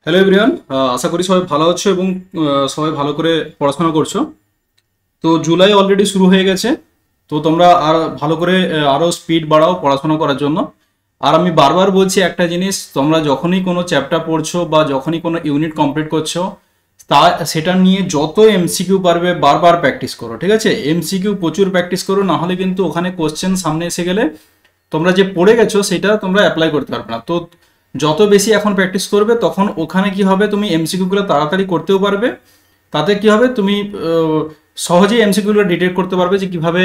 Hello everyone, আশা করি সবাই ভালো আছো এবং সবাই ভালো করে পড়াশোনা করছো। তো জুলাই অলরেডি শুরু হয়ে গেছে। তো তোমরা আর ভালো করে আরও স্পিড বাড়াও পড়াশোনা করার জন্য। আর আমি বারবার বলছি একটা জিনিস, তোমরা যখনই কোনো চ্যাপ্টার পড়ছো বা যখনই কোনো ইউনিট কমপ্লিট করছো তা সেটা নিয়ে যত এমসিকিউ পারবে বারবার প্র্যাকটিস করো, ঠিক আছে? এমসিকিউ প্রচুর প্র্যাকটিস করো, না হলে কিন্তু ওখানে কোশ্চেন সামনে এসে গেলে তোমরা যে পড়ে গেছো সেটা তোমরা অ্যাপ্লাই করতে পারবে না। তো যত বেশি এখন প্র্যাকটিস করবে তখন ওখানে কি হবে, তুমি এমসিকিউগুলো তাড়াতাড়ি করতেও পারবে। তাতে কি হবে, তুমি সহজেই এমসিকিউগুলো ডিটেক্ট করতে পারবে যে কিভাবে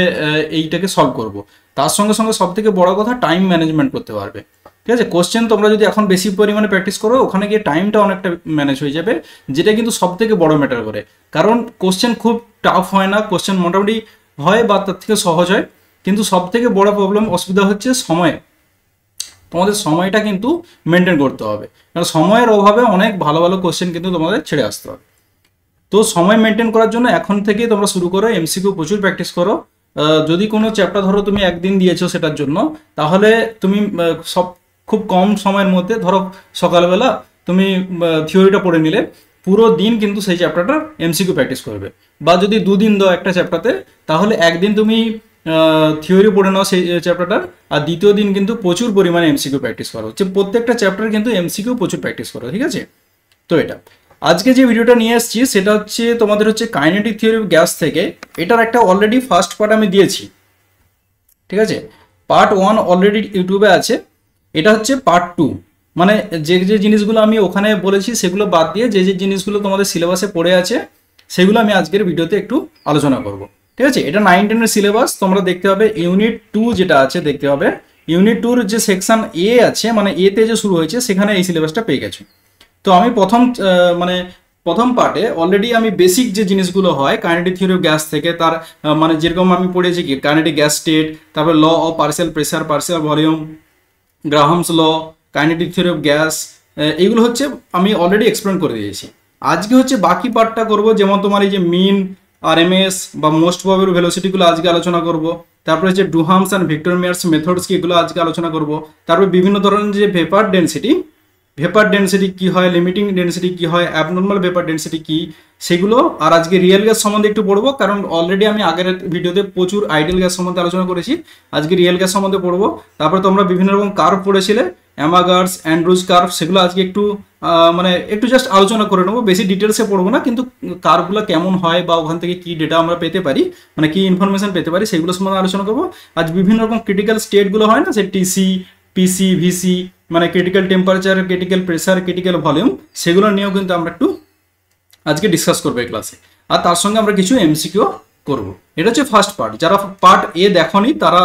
এইটাকে সলভ করব। তার সঙ্গে সঙ্গে সব থেকে বড় কথা টাইম ম্যানেজমেন্ট করতে পারবে, ঠিক আছে? কোশ্চেন তোমরা যদি এখন বেশি পরিমাণে প্র্যাকটিস করো ওখানে গিয়ে টাইমটা অনেকটা ম্যানেজ হয়ে যাবে, যেটা কিন্তু সব থেকে বড় ম্যাটার করে। কারণ কোশ্চেন খুব টাফ হয় না, কোশ্চেন মোটামুটি হয় বা তার থেকে সহজ হয়, কিন্তু সব থেকে বড় প্রবলেম অসুবিধা হচ্ছে সময়। তোমাদের সময়টা কিন্তু মেনটেন করতে হবে, কারণ সময়ের অভাবে অনেক ভালো ভালো কোশ্চেন কিন্তু তোমাদের ছেড়ে আসতে হবে। তো সময় মেনটেন করার জন্য এখন থেকেই তোমরা শুরু করো, এমসিকিউ প্রচুর প্র্যাকটিস করো। যদি কোনো চ্যাপ্টার ধরো তুমি একদিন দিয়েছো সেটার জন্য, তাহলে তুমি সব খুব কম সময়ের মধ্যে ধরো সকালবেলা তুমি থিওরিটা পড়ে নিলে, পুরো দিন কিন্তু সেই চ্যাপ্টারটার এমসিকিউ প্র্যাকটিস করবে। বা যদি দুদিন দাও একটা চ্যাপ্টারতে, তাহলে একদিন তুমি থিওরি পড়ে নাও সেই চ্যাপ্টারটার, আর দ্বিতীয় দিন কিন্তু প্রচুর পরিমাণে এমসিকিউ প্র্যাকটিস করো। হচ্ছে প্রত্যেকটা চ্যাপ্টার কিন্তু এমসিকিউ প্রচুর প্র্যাকটিস করো, ঠিক আছে? তো এটা আজকে যে ভিডিওটা নিয়ে এসেছি সেটা হচ্ছে তোমাদের হচ্ছে কাইনেটিক থিওরি অফ গ্যাস থেকে। এটার একটা অলরেডি ফার্স্ট পার্ট আমি দিয়েছি, ঠিক আছে? পার্ট 1 অলরেডি ইউটিউবে আছে, এটা হচ্ছে পার্ট 2। মানে যে যে জিনিসগুলো আমি ওখানে বলেছি সেগুলো বাদ দিয়ে যে যে জিনিসগুলো তোমাদের সিলেবাসে পড়ে আছে সেগুলো আমি আজকের ভিডিওতে একটু আলোচনা করব, ঠিক আছে? এটা 9-10 এর সিলেবাস, তোমরা দেখতে হবে ইউনিট 2 যেটা আছে দেখতে হবে। ইউনিট 2 যে সেকশন এ আছে, মানে এতে যে শুরু হয়েছে সেখানে এই সিলেবাসটা পেয়ে গেছো। তো আমি প্রথম পার্টে অলরেডি আমি বেসিক যে জিনিসগুলো হয় কাইনেটিক থিওরি অফ গ্যাস থেকে, তার মানে যেরকম আমি পড়েছি কি কাইনেটিক গ্যাস স্টেট, তারপর law of partial pressure, partial volume, Graham's law, kinetic theory of gas, এইগুলো হচ্ছে আমি অলরেডি এক্সপ্লেন করে দিয়েছি। আজকে হচ্ছে বাকি পার্টটা করব, যেমন তোমার এই যে মিন, আরএমএস বা মোস্ট প্রবাবল ভেলোসিটিগুলো আজকে আলোচনা করব। তারপরে হচ্ছে ডুহামস অ্যান্ড ভিক্টর মেয়ার্স মেথডস কি, এগুলো আজকে আলোচনা করব। তারপরে বিভিন্ন ধরনের যে ভেপার ডেন্সিটি কি হয়, লিমিটিং ডেন্সিটি কি হয়, অ্যাবনর্মাল ভেপার ডেন্সিটি কি, সেগুলো। আর আজকে রিয়েল গ্যাস সম্বন্ধে একটু পড়বো, কারণ অলরেডি আমি আগের ভিডিওতে প্রচুর আইডিয়াল গ্যাস সম্বন্ধে আলোচনা করেছি। আজকে রিয়েল গ্যাস সম্বন্ধে পড়বো। তারপরে তোমরা বিভিন্ন রকম কার্ভ পড়েছিলে, অ্যামাগার্স, অ্যান্ড্রুজ কার্ভ, সেগুলো আজকে একটু মানে একটু জাস্ট আলোচনা করে নেবো, বেশি ডিটেলসে পড়বো না, কিন্তু কার্ভগুলো কেমন হয় বা ওখান থেকে কি ডেটা আমরা পেতে পারি, মানে কি ইনফরমেশন পেতে পারি, সেগুলো সম্বন্ধে আলোচনা করবো। আজ বিভিন্ন রকম ক্রিটিক্যাল স্টেটগুলো হয় না, সে টিসি, পিসি, ভিসি, মানে critical temperature, critical pressure, critical volume, সেগুলো নিয়েও কিন্তু আমরা একটু আজকে ডিসকাস করবো এই ক্লাসে। আর তার সঙ্গে আমরা কিছু এমসিকিউ করব। এটা হচ্ছে ফার্স্ট পার্ট। যারা পার্ট এ দেখোনি তারা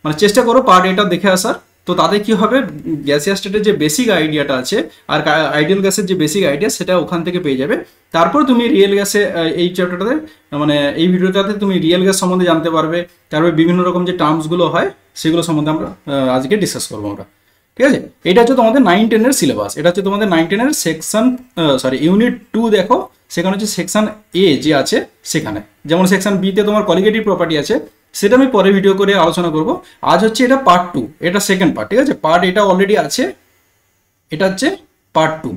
মানে চেষ্টা করো পার্ট এটা দেখে আসার। তো তাতে কি হবে, গ্যাসিয়াস স্টেটের যে বেসিক আইডিয়াটা আছে আর আইডিয়াল গ্যাসের যে বেসিক আইডিয়া সেটা ওখান থেকে পেয়ে যাবে। তারপর তুমি রিয়েল গ্যাসে এই চ্যাপ্টারটাতে, মানে এই ভিডিওটাতে তুমি রিয়েল গ্যাস সম্বন্ধে জানতে পারবে। তারপরে বিভিন্ন রকম যে টার্মসগুলো হয় সেগুলো সম্বন্ধে আমরা আজকে ডিসকাস করবো আমরা, ঠিক আছে? এটা হচ্ছে তোমাদের 9-10 এর সিলেবাস। এটা হচ্ছে তোমাদের 9-10 এর সেকশন, ইউনিট 2 দেখো, সেখানে হচ্ছে সেকশন এ যে আছে সেখানে। যেমন সেকশন বিতে তোমার কলিগেটিভ প্রপার্টি আছে, সেটা আমি পরে ভিডিও করে আলোচনা করব। আজ হচ্ছে এটা পার্ট 2, এটা সেকেন্ড পার্ট, ঠিক আছে? পার্ট এটা অলরেডি আছে, এটা হচ্ছে পার্ট 2।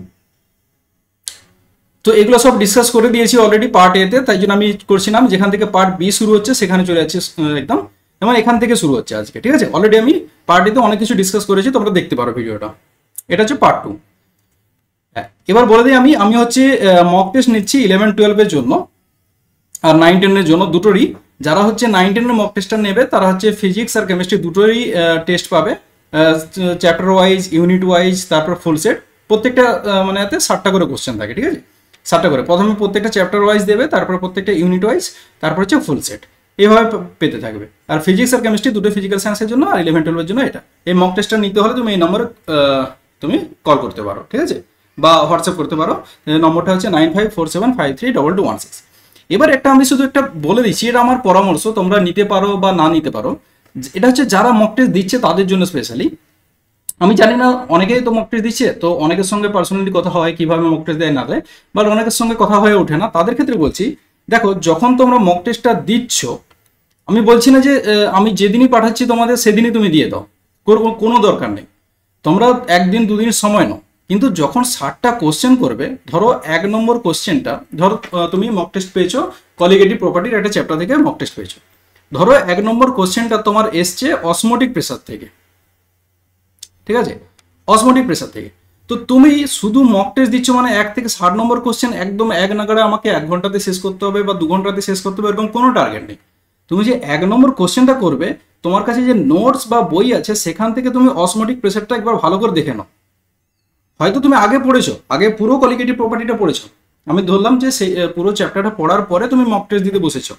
তো এগুলো সব ডিসকাস করে দিয়েছি অলরেডি পার্ট এতে, তাই জন্য আমি করছিলাম যেখান থেকে পার্ট বি শুরু হচ্ছে সেখানে চলে যাচ্ছে একদম, যেমন এখান থেকে শুরু হচ্ছে আজকে, ঠিক আছে? অলরেডি আমি পার্ট এতে অনেক কিছু ডিসকাস করেছি, তোমরা দেখতে পারো ভিডিওটা। এটা হচ্ছে পার্ট 2। এবার বলে দিই আমি হচ্ছে মক টেস্ট নিচ্ছি 11-12 এর জন্য আর 9-10 এর জন্য দুটোরই। যারা হচ্ছে 9-10 এর মক টেস্টটা নেবে তারা হচ্ছে ফিজিক্স আর কেমিস্ট্রি দুটোরই টেস্ট পাবে, চ্যাপ্টার ওয়াইজ, ইউনিট ওয়াইজ, তারপর ফুল সেট। প্রত্যেকটা মানে এতে 7টা করে কোশ্চেন থাকে, ঠিক আছে? 7টা করে, প্রথমে প্রত্যেকটা চ্যাপ্টার ওয়াইজ দেবে, তারপর প্রত্যেকটা ইউনিট ওয়াইজ, তারপর হচ্ছে ফুল সেট, এইভাবে পেতে থাকবে। আর ফিজিক্স আর কেমিস্ট্রি দুটো ফিজিক্যাল সায়েন্সের জন্য আর 11-12 এর জন্য এটা। এই মক টেস্টটা নিতে হলে তুমি এই নম্বরে তুমি কল করতে পারো, ঠিক আছে? বা হোয়াটসঅ্যাপ করতে পারো। নম্বরটা হচ্ছে 9547532216। এবার একটা আমি শুধু একটা বলে দিচ্ছি, এটা আমার পরামর্শ, তোমরা নিতে পারো বা না নিতে পারো। এটা হচ্ছে যারা মক টেস্ট দিচ্ছে তাদের জন্য স্পেশালি। আমি জানি না, অনেকেই তো মক টেস্ট দিচ্ছে, তো অনেকের সঙ্গে পার্সোনালি কথা হয় কিভাবে মক টেস্ট দেয় না দেয়, বাট অনেকের সঙ্গে কথা হয়ে ওঠে না। তাদের ক্ষেত্রে বলছি, দেখো যখন তোমরা মক টেস্টটা দিচ্ছ, আমি বলছি না যে আমি যেদিনই পাঠাচ্ছি তোমাদের সেদিনই তুমি দিয়ে দাও, করবো কোনো দরকার নেই। তোমরা একদিন দুদিন সময় নাও, কিন্তু যখন 60টা কোশ্চেন করবে, ধরো 1 নম্বর কোশ্চেনটা, ধরো তুমি মক টেস্ট পেয়েছো কলিগেটিভ প্রপার্টির একটা চ্যাপ্টার থেকে মক টেস্ট পেয়েছো, ধরো 1 নম্বর কোশ্চেনটা তোমার এসছে অসমোটিক প্রেসার থেকে, ঠিক আছে, অসমোটিক প্রেসার থেকে। তো তুমি শুধু মক টেস্ট দিচ্ছ মানে 1 থেকে 60 নম্বর কোশ্চেন একদম এক নাগাড়ে আমাকে 1 ঘন্টাতে শেষ করতে হবে বা 2 ঘন্টাতে শেষ করতে হবে, এরকম কোনো টার্গেট নেই। তুমি যে 1 নম্বর কোশ্চেনটা করবে, তোমার কাছে যে নোটস বা বই আছে সেখান থেকে তুমি অসমোটিক প্রেসারটা একবার ভালো করে দেখে নাও। হয়তো তুমি আগে পড়েছো, আগে পুরো কলিগেটিভ প্রপার্টিটা পড়েছো, আমি ধরলাম যে সেই পুরো চ্যাপ্টারটা পড়ার পরে তুমি মক টেস্ট দিতে বসেছো,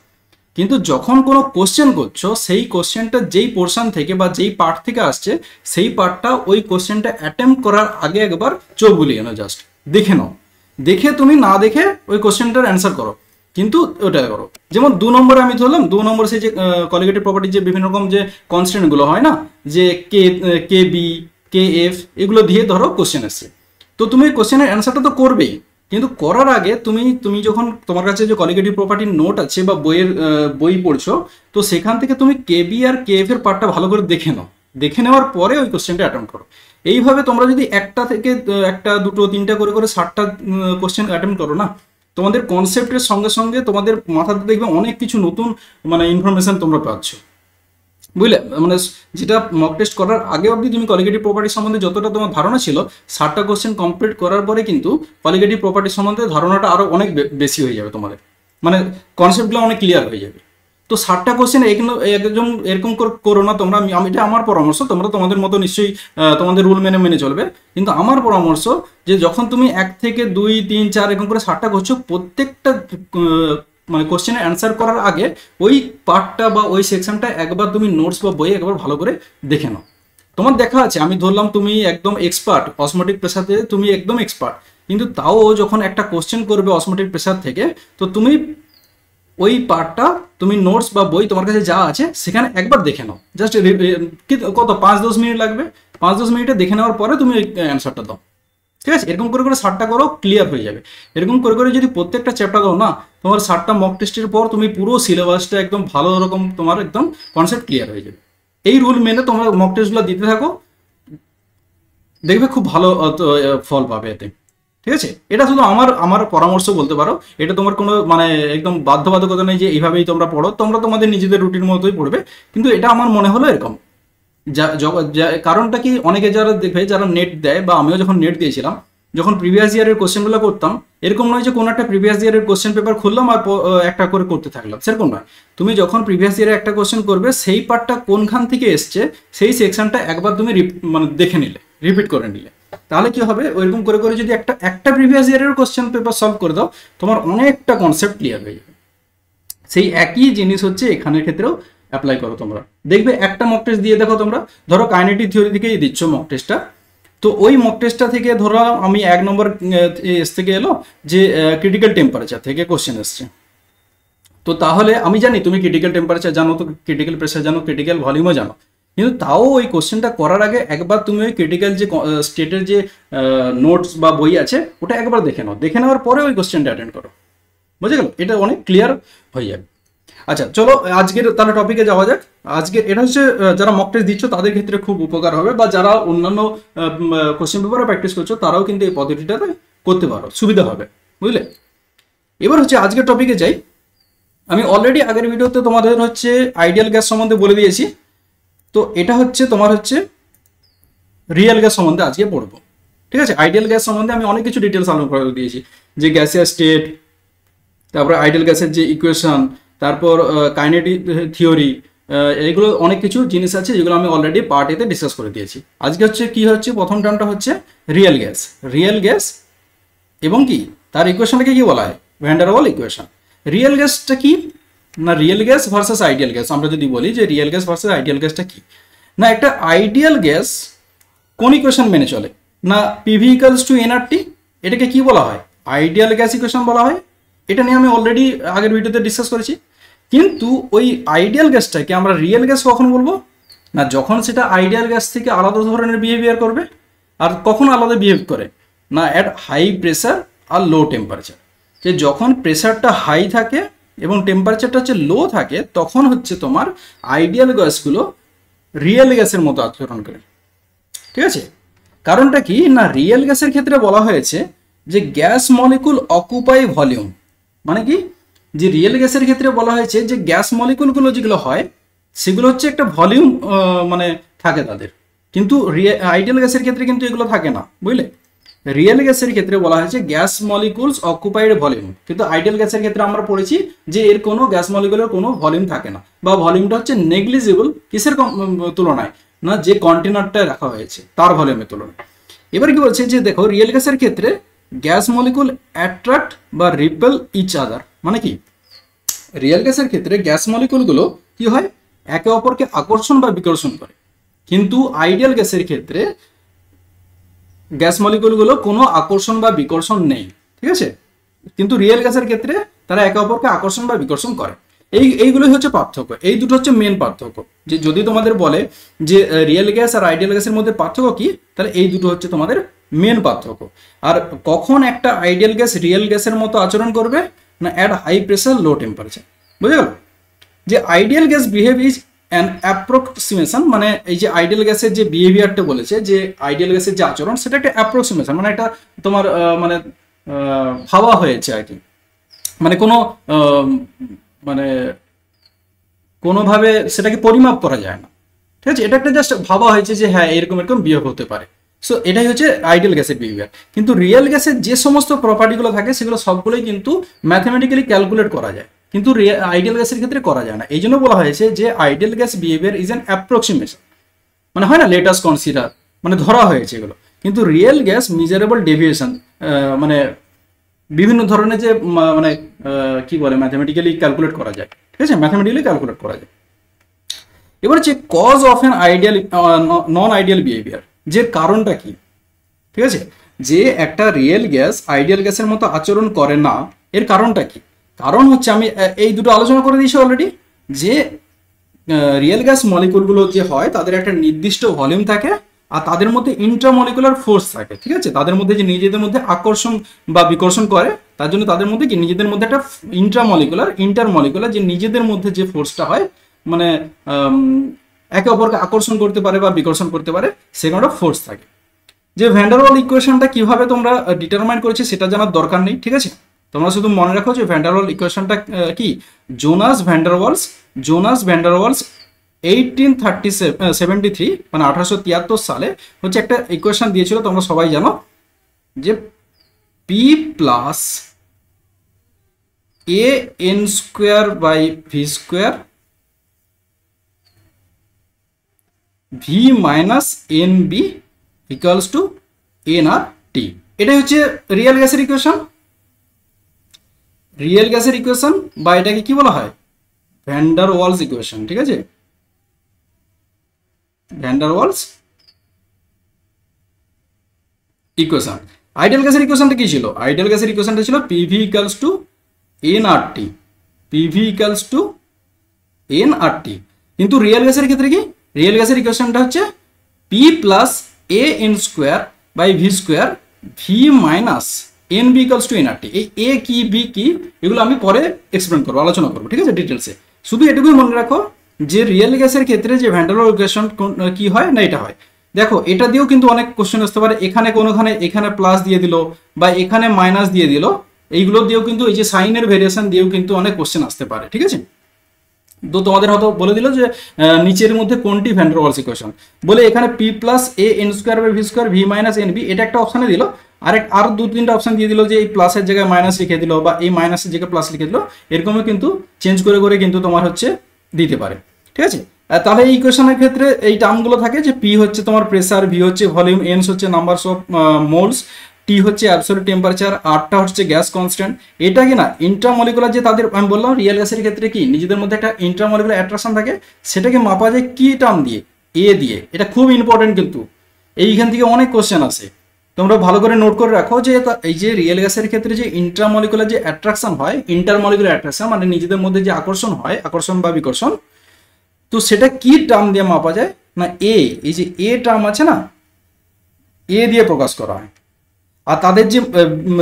কিন্তু যখন কোনো কোশ্চেন করছো সেই কোশ্চেনটা যেই পোর্শন থেকে বা যেই পার্ট থেকে আসছে সেই পার্টটা ওই কোশ্চেনটা অ্যাটেম্প করার আগে একবার চোখ বুলিয়ে নাও, জাস্ট দেখে নাও, দেখে তুমি না দেখে ওই কোশ্চেনটার অ্যান্সার করো, কিন্তু ওটা করো। যেমন 2 নম্বরে আমি ধরলাম, 2 নম্বরে সেই যে কলিগেটিভ প্রপার্টির যে বিভিন্ন রকম যে কনস্ট্যান্টগুলো হয় না, যে কে বি কে এফ, এগুলো দিয়ে ধরো কোশ্চেন আসছে, তো তুমি কোশ্চেনের অ্যান্সারটা তো করবেই, কিন্তু করার আগে তুমি যখন তোমার কাছে যে কলিগেটিভ প্রপার্টির নোট আছে বা বই পড়ছো, তো সেখান থেকে তুমি কেবি আর কেএফ এর পার্টটা ভালো করে দেখে নাও, দেখে নেওয়ার পরে ওই কোশ্চেনটা অ্যাটেম্প করো। এইভাবে তোমরা যদি একটা থেকে একটা দুটো তিনটা করে করে 60টা কোশ্চেন অ্যাটেম্প করো না, তোমাদের কনসেপ্টের সঙ্গে সঙ্গে তোমাদের মাথাতে দেখবে অনেক কিছু নতুন মানে ইনফরমেশন তোমরা পাচ্ছ, বুঝলে, মানে যেটা মক টেস্ট করার আগে অবধি তুমি কলিগেটিভ প্রপার্টি সম্বন্ধে যতটা তোমার ধারণা ছিল, 60টা কোশ্চেন কমপ্লিট করার পরে কিন্তু কলিগেটিভ প্রপার্টি সম্বন্ধে ধারণাটা আরো অনেক বেশি হয়ে যাবে তোমাদের, মানে কনসেপ্টগুলো অনেক ক্লিয়ার হয়ে যাবে। তো 60টা কোশ্চেন একদম এরকম করো না তোমরা, এটা আমার পরামর্শ, তোমরা তোমাদের মতো নিশ্চয়ই তোমাদের রুল মেনে চলবে, কিন্তু আমার পরামর্শ যে যখন তুমি 1 থেকে 2 3 4 এরকম করে 60টা করছো, প্রত্যেকটা মানে কোশ্চেনের অ্যান্সার করার আগে ওই পার্টটা বা ওই সেকশনটা একবার তুমি নোটস বা বই একবার ভালো করে দেখে নাও। তোমার দেখা আছে, আমি ধরলাম তুমি একদম এক্সপার্ট অসমোটিক প্রেসারে, তুমি একদম এক্সপার্ট, কিন্তু তাও যখন একটা কোশ্চেন করবে অসমোটিক প্রেসার থেকে, তো তুমি ওই পার্টটা তুমি নোটস বা বই তোমার কাছে যা আছে সেখানে একবার দেখে নাও, জাস্ট কত 5-10 মিনিট লাগবে, 5-10 মিনিটে দেখে নেওয়ার পরে তুমি অ্যান্সারটা দাও, ঠিক আছে। এরকম করে করে 60টা করো, ক্লিয়ার হয়ে যাবে। এরকম করে করে যদি প্রত্যেকটা চ্যাপ্টার দাও না, তোমার 60টা মক টেস্টের পর তুমি পুরো সিলেবাসটা একদম ভালো রকম তোমার একদম কনসেপ্ট ক্লিয়ার হয়ে যাবে। এই রুল মেনে তোমরা মক টেস্টগুলো দিতে থাকো, দেখবে খুব ভালো ফল পাবে এতে, ঠিক আছে। এটা শুধু আমার পরামর্শ বলতে পারো, এটা তোমার কোনো মানে একদম বাধ্যবাধকতা নেই যে এইভাবেই তোমরা পড়ো, তোমরা তোমাদের নিজেদের রুটিন মতোই পড়বে, কিন্তু এটা আমার মনে হলো এরকম। কারণটা কি, অনেকে যারা দেখবে যারা নেট দেয়, বা আমিও যখন নেট দিয়েছিলাম, যখন প্রিভিয়াস ইয়ারের কোশ্চেনগুলো করতাম, এরকম নয় যে কোনো একটা প্রিভিয়াস ইয়ারের কোশ্চেন পেপার খুললাম আর একটা করে করতে থাকলাম, সেরকম নয়। তুমি যখন প্রিভিয়াস ইয়ারে একটা কোশ্চেন করবে, সেই পার্টটা কোনখান থেকে এসছে সেই সেকশনটা একবার তুমি মানে দেখে নিলে, রিপিট করে নিলে, তাহলে কি হবে, ওইরকম করে করে যদি একটা প্রিভিয়াস ইয়ারের কোশ্চেন পেপার সলভ করে দাও, তোমার অনেকটা কনসেপ্ট ক্লিয়ার হয়ে যাবে। সেই একই জিনিস হচ্ছে এখানের ক্ষেত্রেও অ্যাপ্লাই করো তোমরা, দেখবে একটা মক টেস্ট দিয়ে দেখো তোমরা, ধরো কাইনেটিক থিওরি থেকেই দিচ্ছ মক টেস্টটা, তো ওই মক টেস্টটা থেকে ধরো আমি 1 নম্বর থেকে এলো যে ক্রিটিক্যাল টেম্পারেচার থেকে কোশ্চেন এসছে, তো তাহলে আমি জানি তুমি ক্রিটিক্যাল টেম্পারেচার জানো, তো ক্রিটিক্যাল প্রেসার জানো, ক্রিটিক্যাল ভলিউমও জানো, কিন্তু তাও ওই কোশ্চেনটা করার আগে একবার তুমি ওই ক্রিটিক্যাল যে স্টেটের যে নোটস বা বই আছে ওটা একবার দেখে নাও, দেখে নেওয়ার পরে ওই কোশ্চেনটা অ্যাটেন্ড করো, বুঝে গেল, এটা অনেক ক্লিয়ার হয়ে যাবে। আচ্ছা চলো আজকের তাহলে টপিকে যাওয়া যাক। আজকের এটা হচ্ছে যারা মক টেস্ট দিচ্ছ তাদের ক্ষেত্রে খুব উপকার হবে, বা যারা অন্যান্য কোশ্চেন পেপারে প্র্যাকটিস করছো তারাও কিন্তু এই পদ্ধতিটাতে করতে পারো, সুবিধা হবে, বুঝলে। এবার হচ্ছে আজকের টপিকে যাই। আমি অলরেডি আগের ভিডিওতে তোমাদের হচ্ছে আইডিয়াল গ্যাস সম্বন্ধে বলে দিয়েছি, তো এটা হচ্ছে তোমার হচ্ছে রিয়েল গ্যাস সম্বন্ধে আজকে পড়বো, ঠিক আছে। আইডিয়াল গ্যাস সম্বন্ধে আমি অনেক কিছু ডিটেলস আলোচনা করে দিয়েছি, যে গ্যাসিয়াস স্টেট, তারপরে আইডিয়াল গ্যাসের যে ইকুয়েশন, তারপর কাইনেটিক থিওরি, এগুলো অনেক কিছু জিনিস আছে যেগুলো আমি অলরেডি পার্ট এতে ডিসকাস করে দিয়েছি। আজকে হচ্ছে কি হচ্ছে, প্রথম টার্মটা হচ্ছে রিয়েল গ্যাস, রিয়েল গ্যাস এবং কি তার ইকুয়েশনটাকে কি বলা হয়, ভ্যান ডার ওয়াল ইকুয়েশন। রিয়েল গ্যাসটা কি না, real gas versus ideal gas, আমরা যদি বলি যে রিয়েল গ্যাস ভার্সেস আইডিয়াল গ্যাসটা কি না, একটা আইডিয়াল গ্যাস কোন ইকুয়েশন মেনে চলে না, পিভি ইকুয়ালস টু এনআরটি, এটাকে কি বলা হয়, আইডিয়াল গ্যাস ইকুয়েশন বলা হয়। এটা নিয়ে আমি অলরেডি আগের ভিডিওতে ডিসকাস করেছি, কিন্তু ওই আইডিয়াল গ্যাসটাকে আমরা রিয়েল গ্যাস কখন বলবো না, যখন সেটা আইডিয়াল গ্যাস থেকে আলাদা ধরনের বিহেভিয়ার করবে। আর কখন আলাদা বিহেভ করে না, অ্যাট হাই প্রেসার আর লো টেম্পারেচার, যে যখন প্রেসারটা হাই থাকে এবং টেম্পারেচারটা হচ্ছে লো থাকে, তখন হচ্ছে তোমার আইডিয়াল গ্যাসগুলো রিয়েল গ্যাসের মতো আচরণ করে, ঠিক আছে। কারণটা কি না, রিয়েল গ্যাসের ক্ষেত্রে বলা হয়েছে যে গ্যাস মলিকুল অকুপাই ভলিউম, মানে কি যে রিয়েল গ্যাসের ক্ষেত্রে বলা হয়েছে যে গ্যাস মলিকুলগুলো যেগুলো হয় সেগুলো হচ্ছে একটা ভলিউম মানে থাকে তাদের, কিন্তু আইডিয়াল গ্যাসের ক্ষেত্রে কিন্তু এগুলো থাকে না, বুঝলে। রিয়েল গ্যাসের ক্ষেত্রে বলা হয়েছে গ্যাস মলিকুলস অকুপাইড ভলিউম, কিন্তু আইডিয়াল গ্যাসের ক্ষেত্রে আমরা পড়েছি যে এর কোনো গ্যাস মলিকুলের কোনো ভলিউম থাকে না, বা ভলিউমটা হচ্ছে নেগলিজিবল কিসের তুলনায়, না যে কন্টেনারটা রাখা হয়েছে তার ভলিউমের তুলনায়। এবার কি বলছে যে দেখো রিয়েল গ্যাসের ক্ষেত্রে গ্যাস মলিকুল অ্যাট্রাক্ট বা রিপেল ইচ আদার, মানে কি রিয়েল গ্যাসের ক্ষেত্রে গ্যাস মলিকুলগুলো কি হয় একে অপরকে আকর্ষণ বা বিকর্ষণ করে, কিন্তু আইডিয়াল গ্যাসের ক্ষেত্রে গ্যাস মলিকুলগুলো কোনো আকর্ষণ বা বিকর্ষণ নেই, ঠিক আছে, কিন্তু রিয়েল গ্যাসের ক্ষেত্রে তারা একে অপরকে আকর্ষণ বা বিকর্ষণ করে। এইগুলোই হচ্ছে পার্থক্য, এই দুটো হচ্ছে মেন পার্থক্য। যে যদি তোমাদের বলে যে রিয়েল গ্যাস আর আইডিয়াল গ্যাসের মধ্যে পার্থক্য কি, তাহলে এই দুটো হচ্ছে তোমাদের মেন পার্থক্য। আর কখন একটা আইডিয়াল গ্যাস রিয়েল গ্যাসের মতো আচরণ করবে, না at high pressure low temperature, বুঝে গেল। যে ideal gas behave is an approximation, মানে এই যে আইডিয়াল গ্যাসের যে বিহেভিয়ারটা বলেছে, যে আইডিয়াল গ্যাসের যে আচরণ সেটা একটা অ্যাপ্রক্সিমেশন, মানে একটা তোমার মানে ভাবা হয়েছে আর কি, মানে কোনো মানে কোনোভাবে সেটাকে পরিমাপ করা যায় না, ঠিক আছে, এটা একটা জাস্ট ভাবা হয়েছে যে হ্যাঁ এরকম এরকম বিহেভ হতে পারে। সো এটাই হচ্ছে আইডিয়াল গ্যাসের বিহেভিয়ার। কিন্তু রিয়েল গ্যাসের যে সমস্ত প্রপার্টিগুলো থাকে সেগুলো সবগুলোই কিন্তু ম্যাথমেটিক্যালি ক্যালকুলেট করা যায়, কিন্তু আইডিয়াল গ্যাসের ক্ষেত্রে করা যায় না। এই জন্য বলা হয়েছে যে ideal gas behaviour is an approximation, মানে হয় না লেটাস কনসিডার, মানে ধরা হয়েছে এগুলো, কিন্তু রিয়েল গ্যাস মিজারেবল ডেভিয়েশন, মানে বিভিন্ন ধরনের যে মানে কি বলে ম্যাথমেটিক্যালি ক্যালকুলেট করা যায়, ঠিক আছে, ম্যাথমেটিক্যালি ক্যালকুলেট করা যায়। এবার হচ্ছে cause of an ideal non ideal behaviour, যে কারণটা কি, ঠিক আছে, যে একটা রিয়েল গ্যাস আইডিয়াল গ্যাসের মতো আচরণ করে না, এর কারণটা কি? কারণ হচ্ছে আমি এই দুটো আলোচনা করে দিয়েছি অলরেডি, যে রিয়েল গ্যাস মলিকুলগুলো যে হয় তাদের একটা নির্দিষ্ট ভলিউম থাকে আর তাদের মধ্যে ইন্ট্রামলিকুলার ফোর্স থাকে, ঠিক আছে, তাদের মধ্যে যে নিজেদের মধ্যে আকর্ষণ বা বিকর্ষণ করে, তার জন্য তাদের মধ্যে কি নিজেদের মধ্যে একটা ইন্টারমলিকুলার যে নিজেদের মধ্যে যে ফোর্সটা হয়, মানে একে অপরকে আকর্ষণ করতে পারে বা বিকর্ষণ করতে পারে, সেখানে ফোর্স থাকে। যে ভ্যান ডার ওয়াল ইকুয়েশনটা কিভাবে তোমরা ডিটারমাইন করেছে সেটা জানার দরকার নেই, ঠিক আছে, তোমরা শুধু মনে রাখো যে ভ্যান ডার ওয়াল ইকুয়েশনটা কি, জোনাস ভ্যান ডার ওয়ালস 1873 মানে 1873 সালে হচ্ছে একটা ইকুয়েশন দিয়েছিল, তোমরা সবাই জানো, যে P plus A N square by V square V minus N B equals to N R T. এটাই হচ্ছে রিয়েল গ্যাসের ইকুয়েশন। রিয়েল গ্যাসের ইকুয়েশন বা এটাকে কি বলা হয়, ভ্যান ডার ওয়ালস ইকুয়েশন, ঠিক আছে, van der Waals equation. Ideal গ্যাসের ইকুয়েশনটা কি ছিল, আইডিয়াল গ্যাসের ইকুয়েশনটা ছিল PV equals to N R T, PV equals to N R T. কিন্তু রিয়েল গ্যাসের ক্ষেত্রে কি, রিয়েল গ্যাসের ইকুয়েশনটা হচ্ছে P plus A N square by V square V minus N B equals to N R T. এই A কি B কি এগুলো আমি পরে এক্সপ্লেন করবো, আলোচনা করবো, ঠিক আছে, ডিটেলসে। শুধু এটুকুই মনে রাখো যে রিয়েল গ্যাসের ক্ষেত্রে যে ভ্যান ডার ওয়াল ইকুয়েশন কি হয়, না এটা হয়। দেখো এটা দিয়েও কিন্তু অনেক কোশ্চেন আসতে পারে, এখানে কোনোখানে এখানে প্লাস দিয়ে দিল বা এখানে মাইনাস দিয়ে দিল, এইগুলো দিয়েও কিন্তু এই যে সাইনের ভেরিয়েশন দিয়েও কিন্তু অনেক কোশ্চেন আসতে পারে, ঠিক আছে। তো তোমাদের হয়তো বলে দিল যে নিচের মধ্যে কোনটি ভ্যান ডার ওয়ালস ইকুয়েশন, বলে এখানে P plus A N square by V square V minus N B, এটা একটা অপশানে দিল, আর দু তিনটা অপশন দিয়ে দিল যে এই প্লাসের জায়গায় মাইনাস লিখে দিল বা এই মাইনাসের জায়গায় প্লাস লিখে দিল, এরকমও কিন্তু চেঞ্জ করে করে কিন্তু তোমার হচ্ছে দিতে পারে, ঠিক আছে। তাহলে এই ইকুয়েশনের ক্ষেত্রে এই টার্মগুলো থাকে যে পি হচ্ছে তোমার প্রেসার, ভি হচ্ছে ভলিউম, এনস হচ্ছে নাম্বারস অফ মোলস, টি হচ্ছে অ্যাবসলিউট টেম্পারেচার, আরটা হচ্ছে গ্যাস কনস্ট্যান্ট। এটা কি না ইন্ট্রামলিকুলার যে তাদের, আমি বললাম রিয়েল গ্যাসের ক্ষেত্রে কি নিজেদের মধ্যে একটা ইন্ট্রামলিকুলার অ্যাট্রাকশন থাকে, সেটাকে মাপা যায় কি টার্ম দিয়ে, এ দিয়ে। এটা খুব ইম্পর্টেন্ট, কিন্তু এইখান থেকে অনেক কোশ্চেন আসে, তোমরা ভালো করে নোট করে রাখো যে এই যে রিয়েল গ্যাসের ক্ষেত্রে যে ইন্ট্রামলিকুলার যে অ্যাট্রাকশন হয়, ইন্টারমলিকুলার অ্যাট্রাকশন মানে নিজেদের মধ্যে যে আকর্ষণ হয়, আকর্ষণ বা বিকর্ষণ, তো সেটা কি টার্ম দিয়ে মাপা যায়, না এ, এই যে এ টার্ম আছে না, এ দিয়ে প্রকাশ করা হয়। আর তাদের যে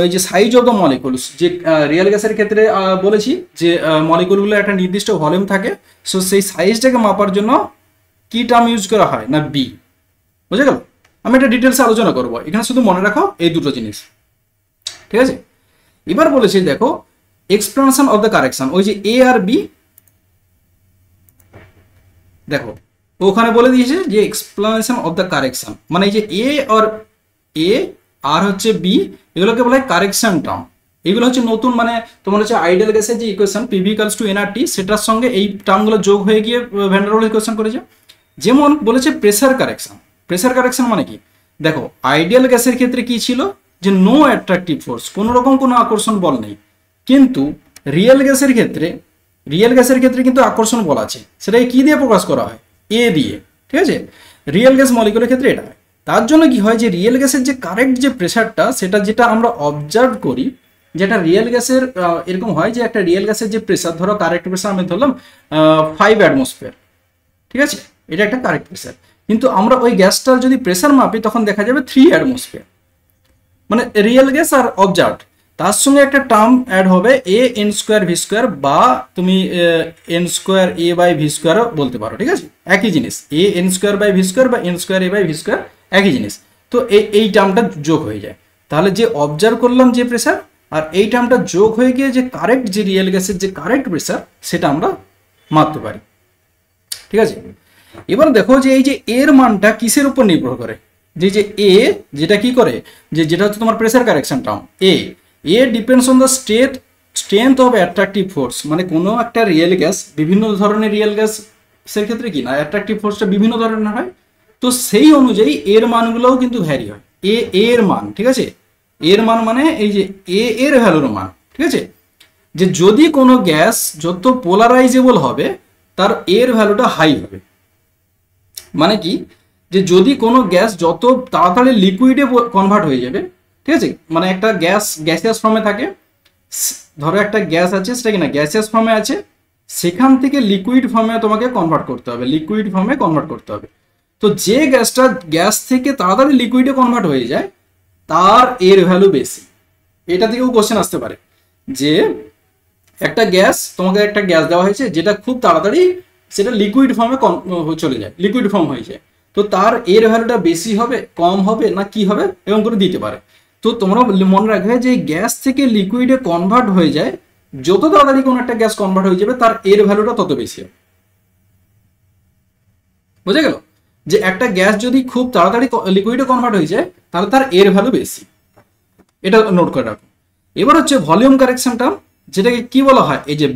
এই যে সাইজ অফ দ্য মলিকুলস, যে রিয়েল গ্যাসের ক্ষেত্রে বলেছি যে মলিকুলগুলো একটা নির্দিষ্ট ভলিউম থাকে, সো সেই সাইজটাকে মাপার জন্য কি টার্ম ইউজ করা হয়, না বি, বুঝে গেল। আমি একটা ডিটেলসে আলোচনা করবো, এখানে শুধু মনে রাখো এই দুটো জিনিস, ঠিক আছে। এবার বলেছি দেখো এক্সপ্লেনেশন অফ দ্য কারেকশন, ওই যে এ আর বি, দেখো ওখানে বলে দিয়েছে যে এক্সপ্লেনেশন অফ দ্য কারেকশন, মানে এই যে এ আর হচ্ছে বি, এগুলোকে বলা হয় কারেকশন টার্ম। এগুলো হচ্ছে নতুন, মানে তোমার হচ্ছে আইডিয়াল গ্যাসের যে equation PV equals to nRT, সেটার সঙ্গে এই টার্মগুলো যোগ হয়ে গিয়ে ভ্যান ডার ওয়াল ইকুয়েশন করেছে। যেমন বলেছে প্রেসার কারেকশন, প্রেসার কারেকশন মানে কি, দেখো আইডিয়াল গ্যাসের ক্ষেত্রে কি ছিল যে নো অ্যাট্রাকটিভ ফোর্স, কোনো রকম কোনো আকর্ষণ বল নেই, কিন্তু রিয়েল গ্যাসের ক্ষেত্রে কিন্তু আকর্ষণ বল আছে, সেটাকে কি দিয়ে প্রকাশ করা হয়, এ দিয়ে, ঠিক আছে। রিয়েল গ্যাস মলিকুলের ক্ষেত্রে এটা হয়। তার জন্য কি হয় যে রিয়েল গ্যাসের যে কারেক্ট যে প্রেসারটা, সেটা যেটা আমরা অবজার্ভ করি, যেটা রিয়েল গ্যাসের এরকম হয় যে একটা রিয়েল গ্যাসের যে প্রেসার, ধরো কারেক্ট প্রেসার আমি ধরলাম 5 অ্যাটমসফিয়ার, ঠিক আছে, এটা একটা কারেক্ট প্রেসার, কিন্তু আমরা ওই গ্যাসটার যদি প্রেসার মাপি তখন দেখা যাবে 3 অ্যাটমসফিয়ার, মানে রিয়েল গ্যাস আর অবজার্ভ, তার সঙ্গে একটা টার্ম অ্যাড হবে A N square V square, বা তুমি N square A by V স্কোয়ারও বলতে পারো, ঠিক আছে, একই জিনিস, A N square by V square বা N square A by V square একই জিনিস। তো এই টার্মটা যোগ হয়ে যায়, তাহলে যে অবজার্ভ করলাম যে প্রেসার আর এই টার্মটা যোগ হয়ে গিয়ে যে কারেক্ট যে রিয়েল গ্যাসের যে কারেক্ট প্রেসার, সেটা আমরা মাপতে পারি, ঠিক আছে। এবার দেখো যে এই যে এর মানটা কিসের উপর নির্ভর করে, যে এ যেটা কি করে, যেটা হচ্ছে তোমার pressure correction term, A depends on the strength of attractive force, মানে কোনো একটা রিয়েল গ্যাস, বিভিন্ন ধরনের রিয়েল গ্যাসের ক্ষেত্রে কি না অ্যাট্রাকটিভ ফোর্সটা বিভিন্ন ধরনের হয়, তো সেই অনুযায়ী এর মানগুলোও কিন্তু ভ্যারি হয়, এর মান, ঠিক আছে, এর মান মানে এই যে এর ভ্যালুর মান, ঠিক আছে, যে যদি কোনো গ্যাস যত পোলারাইজেবল হবে তার এর ভ্যালুটা হাই হবে, মানে কি, যে যদি কোনো গ্যাস যত তাড়াতাড়ি লিকুইডে কনভার্ট হয়ে যাবে, ঠিক আছে, মানে একটা গ্যাসিয়াস ফর্মে থাকে, ধরো একটা গ্যাস আছে সেটা কিনা গ্যাসিয়াস ফর্মে আছে, সেখান থেকে লিকুইড ফর্মে তোমাকে কনভার্ট করতে হবে, লিকুইড ফর্মে কনভার্ট করতে হবে, তো যে গ্যাসটা গ্যাস থেকে তাড়াতাড়ি লিকুইডে কনভার্ট হয়ে যায় তার এর ভ্যালু বেশি। এটা থেকেও কোশ্চেন আসতে পারে যে একটা গ্যাস, তোমাকে একটা গ্যাস দেওয়া হয়েছে যেটা খুব তাড়াতাড়ি সেটা লিকুইড ফর্মে চলে যায়, লিকুইড ফর্ম হয়ে যায়, তো তার এর ভ্যালুটা বেশি হবে, কম হবে, না কি হবে, এবং করে দিতে পারে। তো তোমরা মনে রাখবে যে গ্যাস থেকে লিকুইডে কনভার্ট হয়ে যায়, যত তাড়াতাড়ি কোনো একটা গ্যাস কনভার্ট হয়ে যাবে তার এর ভ্যালুটা তত বেশি হবে, বুঝে গেল, যে একটা গ্যাস যদি খুব তাড়াতাড়ি লিকুইডে কনভার্ট হয়ে যায় তাহলে তার এর ভ্যালু বেশি, এটা নোট করে রাখো। এবার হচ্ছে ভলিউম কারেকশন টার্ম, যেটাকে কি বলা হয়, এই যে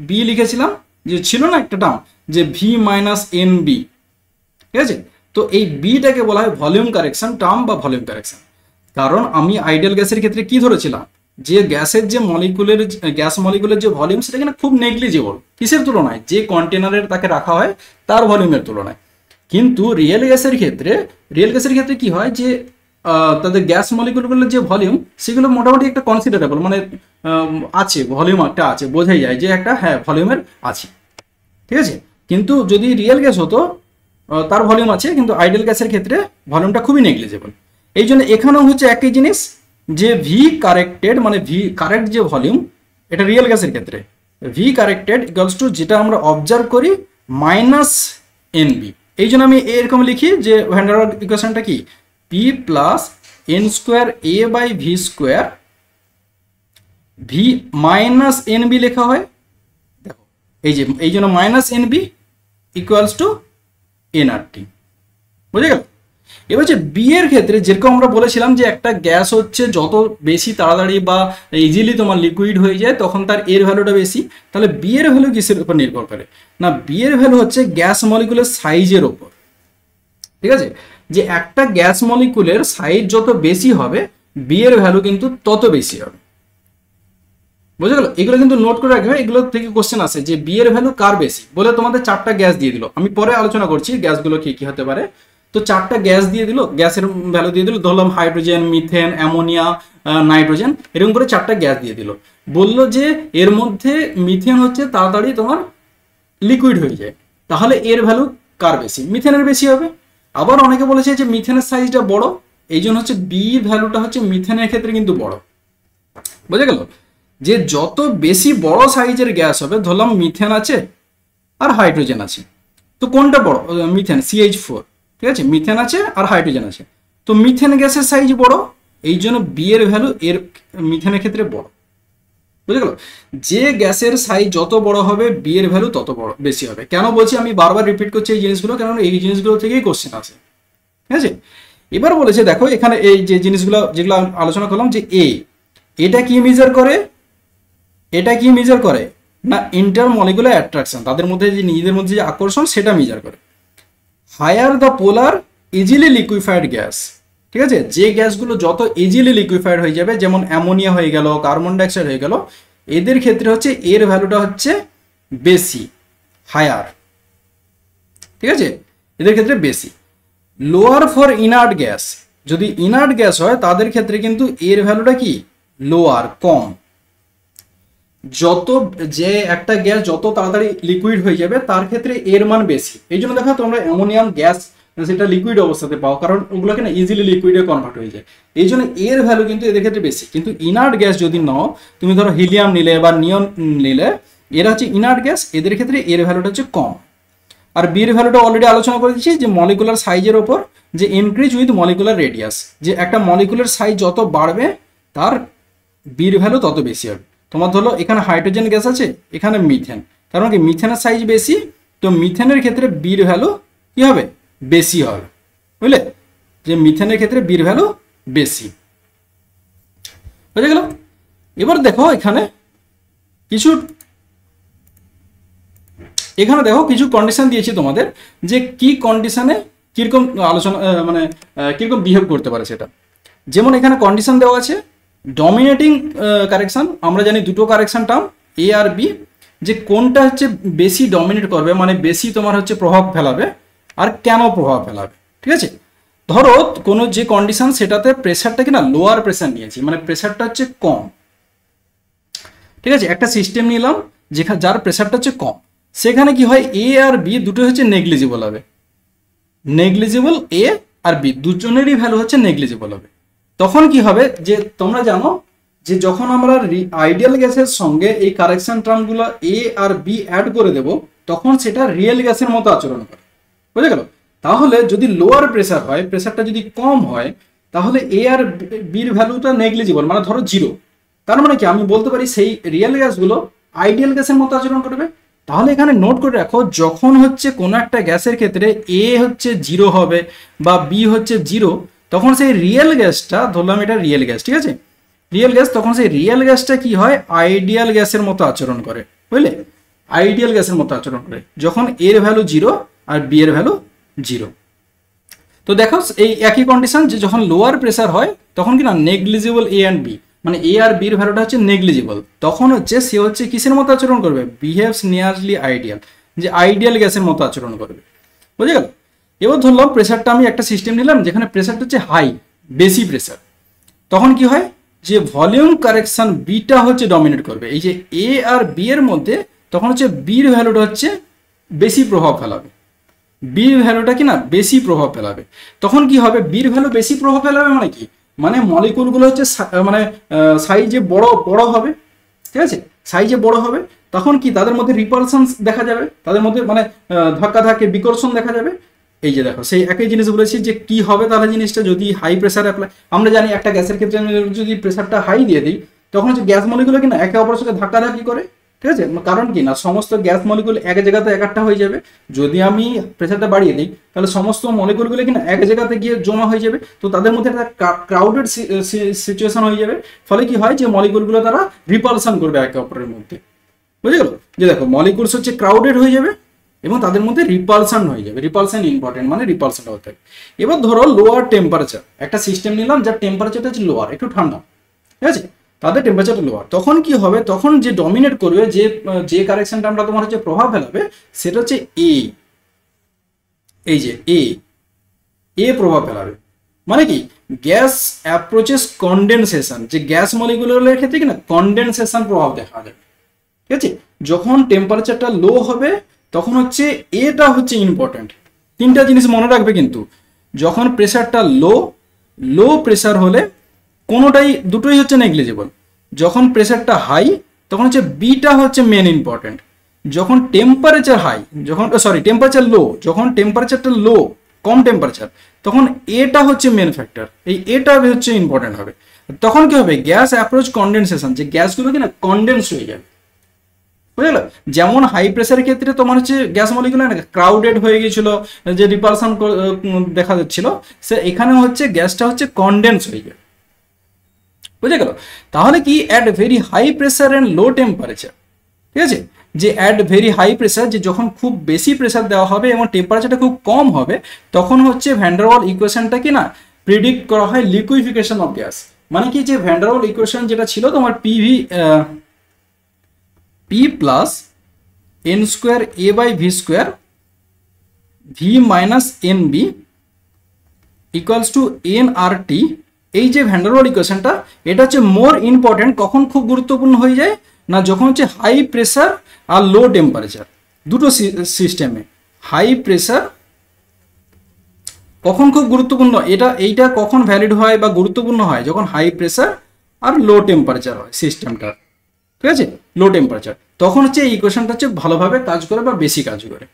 বি লিখেছিলাম, যে ছিল না একটা টার্ম যে ভি মাইনাস এন বি, ঠিক আছে, তো এই বিটাকে বলা হয় ভলিউম কারেকশন টার্ম বা ভলিউম কারেকশন। কারণ আমি আইডিয়াল গ্যাসের ক্ষেত্রে কি ধরেছিলাম, যে গ্যাসের যে গ্যাস মলিকুলের যে ভলিউম সেটা কিনা খুব নেগলিজেবল, কিসের তুলনায়, যে কন্টেনারের তাকে রাখা হয় তার ভলিউমের তুলনায়। কিন্তু রিয়েল গ্যাসের ক্ষেত্রে কি হয় যে তাদের গ্যাস মলিকুলগুলোর যে ভলিউম সেগুলো মোটামুটি একটা কনসিডারেবল, মানে আছে, ভলিউম একটা আছে, বোঝাই যায় যে একটা হ্যাঁ ভলিউমের আছে, ঠিক আছে। কিন্তু যদি রিয়েল গ্যাস হতো তার ভলিউম আছে, কিন্তু আইডিয়াল গ্যাসের ক্ষেত্রে ভলিউমটা খুবই নেগলিজেবল। এই জন্য এখানেও হচ্ছে একই জিনিস, যে ভি কারেক্টেড মানে ভি কারেক্ট যে ভলিউম, এটা রিয়েল গ্যাসের ক্ষেত্রে ভি কারেক্টেড ইকুয়ালস টু যেটা আমরা অবজার্ভ করি মাইনাস এন বি। এই জন্য আমি এরকম লিখি যে ভ্যান ডার ওয়াল ইকুয়েশনটা কি, P plus N square A by V square, V minus N B লেখা হয়, দেখো এই জন্য minus N B equals to N R T, বুঝে গেল। এবার যে বি এর ক্ষেত্রে যেরকম আমরা বলেছিলাম যে একটা গ্যাস হচ্ছে যত বেশি তাড়াতাড়ি বা ইজিলি তোমার লিকুইড হয়ে যায় তখন তার এর ভ্যালুটা বেশি, তাহলে বি এর ভ্যালু কিসের উপর নির্ভর করে না, বি এর ভ্যালু হচ্ছে গ্যাস মলিকুলের সাইজের ওপর, ঠিক আছে, যে একটা গ্যাস মলিকুলের সাইজ যত বেশি হবে বি এর ভ্যালু কিন্তু তত বেশি হবে, বুঝে গেল। এগুলো কিন্তু নোট করে রাখবে, এগুলো থেকে কোশ্চেন আসে যে বি এর ভ্যালু কার বেশি, বলে তোমাদের 4টা গ্যাস দিয়ে দিল, আমি পরে আলোচনা করছি গ্যাসগুলো কি কি হতে পারে। তো 4টা গ্যাস দিয়ে দিল, গ্যাসের ভ্যালু দিয়ে দিল, ধরলাম হাইড্রোজেন, মিথেন, অ্যামোনিয়া, নাইট্রোজেন, এরকম করে 4টা গ্যাস দিয়ে দিল, বলল যে এর মধ্যে মিথেন হচ্ছে তাড়াতাড়ি তোমার লিকুইড হয়ে যায়, তাহলে এর ভ্যালু কার বেশি, মিথেনের বেশি হবে। আবার অনেকে বলেছে যে মিথেনের সাইজটা বড়, এই জন্য হচ্ছে বি ভ্যালুটা হচ্ছে মিথেনের ক্ষেত্রে কিন্তু বড়, বুঝে গেল, যে যত বেশি বড় সাইজের গ্যাস হবে, ধরলাম মিথেন আছে আর হাইড্রোজেন আছে, তো কোনটা বড়, মিথেন CH4, ঠিক আছে, মিথেন আছে আর হাইড্রোজেন আছে, তো মিথেন গ্যাসের সাইজ বড়, এই জন্য বি এর ভ্যালু এর মিথেনের ক্ষেত্রে বড়। বুঝে গেল? যে গ্যাসের সাইজ যত বড় হবে বি এর ভ্যালু তত বড় বেশি হবে। কেন বলছি, আমি বারবার রিপিট করছি এই জিনিসগুলো, কারণ এই জিনিসগুলো থেকেই কোশ্চেন আসে। ঠিক আছে, এবার বলেছে দেখো এখানে এই যে জিনিসগুলো যেগুলো আলোচনা করলাম, যে এটা কি মেজার করে, এটা কি মেজার করে না ইন্টারমলিকুলার অ্যাট্রাকশন, তাদের মধ্যে যে নিজেদের মধ্যে যে আকর্ষণ সেটা মেজার করে। Higher the polar easily liquefied gas, ঠিক আছে, যে গ্যাসগুলো যত ইজিলি লিকুইফাইড হয়ে যাবে, যেমন অ্যামোনিয়া হয়ে গেল, কার্বন ডাইঅক্সাইড হয়ে গেল, এদের ক্ষেত্রে হচ্ছে এর ভ্যালুটা হচ্ছে বেশি, হায়ার। ঠিক আছে, এদের ক্ষেত্রে বেশি। লোয়ার ফর ইনার্ট গ্যাস, যদি ইনার্ট গ্যাস হয় তাদের ক্ষেত্রে কিন্তু এর ভ্যালুটা কি লোয়ার, কম। যত যে একটা গ্যাস যত তাড়াতাড়ি লিকুইড হয়ে যাবে তার ক্ষেত্রে এর মান বেশি। এই জন্য দেখো তোমরা অ্যামোনিয়াম গ্যাস সেটা লিকুইড অবস্থাতে পাও, কারণ ওগুলোকে না ইজিলি লিকুইডে কনভার্ট হয়ে যায়, এই জন্য এর ভ্যালু কিন্তু এদের ক্ষেত্রে বেশি। কিন্তু ইনার্ট গ্যাস যদি নাও, তুমি ধরো হিলিয়াম নিলে বা নিয়ন নিলে, এরা হচ্ছে ইনার্ট গ্যাস, এদের ক্ষেত্রে এর ভ্যালুটা হচ্ছে কম। আর বি এর ভ্যালুটা অলরেডি আলোচনা করে দিচ্ছি, যে মলিকুলার সাইজের ওপর যে ইনক্রিজ উইথ মলিকুলার রেডিয়াস, যে একটা মলিকুলার সাইজ যত বাড়বে তার বির ভ্যালু তত বেশি হবে। তোমার ধরো এখানে হাইড্রোজেন গ্যাস আছে, এখানে মিথেন, তার মানে কি মিথেনের সাইজ বেশি, তো মিথেনের ক্ষেত্রে বির ভ্যালু কি হবে বেশি হবে, বুঝলে, যে মিথেনের ক্ষেত্রে বির ভ্যালু বেশি। বুঝে গেল? এবার দেখো এখানে কিছু কিছু কন্ডিশন দিয়েছি তোমাদের, যে কি কন্ডিশনে কিরকম আলোচনা মানে কিরকম বিহেভ করতে পারে সেটা। যেমন এখানে কন্ডিশন দেওয়া আছে ডমিনেটিং কারেকশন, আমরা জানি দুটো কারেকশন টার্ম এ আর বি, যে কোনটা হচ্ছে বেশি ডমিনেট করবে, মানে বেশি তোমার হচ্ছে প্রভাব ফেলাবে, আর কেন প্রভাব ফেলাবে। ঠিক আছে, ধরো কোনো যে কন্ডিশন সেটাতে প্রেসারটা কি না লোয়ার প্রেসার নিয়েছি, মানে প্রেসারটা হচ্ছে কম। ঠিক আছে, একটা সিস্টেম নিলাম যেখানে যার প্রেসারটা হচ্ছে কম, সেখানে কি হয় এ আর বি দুটো হচ্ছে নেগলিজিবল হবে, নেগলিজিবল এ আর বি দুজনেরই ভ্যালু হচ্ছে নেগলিজিবল হবে। তখন কি হবে, যে তোমরা জানো যে যখন আমরা আইডিয়াল গ্যাসের সঙ্গে এই কারেকশন টার্মগুলো এ আর বি অ্যাড করে দেব, তখন সেটা রিয়েল গ্যাসের মতো আচরণ করে। বুঝে গেল? তাহলে যদি লোয়ার প্রেসার হয়, প্রেসারটা যদি কম হয়, তাহলে এ আর বির ভ্যালুটা নেগলিজিবল, মানে ধরো 0। তার মানে কি আমি বলতে পারি সেই রিয়েল গ্যাসগুলো আইডিয়াল গ্যাসের মতো আচরণ করবে। তাহলে এখানে নোট করে রাখো, যখন হচ্ছে কোনো একটা গ্যাসের ক্ষেত্রে এ হচ্ছে 0 হবে বা বি হচ্ছে 0, তখন সেই রিয়েল গ্যাসটা, ধরলাম এটা রিয়েল গ্যাস, ঠিক আছে, রিয়েল গ্যাস, তখন সেই রিয়েল গ্যাসটা কি হয় আইডিয়াল গ্যাসের মতো আচরণ করে। বুঝলে, আইডিয়াল গ্যাসের মতো আচরণ করে যখন এর ভ্যালু 0 আর বি এর ভ্যালু 0। তো দেখো এই একই কন্ডিশন, যে যখন লোয়ার প্রেসার হয় তখন কি না নেগলিজিবল এ অ্যান্ড বি, মানে এ আর বির ভ্যালুটা হচ্ছে নেগলিজিবল, তখন হচ্ছে সে হচ্ছে কিসের মতো আচরণ করবে, বিহেভস নিয়ারলি আইডিয়াল, যে আইডিয়াল গ্যাসের মতো আচরণ করবে। বুঝে গেল? এবার ধরলাম প্রেসারটা আমি একটা সিস্টেম নিলাম যেখানে প্রেসারটা হচ্ছে হাই, বেশি প্রেসার, তখন কি হয়, যে ভলিউম কারেকশন বিটা হচ্ছে ডমিনেট করবে, এই যে এ আর বি এর মধ্যে, তখন হচ্ছে বির ভ্যালুটা হচ্ছে বেশি প্রভাব ফেলাবে, বির ভ্যালুটা কি না বেশি প্রভাব ফেলাবে। তখন কি হবে, বির ভ্যালু বেশি প্রভাব ফেলাবে মানে কি, মানে মলিকুলগুলো হচ্ছে মানে সাইজে বড় বড় হবে। ঠিক আছে, সাইজে বড় হবে, তখন কি তাদের মধ্যে রিপালশন দেখা যাবে, তাদের মধ্যে মানে ধাক্কা ধাক্কে বিকর্ষণ দেখা যাবে। এই যে দেখো সেই একই জিনিস বলেছি, যে কি হবে তাহলে জিনিসটা যদি হাই প্রেসার অ্যাপ্লাই, আমরা জানি একটা গ্যাসের ক্ষেত্রে যদি প্রেসারটা হাই দিয়ে দিই, তখন হচ্ছে গ্যাস মলিকুল কি না একে অপরের সঙ্গে ধাক্কাধাক্কি করে। ঠিক আছে, কারণ কি না সমস্ত গ্যাস মলিকুল এক জায়গাতে একটা হয়ে যাবে। যদি আমি প্রেসারটা বাড়িয়ে দিই, তাহলে সমস্ত মলিকুলগুলো কি না এক জায়গাতে গিয়ে জমা হয়ে যাবে, তো তাদের মধ্যে একটা ক্রাউডেড সিচুয়েশন হয়ে যাবে। ফলে কি হয়, যে মলিকুলগুলো তারা রিপালশন করবে একে অপরের মধ্যে। বুঝে গেল? যে দেখো মলিকুলস হচ্ছে ক্রাউডেড হয়ে যাবে এবং তাদের মধ্যে রিপালশন হয়ে যাবে। রিপালশন ইম্পর্টেন্ট, মানে রিপালশনটা হতে হবে। এবার ধরো লোয়ার টেম্পারেচার, একটা সিস্টেম নিলাম যার টেম্পারেচারটা হচ্ছে লোয়ার, একটু ঠান্ডা, ঠিক আছে, তাদের টেম্পারেচারটা লোয়ার, তখন কি হবে, তখন যে ডমিনেট করবে, যে কারেকশনটা আমরা তোমার হচ্ছে প্রভাব ফেলাবে, সেটা হচ্ছে এ, এই যে এ প্রভাব ফেলাবে। মানে কি, গ্যাস অ্যাপ্রোচেস কনডেনসেশন, যে গ্যাস মলিকুলের ক্ষেত্রে কি না কনডেনসেশন প্রভাব দেখা যাবে। ঠিক আছে, যখন টেম্পারেচারটা লো হবে তখন হচ্ছে এটা হচ্ছে ইম্পর্টেন্ট। তিনটা জিনিস মনে রাখবে কিন্তু, যখন প্রেসারটা লো প্রেসার হলে দুটোই হচ্ছে নেগলিজিবল। যখন প্রেসারটা হাই তখন হচ্ছে বিটা হচ্ছে মেন ইম্পর্টেন্ট। যখন টেম্পারেচার হাই, টেম্পারেচার লো, যখন টেম্পারেচারটা লো কম টেম্পারেচার, তখন এটা হচ্ছে মেন ফ্যাক্টর, এই এটা হচ্ছে ইম্পর্টেন্ট হবে। তখন কি হবে, গ্যাস অ্যাপ্রোচ কনডেনসেশন, যে গ্যাসগুলো কি না কনডেন্স হয়ে যাবে, বুঝে গেল। যেমন হাই প্রেসারের ক্ষেত্রে তোমার হচ্ছে গ্যাস মলিকুল না ক্রাউডেড হয়ে গেছিল, যে রিপালশন দেখা যাচ্ছিল, সে এখানে হচ্ছে গ্যাসটা হচ্ছে কনডেন্স হয়ে যাবে, বুঝে গেল। তাহলে কি at very high pressure and low temperature, ঠিক আছে, যে অ্যাট ভেরি হাই প্রেসার, যে যখন খুব বেশি প্রেসার দেওয়া হবে এবং টেম্পারেচারটা খুব কম হবে, তখন হচ্ছে ভ্যান ডার ওয়াল ইকুয়েশনটা কি না প্রিডিক্ট করা হয় লিকুইফিকেশন অফ গ্যাস। মানে কি, যে ভ্যান ডার ওয়াল ইকুয়েশন যেটা ছিল তোমার P plus N square A by V square V minus N B equals to N R T, এই যে ভ্যান ডার ওয়াল ইকুয়েশনটা, এটা হচ্ছে মোর ইম্পর্টেন্ট কখন খুব গুরুত্বপূর্ণ হয়ে যায় না, যখন হচ্ছে হাই প্রেসার আর লো টেম্পারেচার দুটো সিস্টেমে, হাই প্রেসার কখন খুব গুরুত্বপূর্ণ, এইটা কখন ভ্যালিড হয় বা গুরুত্বপূর্ণ হয়, যখন হাই প্রেসার আর লো টেম্পারেচার হয় সিস্টেমটা, ঠিক আছে, লো টেম্পারেচার, তখন হচ্ছে এই ইকুয়েশনটা হচ্ছে ভালোভাবে কাজ করে বা বেশি কাজ করে।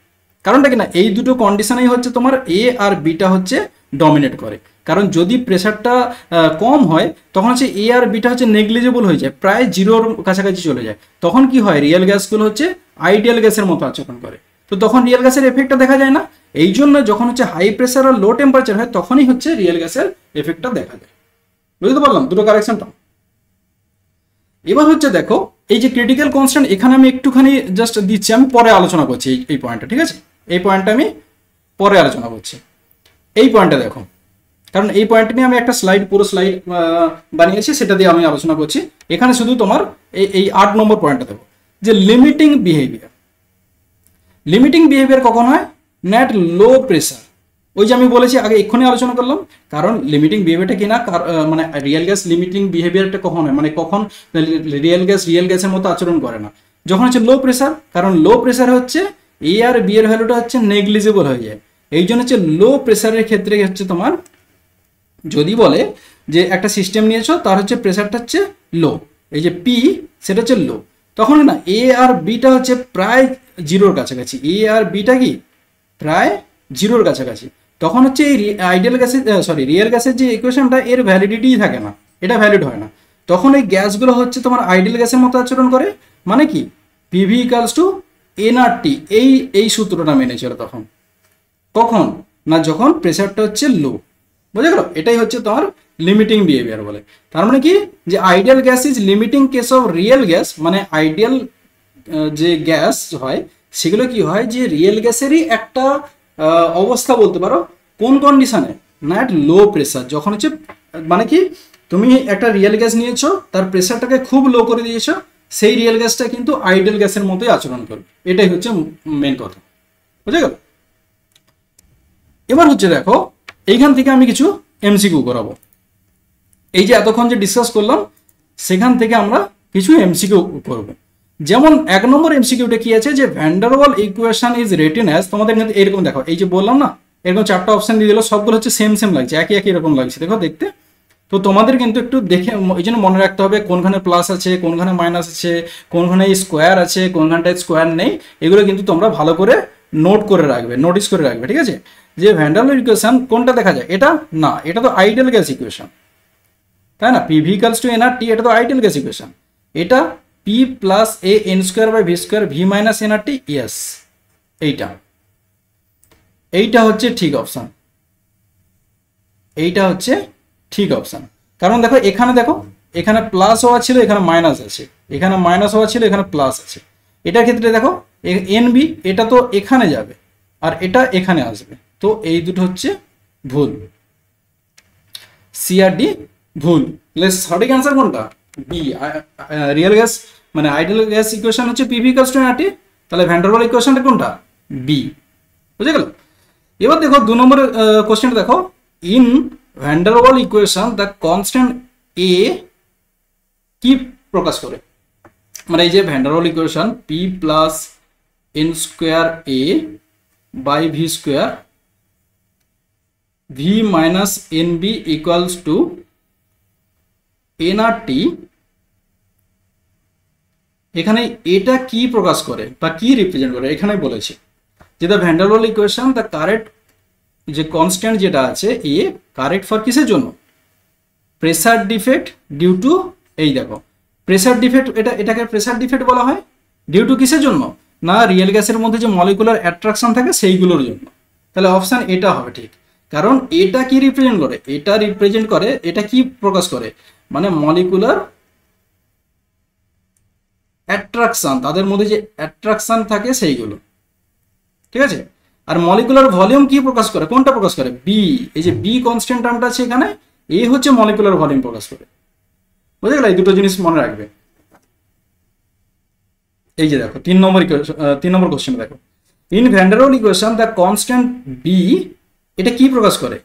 কারণটা কি না, এই দুটো কন্ডিশনেই হচ্ছে তোমার এ আর বিটা হচ্ছে ডমিনেট করে। কারণ যদি প্রেসারটা কম হয়, তখন হচ্ছে এ আর বিটা হচ্ছে নেগলিজেবল হয়ে যায়, প্রায় জিরোর কাছাকাছি চলে যায়। তখন কি হয়, রিয়েল গ্যাসগুলো হচ্ছে আইডিয়াল গ্যাসের মতো আচরণ করে, তো তখন রিয়েল গ্যাসের এফেক্টটা দেখা যায় না। এই জন্য যখন হচ্ছে হাই প্রেসার আর লো টেম্পারেচার হয়, তখনই হচ্ছে রিয়েল গ্যাসের এফেক্টটা দেখা যায়। বুঝতে পারলাম দুটো কারেকশনটা। এবার হচ্ছে দেখো, এই যে ক্রিটিক্যাল কনস্ট্যান্ট, এখানে আমি একটুখানি জাস্ট দিচ্ছি, আমি পরে আলোচনা করছি এই পয়েন্টটা, ঠিক আছে, এই পয়েন্টটা আমি পরে আলোচনা করছি। এই পয়েন্টটা দেখো, কারণ এই পয়েন্ট নিয়ে আমি একটা পুরো স্লাইড বানিয়েছি, সেটা দিয়ে আমি আলোচনা করছি। এখানে শুধু তোমার এই 8 নম্বর পয়েন্টটা দেখো, যে লিমিটিং বিহেভিয়ার। লিমিটিং বিহেভিয়ার কখন হয়, নেট লো প্রেসার, ওই যে আমি বলেছি আগে এক্ষুনি আলোচনা করলাম। কারণ লিমিটিং বিহেভিয়ারটা কিনা মানে রিয়েল গ্যাস লিমিটিং বিহেভিয়ারটা কখন হয়, মানে কখন রিয়েল গ্যাসের মতো আচরণ করে না, যখন হচ্ছে লো প্রেসার। কারণ লো প্রেসার হচ্ছে এ আর বি এর ভ্যালুটা হচ্ছে নেগলিজেবল হয়ে যায়। এই জন্য হচ্ছে লো প্রেসারের ক্ষেত্রে হচ্ছে তোমার, যদি বলে যে একটা সিস্টেম নিয়েছো, তার হচ্ছে প্রেসারটা হচ্ছে লো, এই যে পি সেটা হচ্ছে লো, তখন না এ আর বিটা হচ্ছে প্রায় জিরোর কাছাকাছি, এ আর বিটা কি প্রায় জিরোর কাছাকাছি, তখন হচ্ছে এই আইডিয়াল গ্যাসের রিয়েল গ্যাসের যে ইকুয়েশনটা, এর ভ্যালিডিটিই থাকে না, এটা ভ্যালিড হয় না। তখন এই গ্যাসগুলো হচ্ছে তোমার আইডিয়াল গ্যাসের মতো আচরণ করে। মানে কি, পিভি ইকালস টু এনআরটি, এই সূত্রটা মেনে চলে তখন, কখন না যখন প্রেসারটা হচ্ছে লো, বুঝে গেল। এটাই হচ্ছে তোমার লিমিটিং বিহেভিয়ার বলে। তার মানে কি, যে ideal gas is limiting case of real gas, মানে আইডিয়াল যে গ্যাস হয় সেগুলো কি হয়, যে রিয়েল গ্যাসেরই একটা অবস্থা বলতে পারো, কোন কন্ডিশনে না, এট লো প্রেসার, যখন হচ্ছে মানে কি, তুমি একটা রিয়েল গ্যাস নিয়েছো, তার প্রেসারটাকে খুব লো করে দিয়েছো, সেই রিয়েল গ্যাসটা কিন্তু আইডিয়াল গ্যাসের মতোই আচরণ করবে, এটাই হচ্ছে মেন কথা, বুঝে গেল। এবার হচ্ছে দেখো, এইখান থেকে আমি কিছু এমসিকিউ করাবো। এই যে এতক্ষণ যে ডিসকাস করলাম, সেখান থেকে আমরা কিছু এমসিকিউ করব। যেমন 1 নম্বর এমসিকিউটা কি আছে, যে van der wall equation is written as, তোমাদের কিন্তু এরকম দেখো, এই যে বললাম না, এরকম 4টা অপশন দিয়ে দিল, সবগুলো হচ্ছে সেম লাগছে, একই রকম লাগছে দেখো দেখতে। তো তোমাদের কিন্তু একটু দেখে এই জন্য মনে রাখতে হবে কোনখানে প্লাস আছে, কোনখানে মাইনাস আছে, কোনখানে স্কোয়ার আছে, কোনখানটায় স্কোয়ার নেই, এগুলো কিন্তু তোমরা ভালো করে নোটিস করে রাখবে, ঠিক আছে। যে ভ্যান ডার ওয়াল ইকুয়েশন কোনটা দেখা যায়, এটা না, এটা তো আইডিয়াল গ্যাস ইকুয়েশন, তাই না, পিভি ইকুয়ালস টু এনআরটি, এটা তো আইডিয়াল গ্যাস ইকুয়েশন। এটা P plus A N square by V square V minus NRT, yes, এইটা হচ্ছে ঠিক অপশন, এইটা হচ্ছে ঠিক অপশন। কারণ দেখো এখানে প্লাস হওয়া ছিল, এখানে মাইনাস আছে, এখানে মাইনাস হওয়া ছিল, এখানে প্লাস আছে। এটার ক্ষেত্রে দেখো এন বি, এটা তো এখানে যাবে আর এটা এখানে আসবে, তো এই দুটো হচ্ছে ভুল, সি আর ডি ভুল। সঠিক অ্যান্সার কোনটা, বি, রিয়েল গ্যাস মানে আইডিয়াল গ্যাস ইকুয়েশন হচ্ছে পিভি ইকুয়ালস টু এনআরটি, তাহলে ভ্যান ডার ওয়াল ইকুয়েশনটা কোনটা, বি, বুঝে গেল। এবার দেখো 2 নম্বরের কোশ্চেনটা দেখো, in van der wall equation the constant A কি প্রকাশ করে, মানে এই যে van der wall equation P plus N square A by V square V minus N B equals to NRT, এখানে এটা কি প্রকাশ করে বা কি রিপ্রেজেন্ট করে, এখানে বলেছে যে the van der wall equation the correct যে কনস্ট্যান্ট যেটা আছে এ কারেক্ট ফর কিসের জন্য, প্রেসার ডিফেক্ট ডিউ টু, এই দেখো প্রেসার ডিফেক্ট, এটাকে প্রেসার ডিফেক্ট বলা হয় ডিউ টু কিসের জন্য, না রিয়েল গ্যাসের মধ্যে যে মলিকুলার অ্যাট্রাকশন থাকে সেইগুলোর জন্য। তাহলে অপশান এটা হবে ঠিক, কারণ এটা কি রিপ্রেজেন্ট করে, এটা রিপ্রেজেন্ট করে, এটা কি প্রকাশ করে, মানে মলিকুলার অ্যাট্রাকশন, তাদের মধ্যে যে অ্যাট্রাকশন থাকে সেইগুলো, ঠিক আছে। আর মলিকুলার ভলিউম কি প্রকাশ করে, কোনটা প্রকাশ করে, বি, এই যে বি কনস্ট্যান্ট টার্মটা আছে এখানে, এই হচ্ছে মলিকুলার ভলিউম প্রকাশ করে। বুঝে গেল, এই দুটো জিনিস মনে রাখবে। এই যে দেখো 3 নম্বর কোশ্চেন দেখো, in van der wall equation the constant B, এটা কি প্রকাশ করে,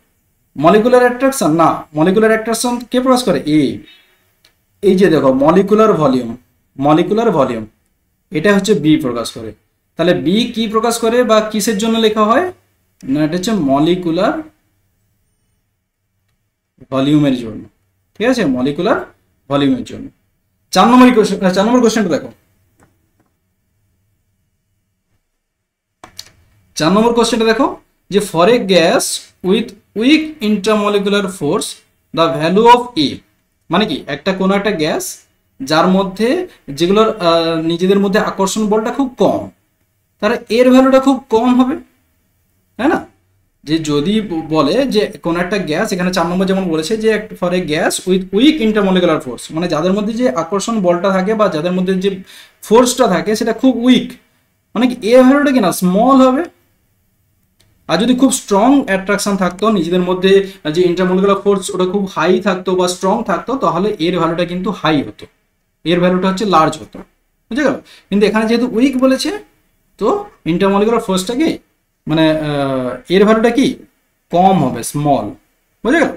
মলিকুলার অ্যাট্রাকশন, না মলিকুলার অ্যাট্রাকশন কে প্রকাশ করে, এ। এই যে দেখো মলিকুলার ভলিউম এটা হচ্ছে বি প্রকাশ করে। তাহলে বি কি প্রকাশ করে বা কিসের জন্য লেখা হয়, না এটা হচ্ছে মলিকুলার ভলিউমের জন্য, ঠিক আছে, মলিকুলার ভলিউমের জন্য। 4 নম্বর কোশ্চেনটা দেখো, 4 নম্বর কোশ্চেনটা দেখো যে for a gas with weak intermolecular force the value of A, মানে কি একটা কোনো একটা গ্যাস যার মধ্যে যেগুলোর নিজেদের মধ্যে আকর্ষণ বলটা খুব কম, তাহলে এর ভ্যালুটা খুব কম হবে, তাই না। যে যদি বলে যে কোনো একটা গ্যাস, এখানে 4 নম্বর যেমন বলেছে যে for a gas with weak intermolecular force, মানে যাদের মধ্যে যে আকর্ষণ বলটা থাকে বা যাদের মধ্যে যে ফোর্সটা থাকে সেটা খুব উইক, মানে কি এর ভ্যালুটা কি না স্মল হবে। আর যদি খুব স্ট্রং অ্যাট্রাকশন থাকতো নিজেদের মধ্যে, যে ইন্টারমলিকুলার ফোর্স ওটা খুব হাই থাকতো বা স্ট্রং থাকতো, তাহলে এর ভ্যালুটা কিন্তু হাই হতো, এর ভ্যালুটা হচ্ছে লার্জ হতো, বুঝে গেল। কিন্তু এখানে যেহেতু উইক বলেছে, তো ইন্টারমলিকুলার ফোর্সটা কি মানে এর ভ্যালুটা কি কম হবে, স্মল, বুঝে গেল।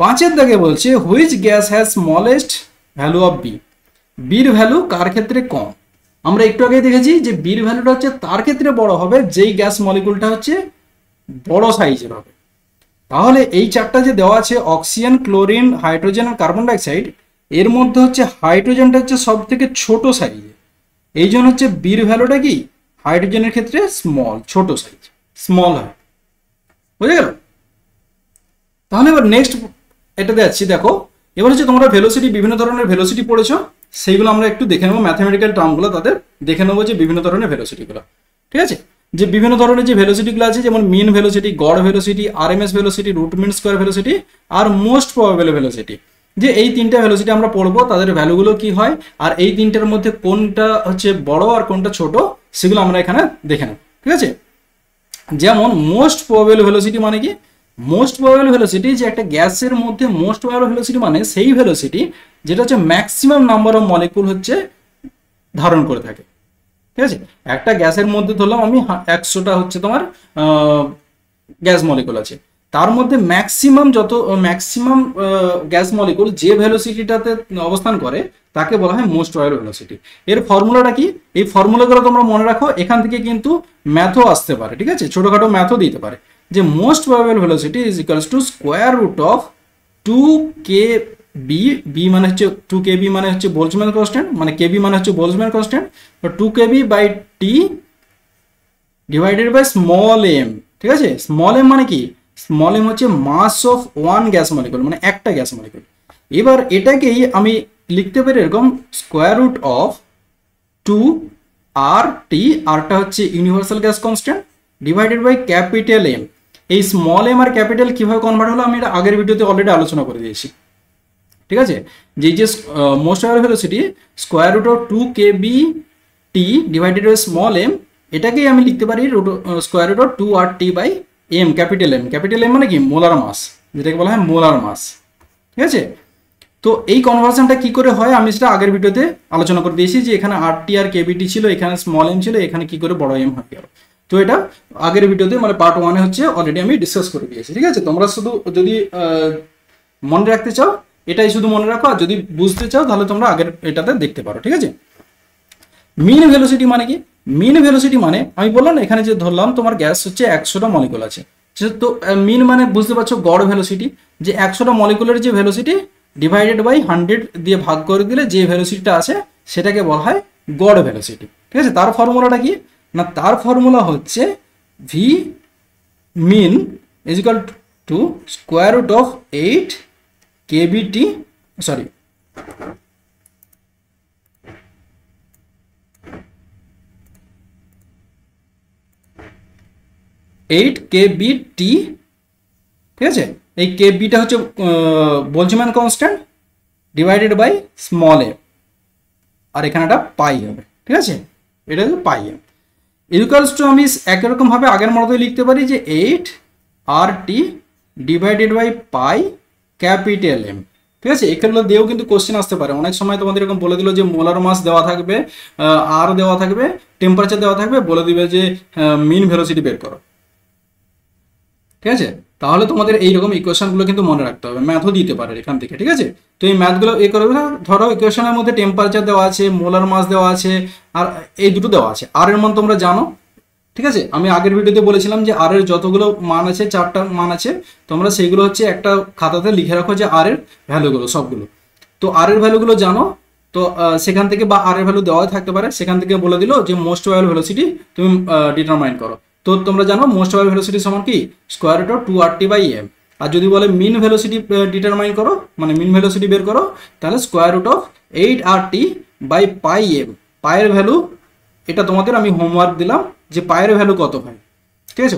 5 দাগে বলছে which gas has smallest value of B, বির ভ্যালু কার ক্ষেত্রে কম। আমরা একটু আগে দেখেছি যে বির ভ্যালুটা হচ্ছে তার ক্ষেত্রে বড় হবে যেই গ্যাস মলিকুলটা হচ্ছে বড় সাইজের হবে। তাহলে এই চারটা যে দেওয়া আছে অক্সিজেন, ক্লোরিন, হাইড্রোজেন আর কার্বন ডাইঅক্সাইড, এর মধ্যে হচ্ছে হাইড্রোজেনটা হচ্ছে সব থেকে ছোট সাইজ, এই জন্য হচ্ছে বির ভ্যালুটা কি হাইড্রোজেনের ক্ষেত্রে স্মল, ছোট সাইজ, স্মল হয়, বুঝে গেল। তাহলে এবার নেক্সট এটাতে যাচ্ছি, দেখো এবার হচ্ছে তোমরা ভেলোসিটি, বিভিন্ন ধরনের ভেলোসিটি পড়েছো, সেইগুলো আমরা একটু দেখে নেবো, ম্যাথামেটিক্যাল টার্মগুলো তাদের দেখে নেবো যে বিভিন্ন ধরনের ভেলোসিটিগুলো, ঠিক আছে। যে বিভিন্ন ধরনের যে ভেলোসিটিগুলো আছে, যেমন মিন ভেলোসিটি, গড় velocity, RMS velocity, root mean square velocity আর মোস্ট প্রবাবল ভেলোসিটি, যে এই তিনটা ভেলোসিটি আমরা পড়বো, তাদের ভ্যালুগুলো কি হয়, আর এই তিনটার মধ্যে কোনটা হচ্ছে বড় আর কোনটা ছোট, সেগুলো আমরা এখানে দেখে নেব, ঠিক আছে। যেমন মোস্ট প্রবাবল ভেলোসিটি মানে কি, মোস্ট প্রবাবল ভেলোসিটি যে একটা গ্যাসের মধ্যে মোস্ট প্রবাবল ভেলোসিটি মানে সেই ভেলোসিটি যেটা হচ্ছে ম্যাক্সিমাম নাম্বার অফ মলিকুল হচ্ছে ধারণ করে থাকে, ঠিক আছে। একটা গ্যাসের মধ্যে ধরলাম আমি 100টা হচ্ছে তোমার গ্যাস মলিকুল আছে, তার মধ্যে ম্যাক্সিমাম গ্যাস মলিকুল যে ভেলোসিটিটাতে অবস্থান করে তাকে বলা হয় মোস্ট প্রবাবল ভেলোসিটি। এর ফর্মুলাটা কি, এই ফর্মুলাগুলো তোমরা মনে রাখো, এখান থেকে কিন্তু ম্যাথও আসতে পারে, ঠিক আছে, ছোটখাটো ম্যাথও দিতে পারে। যে most probable velocity is equals to square root of 2kb, B মানে হচ্ছে 2kb মানে হচ্ছে বোলজম্যান কনস্ট্যান্ট, মানে kb মানে হচ্ছে বোলজম্যান কনস্ট্যান্ট, তো 2kb by T divided by small M, ঠিক আছে। স্মল এম মানে কি, স্মল এম হচ্ছে mass of one gas molecule, মানে একটা গ্যাস মলিকুল। এবার এটাকেই আমি লিখতে পারি এরকম স্কোয়ার রুট অফ 2RT, আরটা হচ্ছে universal gas constant, divided by capital M. এই স্মল এম আর ক্যাপিটাল কিভাবে কনভার্ট হলো আমি এটা আগের ভিডিওতে অলরেডি আলোচনা করে দিয়েছি, ঠিক আছে। যে most probable velocity square root of 2kbt divided by small M, এটাকেই আমি লিখতে পারি square root of 2RT by M, capital M. Capital M মানে কি মোলার মাস, যেটাকে বলা হয় মোলার মাস, ঠিক আছে। তো এই কনভার্সনটা কি করে হয় আমি সেটা আগের ভিডিওতে আলোচনা করে দিয়েছি, যে এখানে RT আর কেবিটি ছিল, এখানে স্মল এম ছিল, এখানে কি করে বড় এম হয়ে গেল। তো এটা আগের ভিডিওতে মানে পার্ট 1-এ হচ্ছে অলরেডি আমি ডিসকাস করে দিয়েছি, ঠিক আছে। তোমরা শুধু যদি মনে রাখতে চাও এটাই শুধু মনে রাখো, আর যদি বুঝতে চাও তাহলে তোমরা আগের এটাতে দেখতে পারো, ঠিক আছে। মিন ভেলোসিটি মানে কি, মিন ভেলোসিটি মানে আমি বললাম এখানে যে ধরলাম তোমার গ্যাস হচ্ছে 100টা মলিকুল আছে, তো মিন মানে বুঝতে পারছো গড় ভেলোসিটি, যে 100টা মলিকুলের যে ভেলোসিটি ডিভাইডেড বাই 100 দিয়ে ভাগ করে দিলে যে ভেলোসিটিটা আছে সেটাকে বলা হয় গড় ভেলোসিটি, ঠিক আছে। তার ফর্মুলাটা কি, না তার ফর্মুলা হচ্ছে v mean is equal to square root of 8 KBT, sorry 8 kbt, ঠিক আছে। এই kbটা হচ্ছে Boltzmann constant divided by small a, আর এখানে একটা পাই হবে, ঠিক আছে, এটা হচ্ছে পাই এম ইকুয়ালস টু আমি একই রকম ভাবে আগের মতোই লিখতে পারি যে 8 RT divided by pi capital M, ঠিক আছে। এগুলো দিয়েও কিন্তু কোশ্চেন আসতে পারে। অনেক সময় তোমাদের এরকম বলে দিল যে মোলার মাস দেওয়া থাকবে, আর দেওয়া থাকবে, টেম্পারেচার দেওয়া থাকবে, বলে দিবে যে মিন ভেলোসিটি বের করো, ঠিক আছে। তাহলে তোমাদের এইরকম ইকুয়েশনগুলো কিন্তু মনে রাখতে হবে, ম্যাথও দিতে পারে এখান থেকে, ঠিক আছে। তো এই ম্যাথগুলো এ করবে না, ধরো ইকুয়েশনের মধ্যে টেম্পারেচার দেওয়া আছে, মোলার মাস দেওয়া আছে, আর এই দুটো দেওয়া আছে। আর এর মান তোমরা জানো, ঠিক আছে। আমি আগের ভিডিওতে বলেছিলাম যে আর এর যতগুলো মান আছে, 4টা মান আছে, তোমরা সেইগুলো হচ্ছে একটা খাতাতে লিখে রাখো যে আর এর ভ্যালুগুলো সবগুলো। তো আর এর ভ্যালুগুলো জানো, তো সেখান থেকে, বা আর এর ভ্যালু দেওয়া থাকতে পারে, সেখান থেকে বলে দিল যে মোস্ট প্রবাবল ভেলোসিটি তুমি ডিটারমাইন করো। তো তোমরা জানো মোস্ট প্রবাবল ভেলোসিটি সমান কি square root of 2RT by M. আর যদি বলে মিন ভেলোসিটি ডিটারমাইন করো, মানে মিন ভেলোসিটি বের করো, তাহলে square root of 8RT by pi M. পায়ের ভ্যালু এটা তোমাদের আমি হোমওয়ার্ক দিলাম যে পায়ের ভ্যালু কত হয়, ঠিক আছে।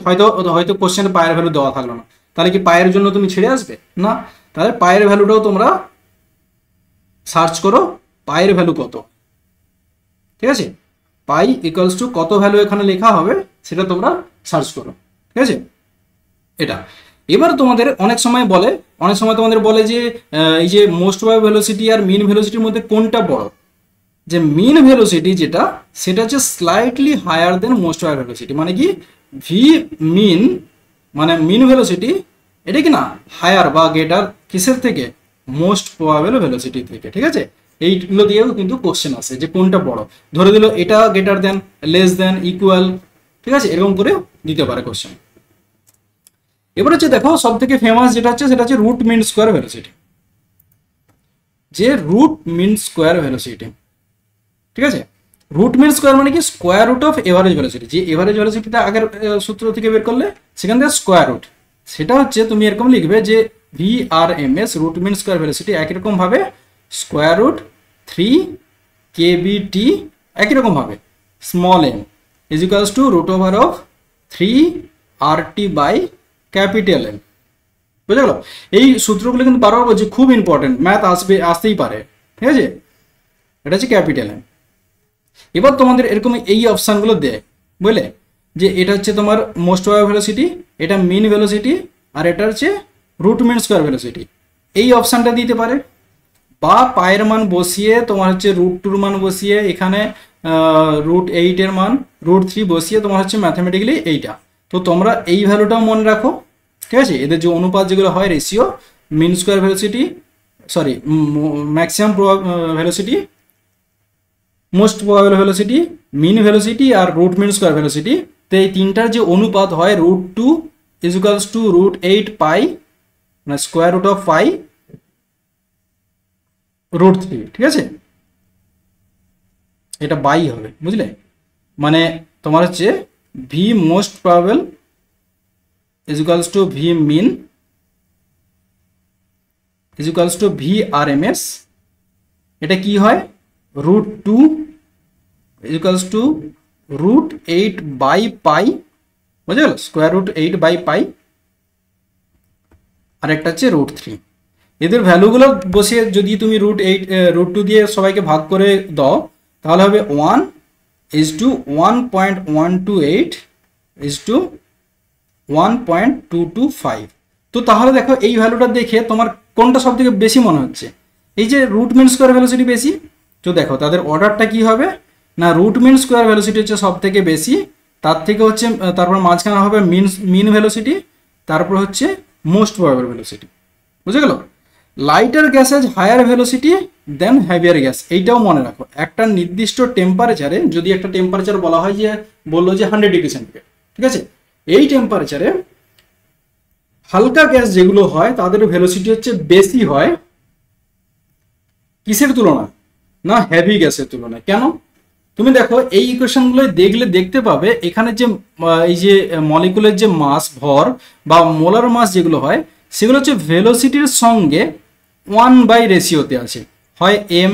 হয়তো কোশ্চেনে পায়ের ভ্যালু দেওয়া থাকলো না, তাহলে কি পায়ের জন্য তুমি ছেড়ে আসবে না? তাহলে পায়ের ভ্যালুটাও তোমরা সার্চ করো, পায়ের ভ্যালু কত, ঠিক আছে। পাই ইকুয়ালস টু কত ভ্যালু এখানে লেখা হবে সেটা তোমরা সার্চ করো, ঠিক আছে। এটা এবার তোমাদের অনেক সময় তোমাদের বলে যে এই যে মোস্ট প্রবাবল ভেলোসিটি আর মিন ভেলোসিটির মধ্যে কোনটা বড়। যে মিন ভেলোসিটি যেটা, সেটা হচ্ছে slightly higher than most probable velocity, মানে কি ভি মিন, মানে মিন ভেলোসিটি এটা কি না হায়ার বা গ্রেটার কিসের থেকে, মোস্ট প্রবাবল ভেলোসিটি থেকে, ঠিক আছে। এইগুলো দিয়েও কিন্তু কোশ্চেন আসে যে কোনটা বড়, ধরে দিল এটা greater than, less than, equal, ঠিক আছে, এরকম করে দিতে পারে কোশ্চেন। এবার হচ্ছে দেখো সব থেকে ফেমাস যেটা হচ্ছে সেটা হচ্ছে রুট মিন স্কোয়ার ভেলোসিটি। যে রুট মিন স্কোয়ার ভেলোসিটি, ঠিক আছে। রুট মিন স্কোয়ার মানে কি square root of average velocity. যে এভারেজ ভেলোসিটিটা আগের সূত্র থেকে বের করলে সেখান থেকে স্কোয়ার রুট, সেটা হচ্ছে তুমি এরকম লিখবে যে VRMS root mean square velocity একই রকম ভাবে স্কোয়ার রুট 3 kbt একই রকম ভাবে small m is equals to root over of 3RT by capital M। বুঝে গেল? এই সূত্রগুলো কিন্তু বারবার বলছি খুব ইম্পর্টেন্ট, ম্যাথ আসতেই পারে, ঠিক আছে। এটা হচ্ছে ক্যাপিটাল M। এবার তোমাদের এরকম এই অপশানগুলো দেয়, বুঝলে, যে এটা হচ্ছে তোমার মোস্ট প্রবাবল ভেলোসিটি, এটা মিন ভেলোসিটি, আর এটা হচ্ছে রুট মিন স্কোয়ার ভেলোসিটি। এই অপশানটা দিতে পারে, বা পায়ের মান বসিয়ে তোমার হচ্ছে √2 মান বসিয়ে, এখানে √8 এর মান √3 বসিয়ে তোমার হচ্ছে ম্যাথামেটিক্যালি এইটা। তো তোমরা এই ভ্যালুটাও মনে রাখো, ঠিক আছে। এদের যে অনুপাত যেগুলো হয় ratio, mean square velocity, sorry maximum velocity, most probable velocity, mean velocity আর রুট মিন স্কোয়ার ভেলোসিটি, তো এই তিনটার যে অনুপাত হয় √2 ইজ ইকুয়ালস টু √8 পাই, মানে স্কোয়ার রুট অফ পাই √3, ঠিক আছে। এটা বাই হবে, বুঝলে, মানে তোমার হচ্ছে V most probable is equals to V mean is equals to VRMS। এটা কি হয় √2 is equals to √8 by pi, বুঝে গেল, স্কোয়ার √8 বাই পাই, আর একটা হচ্ছে √3। এদের ভ্যালুগুলো বসিয়ে যদি তুমি √2 দিয়ে সবাইকে ভাগ করে দাও, তাহলে হবে 1:1.128 1.225। তো তাহলে দেখো এই ভ্যালুটা দেখে তোমার কোনটা সব থেকে বেশি মনে হচ্ছে? এই যে রুট মিন স্কোয়ার ভেলোসিটি বেশি। তো দেখো তাদের অর্ডারটা কি হবে না, রুট মিন স্কোয়ার ভেলোসিটি হচ্ছে সব থেকে বেশি, তার থেকে হচ্ছে তারপর মাঝখানে হবে মিন ভেলোসিটি, তারপর হচ্ছে মোস্ট প্রবাবল ভেলোসিটি। বুঝে গেল? Lighter gas has higher velocity than heavier gas. এইটাও মনে রাখো, একটা নির্দিষ্ট টেম্পারেচারে, যদি একটা টেম্পারেচার বলা হয় যে বললো যে 100 ডিগ্রি সেন্টিগ্রেড, ঠিক আছে, এই টেম্পারেচারে হালকা গ্যাস যেগুলো হয় তাদের ভেলোসিটি হচ্ছে বেশি হয় কিসের তুলনায় না হেভি গ্যাসের তুলনায়। কেন? তুমি দেখো এই ইকুয়েশনগুলো দেখলে দেখতে পাবে এখানে যে এই যে মলিকুলের যে মাস ভর বা মোলার মাস যেগুলো হয় সেগুলো হচ্ছে ভেলোসিটির সঙ্গে 1/রেশিওতে আছে, হয় এম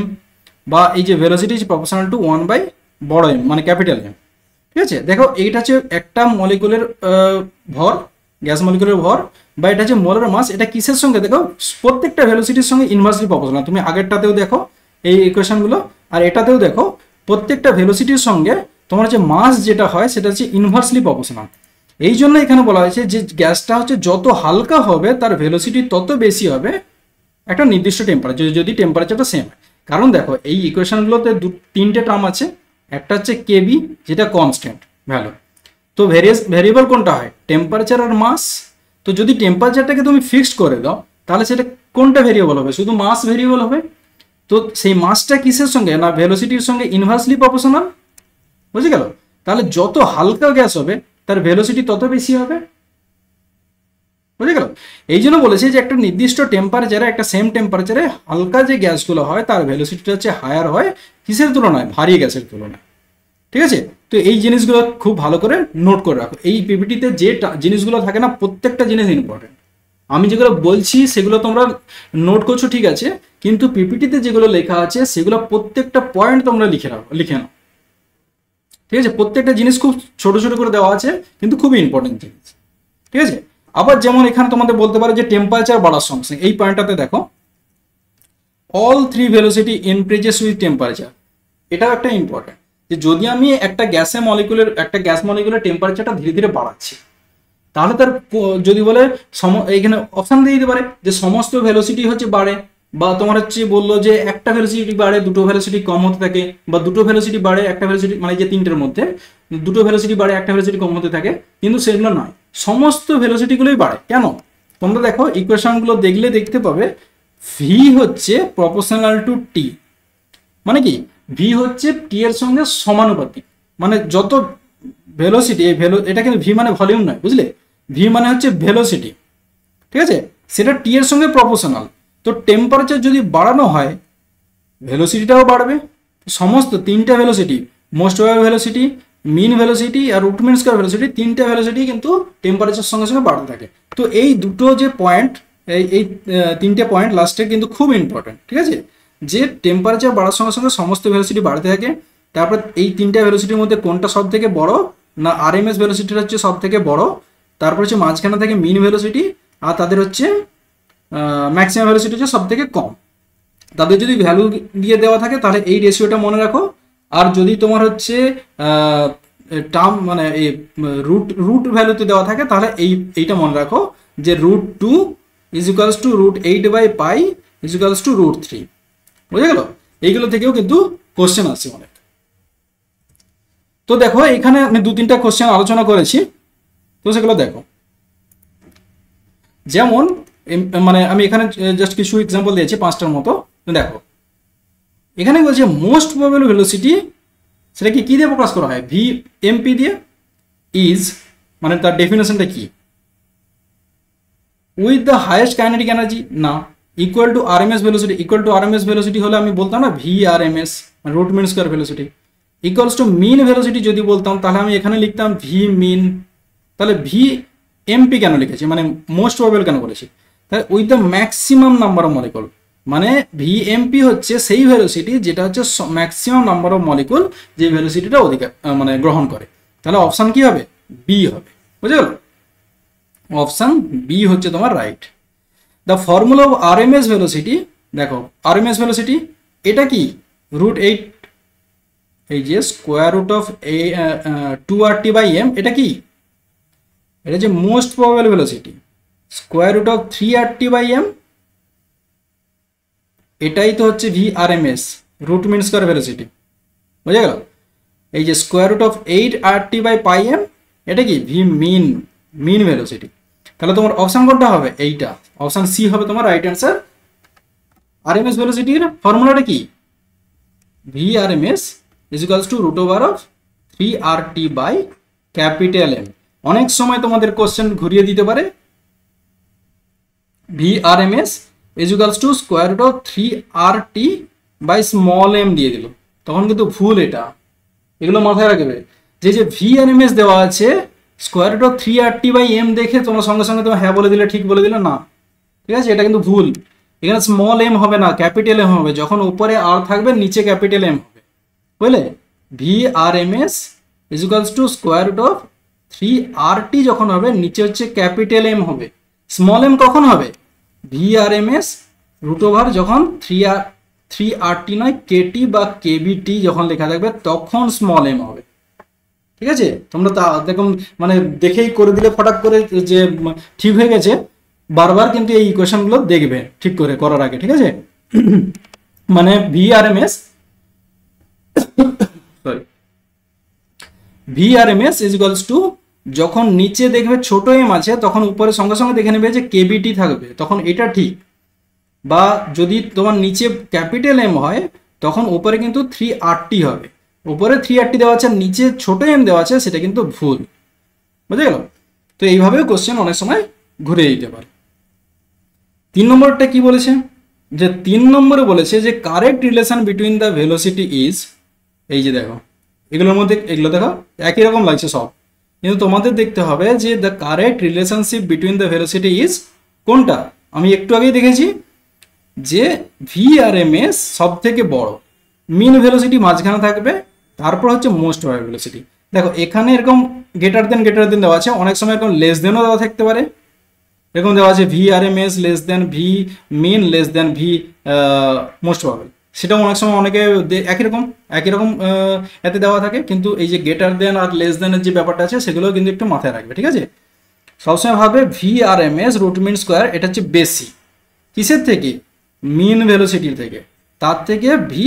বা এই যে velocity is proportional to 1 by বড় এম মানে ক্যাপিটাল এম। ঠিক আছে, দেখো এইটা হচ্ছে একটা মলিকুলের ভর, গ্যাস মলিকুলের ভর, বা এটা হচ্ছে মোলার মাস, এটা কিসের সঙ্গে দেখো প্রত্যেকটা ভেলোসিটির সঙ্গে ইনভার্সলি প্রপোর্শনাল। তুমি আগেরটাতেও দেখো এই ইকুয়েশনগুলো, আর এটাতেও দেখো প্রত্যেকটা ভেলোসিটির সঙ্গে তোমার যে মাস যেটা হয় সেটা হচ্ছে ইনভার্সলি প্রপোর্শনাল। এই জন্য এখানে বলা হয়েছে যে গ্যাসটা হচ্ছে যত হালকা হবে তার ভেলোসিটি তত বেশি হবে একটা নির্দিষ্ট টেম্পারেচার, যদি টেম্পারেচারটা সেম হয়। কারণ দেখো এই ইকুয়েশনগুলোতে তিনটে টার্ম আছে, একটা হচ্ছে কেবি যেটা কনস্ট্যান্ট ভ্যালু, তো ভেরিয়েবল কোনটা হয় টেম্পারেচার আর মাস। তো যদি টেম্পারেচারটাকে তুমি ফিক্সড করে দাও তাহলে সেটা কোনটা ভেরিয়েবল হবে, শুধু মাস ভেরিয়েবল হবে। তো সেই মাসটা কিসের সঙ্গে না ভেলোসিটির সঙ্গে ইনভার্সলি প্রপোর্শনাল, বুঝে গেল? তাহলে যত হালকা গ্যাস হবে তার ভেলোসিটি তত বেশি হবে, বুঝে গেল? এই জন্য বলেছি যে একটা নির্দিষ্ট টেম্পারেচারে, একটা সেম টেম্পারেচারে হালকা যে গ্যাসগুলো হয় তার ভেলোসিটিটা হচ্ছে হায়ার হয় কিসের তুলনায়, ভারী গ্যাসের তুলনায়। ঠিক আছে, তো এই জিনিসগুলো খুব ভালো করে নোট করে রাখো। এই পিপিটিতে যে জিনিসগুলো থাকে না প্রত্যেকটা জিনিস ইম্পর্টেন্ট। আমি যেগুলো বলছি সেগুলো তোমরা নোট করছো ঠিক আছে, কিন্তু পিপিটিতে যেগুলো লেখা আছে সেগুলো প্রত্যেকটা পয়েন্ট তোমরা লিখে নাও। ঠিক আছে, প্রত্যেকটা জিনিস খুব ছোট ছোট করে দেওয়া আছে কিন্তু খুবই ইম্পর্টেন্ট জিনিস। ঠিক আছে, আবার যেমন এখানে তোমাদের বলতে পারে যে টেম্পারেচার বাড়ার সঙ্গে সঙ্গে, এই পয়েন্টটাতে দেখো all three velocity increases with temperature, এটাও একটা ইম্পর্টেন্ট। যে যদি আমি একটা গ্যাস মলিকুলের টেম্পারেচারটা ধীরে ধীরে বাড়াচ্ছি তাহলে তার যদি বলে এখানে অপশন দিয়ে দিতে পারে যে সমস্ত ভেলোসিটি হচ্ছে বাড়ে, বা তোমার হচ্ছে বললো যে একটা ভেলোসিটি বাড়ে দুটো ভেলোসিটি কম হতে থাকে, বা দুটো ভেলোসিটি বাড়ে একটা ভেলোসিটি, মানে যে তিনটের মধ্যে দুটো ভেলোসিটি বাড়ে একটা ভেলোসিটি কম হতে থাকে, কিন্তু সেগুলো নয়, সমস্ত ভেলোসিটিগুলোই বাড়ে। কেন? তোমরা দেখো ইকুয়েশনগুলো দেখলে দেখতে পাবে ভি হচ্ছে প্রপোর্শনাল টু টি, মানে কি ভি হচ্ছে টি এর সঙ্গে সমানুপাতিক, মানে যত ভেলোসিটি এটা কিন্তু ভি মানে ভলিউম নয়, বুঝলে? ভি মানে হচ্ছে ভেলোসিটি, ঠিক আছে, সেটা টি এর সঙ্গে প্রপোর্শনাল। তো টেম্পারেচার যদি বাড়ানো হয় ভেলোসিটিটাও বাড়বে। সমস্ত তিনটা velocity, most wave velocity, mean velocity আর রুট মিন স্কয়ার ভেলোসিটি, তিনটা ভেলোসিটি কিন্তু টেম্পারেচার সঙ্গে সঙ্গে বাড়তে থাকে। তো এই দুটো যে পয়েন্ট, এই তিনটে পয়েন্ট লাস্টে কিন্তু খুব ইম্পর্টেন্ট। ঠিক আছে, যে টেম্পারেচার বাড়ার সঙ্গে সঙ্গে সমস্ত ভেলোসিটি বাড়তে থাকে। তারপর এই তিনটা ভেলোসিটির মধ্যে কোনটা সব থেকে বড় না আরএমএস ভেলোসিটিটা হচ্ছে সব থেকে বড়, তারপর হচ্ছে মাঝখানে থাকে মিন ভেলোসিটি, আর তাদের হচ্ছে ম্যাক্সিমাম ভেলোসিটি হচ্ছে সব থেকে কম। তাদের যদি ভ্যালু দিয়ে দেওয়া থাকে তাহলে এই রেশিওটা মনে রাখো। আর যদি তোমার হচ্ছে টার্ম মানে এই রুট ভ্যালুতে দেওয়া থাকে তাহলে এইটা মনে রাখো যে √2 ইজ টু √8/π ইজ টু √3। বুঝে গেল? এইগুলো থেকেও কিন্তু কোশ্চেন আসছে অনেক। তো দেখো এখানে আমি 2-3টা কোশ্চেন আলোচনা করেছি, তো সেগুলো দেখো। যেমন মানে আমি এখানে জাস্ট কিছু এক্সাম্পল দিয়েছি 5টার মতো। দেখো এখানে বলছে মোস্ট প্রবাবল ভেলোসিটি, সেটাকে কি দিয়ে প্রকাশ করা হয়? ভি এমপি দিয়ে। ইজ মানে তার ডেফিনেশনটা কি? With the highest kinetic energy না, equal to RMS velocity. Equal to RMS velocity হলে আমি বলতাম না ভি আরএমএস মানে root mean square velocity. Equals to mean velocity যদি বলতাম তাহলে আমি এখানে লিখতাম ভি মিন। তাহলে ভি এমপি কেন লিখেছি, মানে মোস্ট প্রবাবল কেন বলেছি? তাহলে with the maximum number of molecule, মানে ভিএমপি হচ্ছে সেই ভেলোসিটি যেটা হচ্ছে ম্যাক্সিমাম নাম্বার অফ মলিকুল যে ভেলোসিটিটা অধিকার মানে গ্রহণ করে। তাহলে অপশান কি হবে? বি হবে। বুঝে গেল? অপশান বি হচ্ছে তোমার right. The formula of RMS velocity, দেখো আরএমএস ভেলোসিটি এটা কি √8, এই যে স্কোয়ার রুট অফ 2RT/m, এটা কি? এটা যে most probable velocity square root of 3RT/m, এটাই তো হচ্ছে V RMS root mean square velocity. বুঝে গেল? এই যে স্কোয়ার রুট অফ 8RT/πm, এটা কি ভি মিন ভেলোসিটি। তাহলে তোমার অপশন কোনটা হবে? এইটা, অপশন সি হবে তোমার রাইট অ্যান্সার। আরএমএস ভেলোসিটির ফর্মুলাটা কি? V RMS is equals to √3RT/M। অনেক সময় তোমাদের কোশ্চেন ঘুরিয়ে দিতে পারে, V RMS is equals to square root of 3RT/m দিয়ে দিল, তখন কিন্তু ভুল এটা। এগুলো মাথায় রাখবে। যে ভি আর এম এস দেওয়া আছে, স্কোয়ার রুট অফ 3RT/m দেখে তোমরা সঙ্গে সঙ্গে তোমার হ্যাঁ বলে দিলে, ঠিক বলে দিলে না, ঠিক আছে, এটা কিন্তু ভুল। এখানে স্মল এম হবে না, ক্যাপিটাল এম হবে। যখন উপরে আর থাকবে নিচে ক্যাপিটাল এম হবে, বুঝলে? V R M S is equals to square root of 3RT যখন হবে নিচে হচ্ছে ক্যাপিটাল এম হবে। স্মল এম কখন হবে? V R M S root over যখন 3RT নয় KT বা KBT যখন লেখা থাকবে তখন স্মল এম হবে, ঠিক আছে? তোমরা তা দেখুন মানে দেখেই করে দিলে ফটাক করে যে ঠিক হয়ে গেছে, বারবার কিন্তু এই ইকুয়েশনগুলো দেখবে ঠিক করে করার আগে, ঠিক আছে? মানে V R M S is equals to, যখন নিচে দেখবে ছোট এম আছে তখন উপরে সঙ্গে সঙ্গে দেখে নেবে যে KBT থাকবে, তখন এটা ঠিক। বা যদি তোমার নিচে ক্যাপিটাল এম হয় তখন উপরে কিন্তু 3RT হবে। উপরে 3RT দেওয়া আছে, নিচে ছোট এম দেওয়া আছে, সেটা কিন্তু ভুল, বুঝে গেল? তো এইভাবেও কোশ্চেন অনেক সময় ঘুরে দিতে পারে। 3 নম্বরটা কি বলেছে? যে 3 নম্বরে বলেছে যে correct relation between the velocity is, এই যে দেখো এগুলোর মধ্যে, এগুলো দেখো একই রকম লাগছে সব, কিন্তু তোমাদের দেখতে হবে যে the correct relationship between the velocity is কোনটা। আমি একটু আগেই দেখেছি যে ভি আর এম এস সব থেকে বড়, মিন ভেলোসিটি মাঝখানে থাকবে, তারপর হচ্ছে মোস্ট প্রবাবল ভেলোসিটি। দেখো এখানে এরকম গ্রেটার দেন দেওয়া আছে, অনেক সময় এরকম লেস দেনও দেওয়া থাকতে পারে। এরকম দেওয়া আছে V R M S less than V mean less than V most probable, সেটাও অনেক সময় অনেকে একই রকম এতে দেওয়া থাকে। কিন্তু এই যে গ্রেটার দেন আর লেস দেনের যে ব্যাপারটা আছে সেগুলো কিন্তু একটু মাথায় রাখবে, ঠিক আছে? সবসময় ভাবে V R M S root mean square এটা হচ্ছে বেশি, কিসের থেকে? মিন ভেলোসিটির থেকে, তার থেকে ভি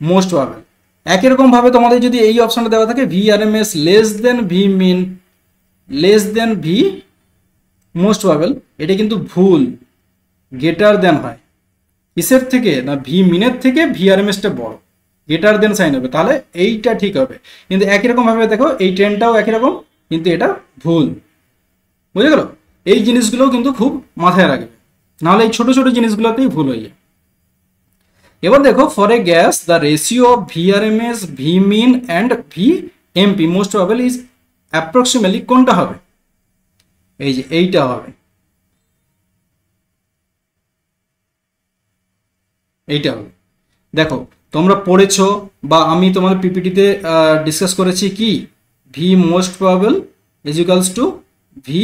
মোস্ট প্রবাবল। একই রকম ভাবে তোমাদের যদি এই অপশনটা দেওয়া থাকে V R M S less than V mean less than V most probable, এটা কিন্তু ভুল। গ্রেটার দেন হয় কিসের থেকে? না ভি মিনের থেকে ভি আর এম এসটা বড়, গ্রেটার দেন সাইন হবে, তাহলে এইটা ঠিক হবে। কিন্তু একই রকম ভাবে দেখো এই ট্রেনটাও একই রকম, কিন্তু এটা ভুল, বুঝে গেল? এই জিনিসগুলোও কিন্তু খুব মাথায় রাখবে, নাহলে এই ছোট ছোট জিনিসগুলোতেই ভুল হয়ে যায়। এবার দেখো for a gas the ratio of V R M S V mean and V MP most probable is approximately কোনটা হবে? এই যে এইটা হবে, এইটা হবে। দেখো তোমরা পড়েছো বা আমি তোমাদের পিপিটিতে ডিসকাস করেছি কি, V most probable is equals to V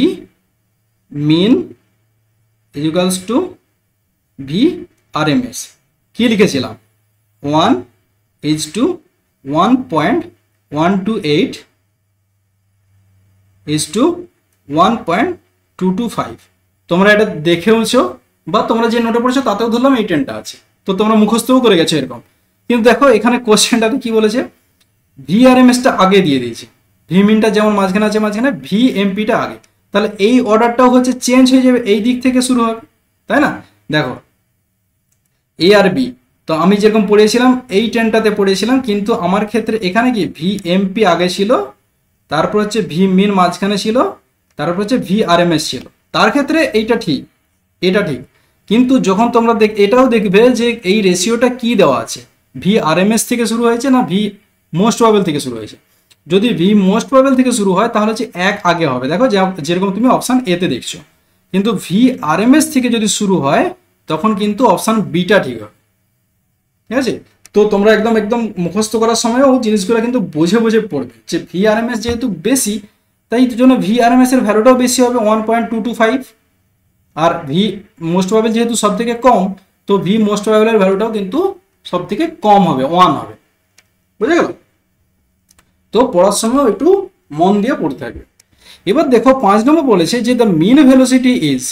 mean is equals to V R M S. কি লিখেছিলাম? 1:1.128 ইজ টু 1.225। তোমরা এটা দেখেওছো বা তোমরা যে নোটে পড়েছো তাতেও ধরলাম এই ট্রেনটা আছে, তো তোমরা মুখস্থও করে গেছো এরকম। কিন্তু দেখো এখানে কোশ্চেনটাতে কি বলেছে, ভি আর এম এসটা আগে দিয়ে দিয়েছে, ভি মিনটা যেমন মাঝখানে আছে মাঝখানে, ভি এমপিটা আগে, তাহলে এই অর্ডারটাও হচ্ছে চেঞ্জ হয়ে যাবে, এই দিক থেকে শুরু হবে, তাই না? দেখো এ আর বি, তো আমি যেরকম পড়িয়েছিলাম এই ট্রেনটাতে পড়িয়েছিলাম, কিন্তু আমার ক্ষেত্রে এখানে কি ভি এমপি আগে ছিল, তারপর হচ্ছে ভি মিন মাঝখানে ছিল, তারপর হচ্ছে ভি আর এম এস ছিল। তার ক্ষেত্রে এইটা ঠিক, এটা ঠিক। কিন্তু যখন তোমরা এটাও দেখবে যে এই রেশিওটা কি দেওয়া আছে, ভি আর এম এস থেকে শুরু হয়েছে না ভি মোস্ট প্রবাবল থেকে শুরু হয়েছে। যদি ভি মোস্ট প্রবাবল থেকে শুরু হয় তাহলে হচ্ছে এক আগে হবে, দেখো যেরকম তুমি অপশান এতে দেখছো। কিন্তু ভি আর এম এস থেকে যদি শুরু হয় তখন কিন্তু অপশান বিটা ঠিক হবে, ঠিক আছে? তো তোমরা একদম একদম মুখস্থ করার সময়ও জিনিসগুলো কিন্তু বুঝে বুঝে পড়বে, যে ভি আর এম এস যেহেতু বেশি তাই জন্য ভি আর এম এস এর ভ্যালুটাও বেশি হবে 1.225, আর ভি মোস্ট প্রবাবল যেহেতু সব থেকে কম, তো ভি মোস্ট প্রবাবলের ভ্যালুটাও কিন্তু সব থেকে কম হবে, 1 হবে, বুঝে গেল? তো পড়ার সময় একটু মন দিয়ে পড়তে থাকবে। এবার দেখো 5 নম্বর বলেছে যে দ্য মিন ভেলোসিটি ইজ,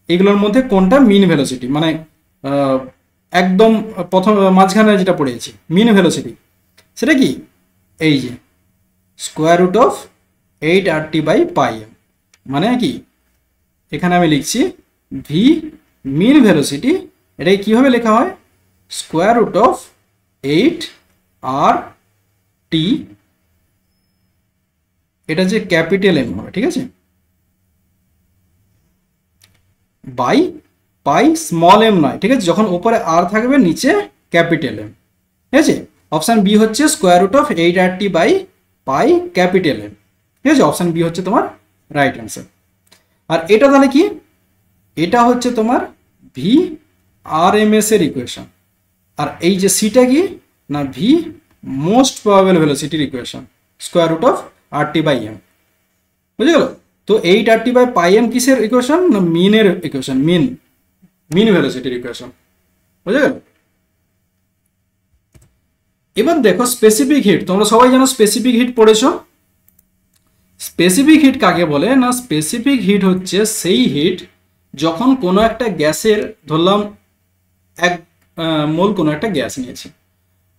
এগুলোর মধ্যে কোনটা মিন ভেলোসিটি, মানে একদম প্রথম মাঝখানে যেটা পড়েছি মিন ভেলোসিটি, সেটা কি? এই যে স্কোয়ার রুট অফ 8RT/πm, মানে কি এখানে আমি লিখছি ভি মিন ভেলোসিটি, এটাকে কিভাবে লেখা হয়? স্কোয়ার রুট অফ 8RT, এটা যে ক্যাপিটাল এম হবে, ঠিক আছে, বাই পাই স্মল এম নয়, ঠিক আছে, যখন উপরে আর থাকবে নিচে ক্যাপিটাল এম, ঠিক আছে? অপশান বি হচ্ছে square root of 8RT by pi capital M. ঠিক আছে, অপশান বি হচ্ছে তোমার রাইট অ্যান্সার। আর এটা তাহলে কি, এটা হচ্ছে তোমার ভি আর এম এস এর ইকুয়েশন। আর এই যে সিটা কি না, ভি মোস্ট প্রবাবল ভেলোসিটির equation, square root of RT by M. বুঝে গেল? তো 8RT বাই পাই এম কিসের ইকুয়েশন না, মিনের ইকুয়েশন, মিন ভেলোসিটির ইকুয়েশন। বুঝে গেল? এবার দেখো স্পেসিফিক হিট, তোমরা সবাই জানো স্পেসিফিক হিট পড়েছো। স্পেসিফিক হিট কাকে বলে না, স্পেসিফিক হিট হচ্ছে সেই হিট যখন কোনো একটা গ্যাসের, ধরলাম 1 মোল কোনো একটা গ্যাস নিয়েছি,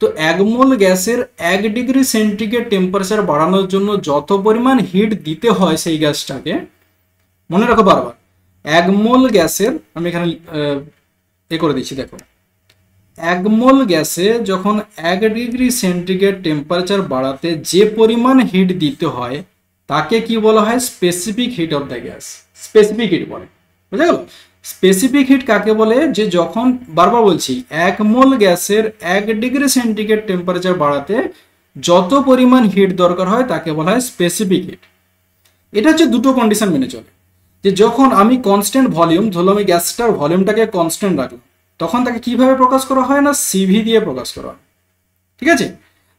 তো 1 মোল গ্যাসের 1 ডিগ্রি সেন্টিগ্রেড টেম্পারেচার বাড়ানোর জন্য যত পরিমাণ হিট দিতে হয় সেই গ্যাসটাকে, মনে রাখো বারবার, 1 মোল গ্যাসের, আমি এখানে করে দিচ্ছি, দেখো 1 মোল গ্যাসে যখন 1 ডিগ্রি সেন্টিগ্রেড টেম্পারেচার বাড়াতে যে পরিমাণ হিট দিতে হয় তাকে কি বলা হয়, specific heat of the gas, specific hit বলে। বুঝা গেল? স্পেসিফিক হিট কাকে বলে, যে যখন, বারবার বলছি, 1 মোল গ্যাসের 1 ডিগ্রি সেন্টিগ্রেড টেম্পারেচার বাড়াতে যত পরিমাণ হিট দরকার হয় তাকে বলা হয় স্পেসিফিক হিট। এটা হচ্ছে দুটো কন্ডিশন মেনে চলে, যে যখন আমি কনস্ট্যান্ট ভলিউম, ধরলাম এই গ্যাসটার ভলিউমটাকে কনস্ট্যান্ট রাখলাম, তখন তাকে কিভাবে প্রকাশ করা হয় না, সিভি দিয়ে প্রকাশ করা হয়। ঠিক আছে?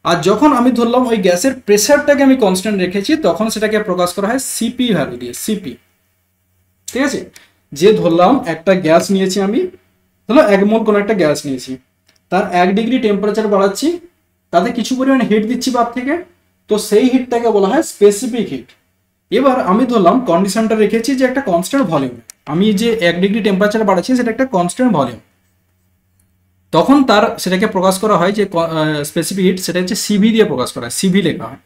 আর যখন আমি ধরলাম ওই গ্যাসের প্রেসারটাকে আমি কনস্ট্যান্ট রেখেছি, তখন সেটাকে প্রকাশ করা হয় সিপি ভ্যালু দিয়ে, সিপি। ঠিক আছে? যে ধরলাম একটা গ্যাস নিয়েছি আমি, ধরলাম 1 মোল কোনো একটা গ্যাস নিয়েছি, তার 1 ডিগ্রি টেম্পারেচার বাড়াচ্ছি, তাতে কিছু পরিমাণ হিট দিচ্ছি বাদ থেকে, তো সেই হিটটাকে বলা হয় স্পেসিফিক হিট। এবার আমি ধরলাম কন্ডিশনটা রেখেছি যে একটা কনস্ট্যান্ট ভলিউম, আমি যে 1 ডিগ্রি টেম্পারেচার বাড়াচ্ছি সেটা একটা কনস্ট্যান্ট ভলিউম, তখন তার সেটাকে প্রকাশ করা হয় যে স্পেসিফিক হিট, সেটা হচ্ছে সিভি দিয়ে প্রকাশ করা হয়, সিভি লেখা হয়।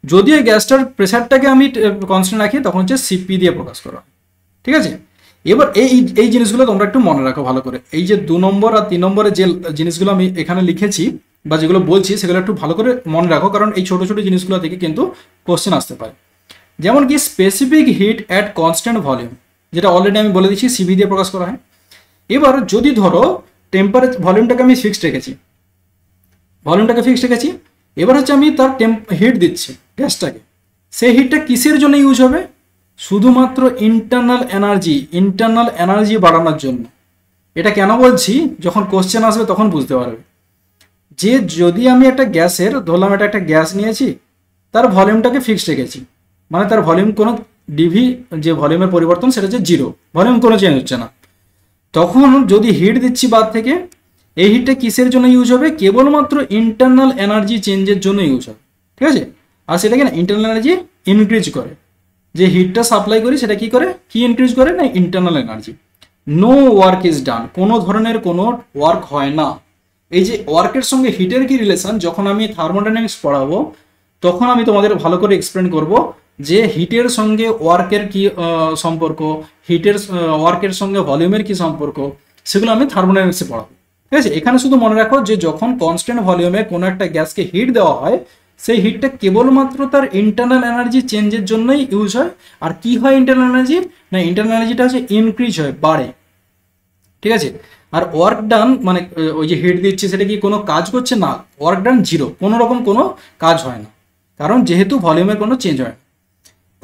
যদি এই গ্যাসটার প্রেসারটাকে আমি কনস্ট্যান্ট রাখি তখন হচ্ছে সিপি দিয়ে প্রকাশ করা হয়। ঠিক আছে? এবার এই জিনিসগুলো তোমরা একটু মনে রাখো ভালো করে। এই যে 2 নম্বর আর 3 নম্বরে যে জিনিসগুলো আমি এখানে লিখেছি বা যেগুলো বলছি সেগুলো একটু ভালো করে মনে রাখো, কারণ এই ছোট ছোট জিনিসগুলো থেকে কিন্তু কোশ্চেন আসতে পারে। যেমন কি specific heat at constant volume, যেটা অলরেডি আমি বলে দিচ্ছি সিভি দিয়ে প্রকাশ করা হয়। এবার যদি ধরো টেম্পারেচার, ভলিউমটাকে আমি ফিক্সড রেখেছি, এবার হচ্ছে আমি তার হিট দিচ্ছি গ্যাসটাকে, সেই হিটটা কিসের জন্য ইউজ হবে, শুধুমাত্র ইন্টারনাল এনার্জি বাড়ানোর জন্য। এটা কেন বলছি, যখন কোশ্চেন আসবে তখন বুঝতে পারবে। যে যদি আমি একটা গ্যাসের, ধরলাম এটা একটা গ্যাস নিয়েছি, তার ভলিউমটাকে ফিক্সড রেখেছি, মানে তার ভলিউম কোনো ডিভি, যে ভলিউমের পরিবর্তন সেটা হচ্ছে 0, ভলিউম কোনো চেঞ্জ হচ্ছে না, তখন যদি হিট দিচ্ছি বাদ থেকে, এই হিটটা কিসের জন্য ইউজ হবে, কেবলমাত্র ইন্টারনাল এনার্জি চেঞ্জের জন্য ইউজ হবে। ঠিক আছে? আর সেটাকে না ইন্টারনাল এনার্জি ইনক্রিজ করে, যে হিটটা সাপ্লাই করি সেটা কি করে, কি ইনক্রিজ করে না internal energy. No work is done, কোনো ধরনের কোনো ওয়ার্ক হয় না। এই যে ওয়ার্কের সঙ্গে হিটের কি রিলেশন, যখন আমি থার্মোডাইনামিক্স পড়াবো তখন আমি তোমাদের ভালো করে এক্সপ্লেন করব যে হিটের সঙ্গে ওয়ার্কের কি সম্পর্ক, ওয়ার্কের সঙ্গে ভলিউমের কি সম্পর্ক, সেগুলো আমি থার্মোডাইনামিক্সে পড়াবো। ঠিক আছে? এখানে শুধু মনে রাখো যে যখন কনস্ট্যান্ট ভলিউমে কোনো একটা গ্যাসকে হিট দেওয়া হয়, সেই হিটটা কেবলমাত্র তার ইন্টারনাল এনার্জি চেঞ্জের জন্যই ইউজ হয়। আর কি হয় ইন্টারনাল এনার্জি না, ইন্টারনাল এনার্জিটা হচ্ছে ইনক্রিজ হয়, বাড়ে। ঠিক আছে? আর ওয়ার্ক ডান মানে ওই যে হিট দিচ্ছে সেটা কি কোনো কাজ করছে না, ওয়ার্ক ডান 0, কোনো রকম কোনো কাজ হয় না, কারণ যেহেতু ভলিউমের কোনো চেঞ্জ হয় না।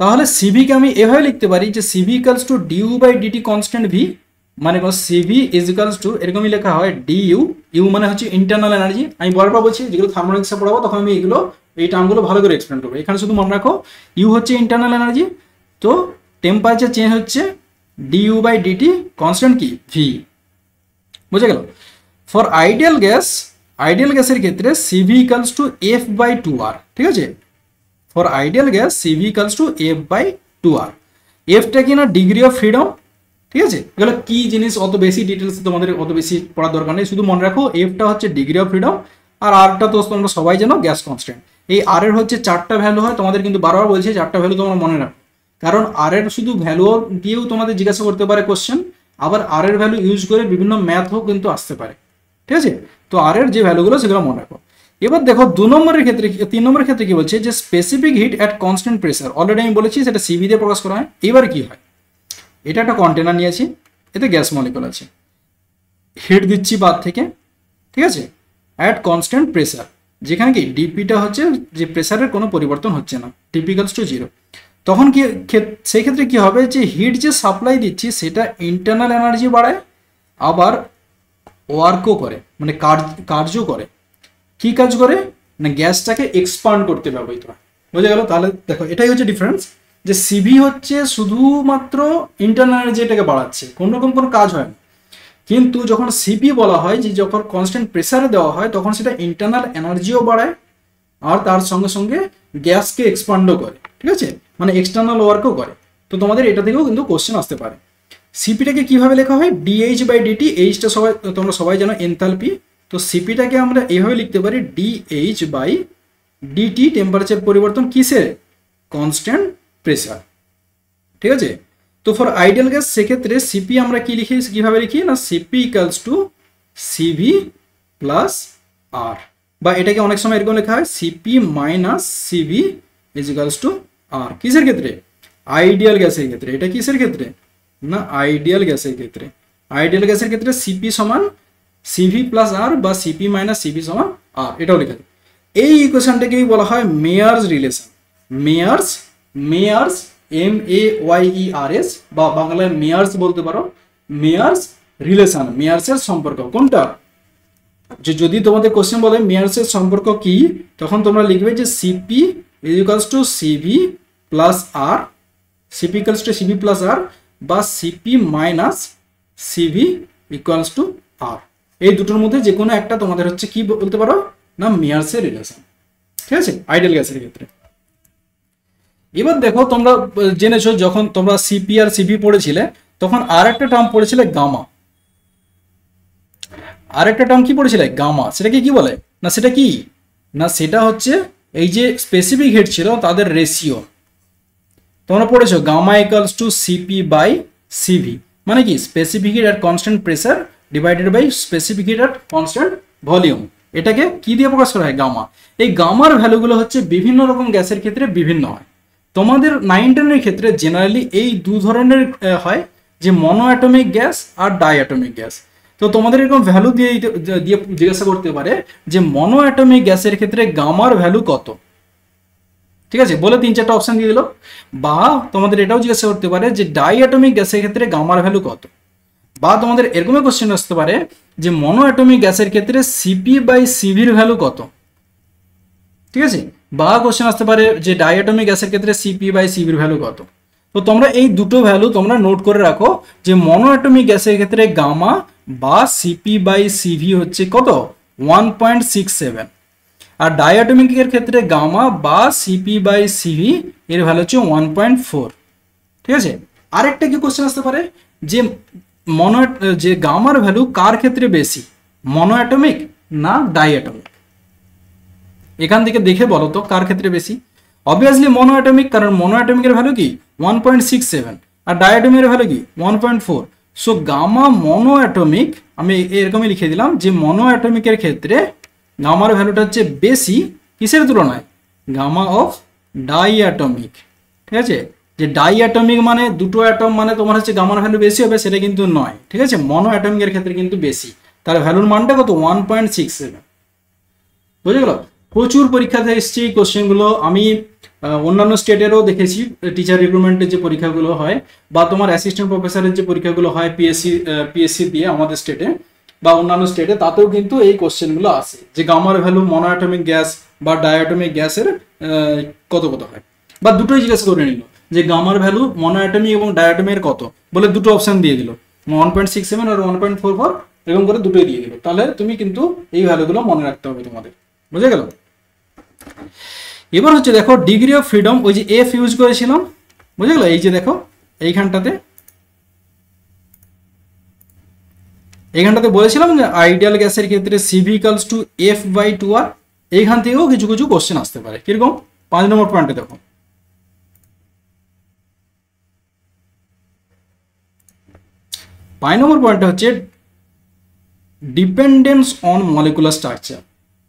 তাহলে সিভিকে আমি এভাবে লিখতে পারি যে CV equals to DU by DT constant V, মানে সিভি ইজ ইকালস টু, এরকমই লেখা হয় ডিইউ, ইউ মানে হচ্ছে ইন্টারনাল এনার্জি। আমি বারবার বলছি যেগুলো থার্মোডাইনামিক্সে পড়াবো তখন আমি এই টার্মগুলো ভালো করে এক্সপ্লেন করবো। এখানে শুধু মনে রাখো ইউ হচ্ছে ইন্টারনাল এনার্জি, তো টেম্পারেচার চেঞ্জ হচ্ছে ডিইউ বাই ডিটি কনস্ট্যান্ট কি ভি। বুঝে গেল? ফর আইডিয়াল গ্যাসের ক্ষেত্রে CV equals to F by 2r। ঠিক আছে? For ideal gas CV equals to F by 2r। এফটা কি না ডিগ্রি অফ ফ্রিডম। ঠিক আছে? এগুলো কি জিনিস অত বেশি ডিটেলস তোমাদের অত বেশি পড়ার দরকার নেই, শুধু মনে রাখো এফটা হচ্ছে ডিগ্রি অফ ফ্রিডম, আর আরটা তো তোমরা সবাই জানো গ্যাস কনস্ট্যান্ট। এই আর এর হচ্ছে 4টা ভ্যালু হয়, তোমাদের কিন্তু বারবার বলছি 4টা ভ্যালু তোমরা মনে রাখো, কারণ আর এর শুধু ভ্যালু দিয়েও তোমাদের জিজ্ঞাসা করতে পারে কোশ্চেন, আবার আর এর ভ্যালু ইউজ করে বিভিন্ন ম্যাথও কিন্তু আসতে পারে। ঠিক আছে? তো আর এর যে ভ্যালুগুলো সেগুলো মনে রাখো। এবার দেখো 3 নম্বরের ক্ষেত্রে কি বলছে, যে specific heat at constant pressure, already আমি বলেছি সেটা সিভি দিয়ে প্রকাশ করা হয়। এবার কি হয়, এটা একটা কন্টেনার নিয়েছি, এতে গ্যাস মলিকুল আছে, হিট দিচ্ছি বাদ থেকে। ঠিক আছে? অ্যাট কনস্ট্যান্ট প্রেসার, যেখানে কি ডিপিটা হচ্ছে যে প্রেসারের কোনো পরিবর্তন হচ্ছে না, টিপিক্যালস টু 0, তখন কি সেই ক্ষেত্রে কি হবে যে হিট যে সাপ্লাই দিচ্ছি সেটা ইন্টারনাল এনার্জি বাড়ায়, আবার ওয়ার্কও করে, মানে কার্য করে। কি কাজ করে না গ্যাসটাকে এক্সপান্ড করতে ব্যবহৃত হয়। বোঝা গেল? তাহলে দেখো এটাই হচ্ছে ডিফারেন্স, যে সিভি হচ্ছে শুধুমাত্র ইন্টারনাল এনার্জিটাকে বাড়াচ্ছে, কোনো রকম কোনো কাজ হয় না। কিন্তু যখন সিপি বলা হয়, যে যখন কনস্ট্যান্ট প্রেসারে দেওয়া হয় তখন সেটা ইন্টারনাল এনার্জিও বাড়ায় আর তার সঙ্গে সঙ্গে গ্যাসকে এক্সপান্ডও করে, ঠিক আছে, মানে এক্সটার্নাল ওয়ার্কও করে। তো তোমাদের এটা থেকেও কিন্তু কোশ্চেন আসতে পারে। সিপিটাকে কিভাবে লেখা হয়, ডিএইচ বাই ডিটি, এইচটা তোমরা সবাই জানো এনথালপি, তো সিপিটাকে আমরা এইভাবে লিখতে পারি ডিএইচ বাই ডিটি, টেম্পারেচার পরিবর্তন কিসের, কনস্ট্যান্ট প্রেসার, ঠিক আছে। তো ফর আইডিয়াল গ্যাস সেক্ষেত্রে সিপি আমরা কি লিখি, কিভাবে লিখি না CP equals to CV plus R, বা এটাকে অনেক সময় এরকম লেখা হয় CP minus CV is equals to R, কিসের ক্ষেত্রে, আইডিয়াল গ্যাসের ক্ষেত্রে। এটা কিসের ক্ষেত্রে না আইডিয়াল গ্যাসের ক্ষেত্রে। আইডিয়াল গ্যাসের ক্ষেত্রে সিপি সমান সিভি প্লাস আর বা সিপি মাইনাস সিভি সমান আর, এটাও লেখা যায়। এই ইকুয়েশনটাকেই বলা হয় মেয়ার্স রিলেশন। মেয়ার্স MEAYERS বা বাংলায় মেয়ার্স বলতে পারো, মেয়ার্স রিলেশন, মেয়ার্সের সম্পর্ক কোনটা। যে যদি তোমাদের কোশ্চেন বলে মেয়ার্সের সম্পর্ক কি, তখন তোমরা লিখবে যে CP is equals to CV plus R, CP equals to CV plus R, বা CP minus CV equals to R. এই দুটোর মধ্যে যে কোনো একটা তোমাদের হচ্ছে কি বলতে পারো না মেয়ার্সের রিলেশন, ঠিক আছে, আইডিয়াল গ্যাসের ক্ষেত্রে। এবার দেখো তোমরা জেনেছো যখন তোমরা সিপি আর সিভি পড়েছিলে তখন আর একটা টার্ম পড়েছিলে গামা। আর একটা টার্ম কি পড়েছিলে গামা, সেটাকে কি বলে না সেটা কি না সেটা হচ্ছে এই যে স্পেসিফিক হিট ছিল তাদের রেশিও। তোমরা পড়েছো gamma equals to CP by CV, মানে কি specific heat at constant pressure divided by specific heat at constant volume. এটাকে কি দিয়ে প্রকাশ করা হয়, গামা। এই গামার ভ্যালুগুলো হচ্ছে বিভিন্ন রকম গ্যাসের ক্ষেত্রে বিভিন্ন হয়। তোমাদের 9, 10-এর ক্ষেত্রে জেনারেলি এই দু ধরনের হয়, যে মনো অ্যাটমিক গ্যাস আর ডাই অ্যাটমিক গ্যাস। তো তোমাদের এরকম ভ্যালু দিয়ে জিজ্ঞাসা করতে পারে যে মনো অ্যাটমিক গ্যাসের ক্ষেত্রে গামার ভ্যালু কত, ঠিক আছে, বলে 3-4টা অপশন দিয়ে দিল। বা তোমাদের এটাও জিজ্ঞাসা করতে পারে যে ডাই অ্যাটমিক গ্যাসের ক্ষেত্রে গামার ভ্যালু কত। বা তোমাদের এরকমই কোশ্চেন আসতে পারে যে মনো অ্যাটমিক গ্যাসের ক্ষেত্রে সিপি বাই সিভির ভ্যালু কত, ঠিক আছে। বা কোশ্চেন আসতে পারে যে ডাইঅ্যাটমিক গ্যাসের ক্ষেত্রে সিপি বাই সিভির ভ্যালু কত। তো তোমরা এই দুটো ভ্যালু তোমরা নোট করে রাখো, যে মনো অ্যাটমিক গ্যাসের ক্ষেত্রে গামা বা সিপি বাই সিভি হচ্ছে কত 1.67, আর ডাইঅ্যাটমিকের ক্ষেত্রে গামা বা সিপি বাই সিভি এর ভ্যালু হচ্ছে 1.4, ঠিক আছে। আরেকটা কি কোশ্চেন আসতে পারে যে যে গামার ভ্যালু কার ক্ষেত্রে বেশি, মনো অ্যাটমিক না ডাইঅ্যাটমিক। এখান থেকে দেখে বলো তো কার ক্ষেত্রে বেশি। অবভিয়াসলি মনো অ্যাটমিক, কারণ মনো অ্যাটমিকের ভ্যালু কি 1.67 আর ডাইঅ্যাটমিকের ভ্যালু কি 1.4। সো গামা মনো অ্যাটমিক, আমি এরকমই লিখে দিলাম যে মনো অ্যাটমিকের ক্ষেত্রে গামার ভ্যালুটা হচ্ছে বেশি কিসের তুলনায়, গামা অফ ডাইঅ্যাটমিক, ঠিক আছে। যে ডাইঅ্যাটমিক মানে দুটো অ্যাটম মানে তোমার হচ্ছে গামার ভ্যালু বেশি হবে সেটা কিন্তু নয়, ঠিক আছে, মনো অ্যাটমিকের ক্ষেত্রে কিন্তু বেশি। তাহলে ভ্যালুর মানটা কত 1.67, বুঝে গেল। প্রচুর পরীক্ষাতে এসছে এই কোশ্চেনগুলো, আমি অন্যান্য স্টেটেরও দেখেছি টিচার রিক্রুটমেন্টের যে পরীক্ষাগুলো হয় বা তোমার অ্যাসিস্ট্যান্ট প্রফেসরের যে পরীক্ষাগুলো হয় পিএসসি দিয়ে আমাদের স্টেটে বা অন্যান্য স্টেটে, তাতেও কিন্তু এই কোশ্চেনগুলো আসে যে গামার ভ্যালু মনো অ্যাটমিক গ্যাস বা ডাইঅ্যাটমিক গ্যাসের কত কত হয়, বা দুটোই জিজ্ঞাসা করে নিল যে গামার ভ্যালু মনো অ্যাটমিক এবং ডাইঅ্যাটমিকের কত, বলে দুটো অপশন দিয়ে দিল 1.67 আর 1.44, এরকম করে দুটোই দিয়ে দিল। তাহলে তুমি কিন্তু এই ভ্যালুগুলো মনে রাখতে হবে তোমাদের, বুঝে গেল। এবার হচ্ছে দেখো ডিগ্রি অফ ফ্রিডম, ওই যে এফ ইউজ করেছিলাম, বুঝে গেল। এই যে দেখো এইখানটাতে বলেছিলাম যে আইডিয়াল গ্যাসের ক্ষেত্রে সিভি ইকুয়ালস টু F/2R। এইখান থেকেও কিছু কিছু কোশ্চেন আসতে পারে। কিরকম 5 নম্বর পয়েন্টে দেখো, 5 নম্বর পয়েন্টটা হচ্ছে ডিপেন্ডেন্স অন মলিকুলার স্ট্রাকচার।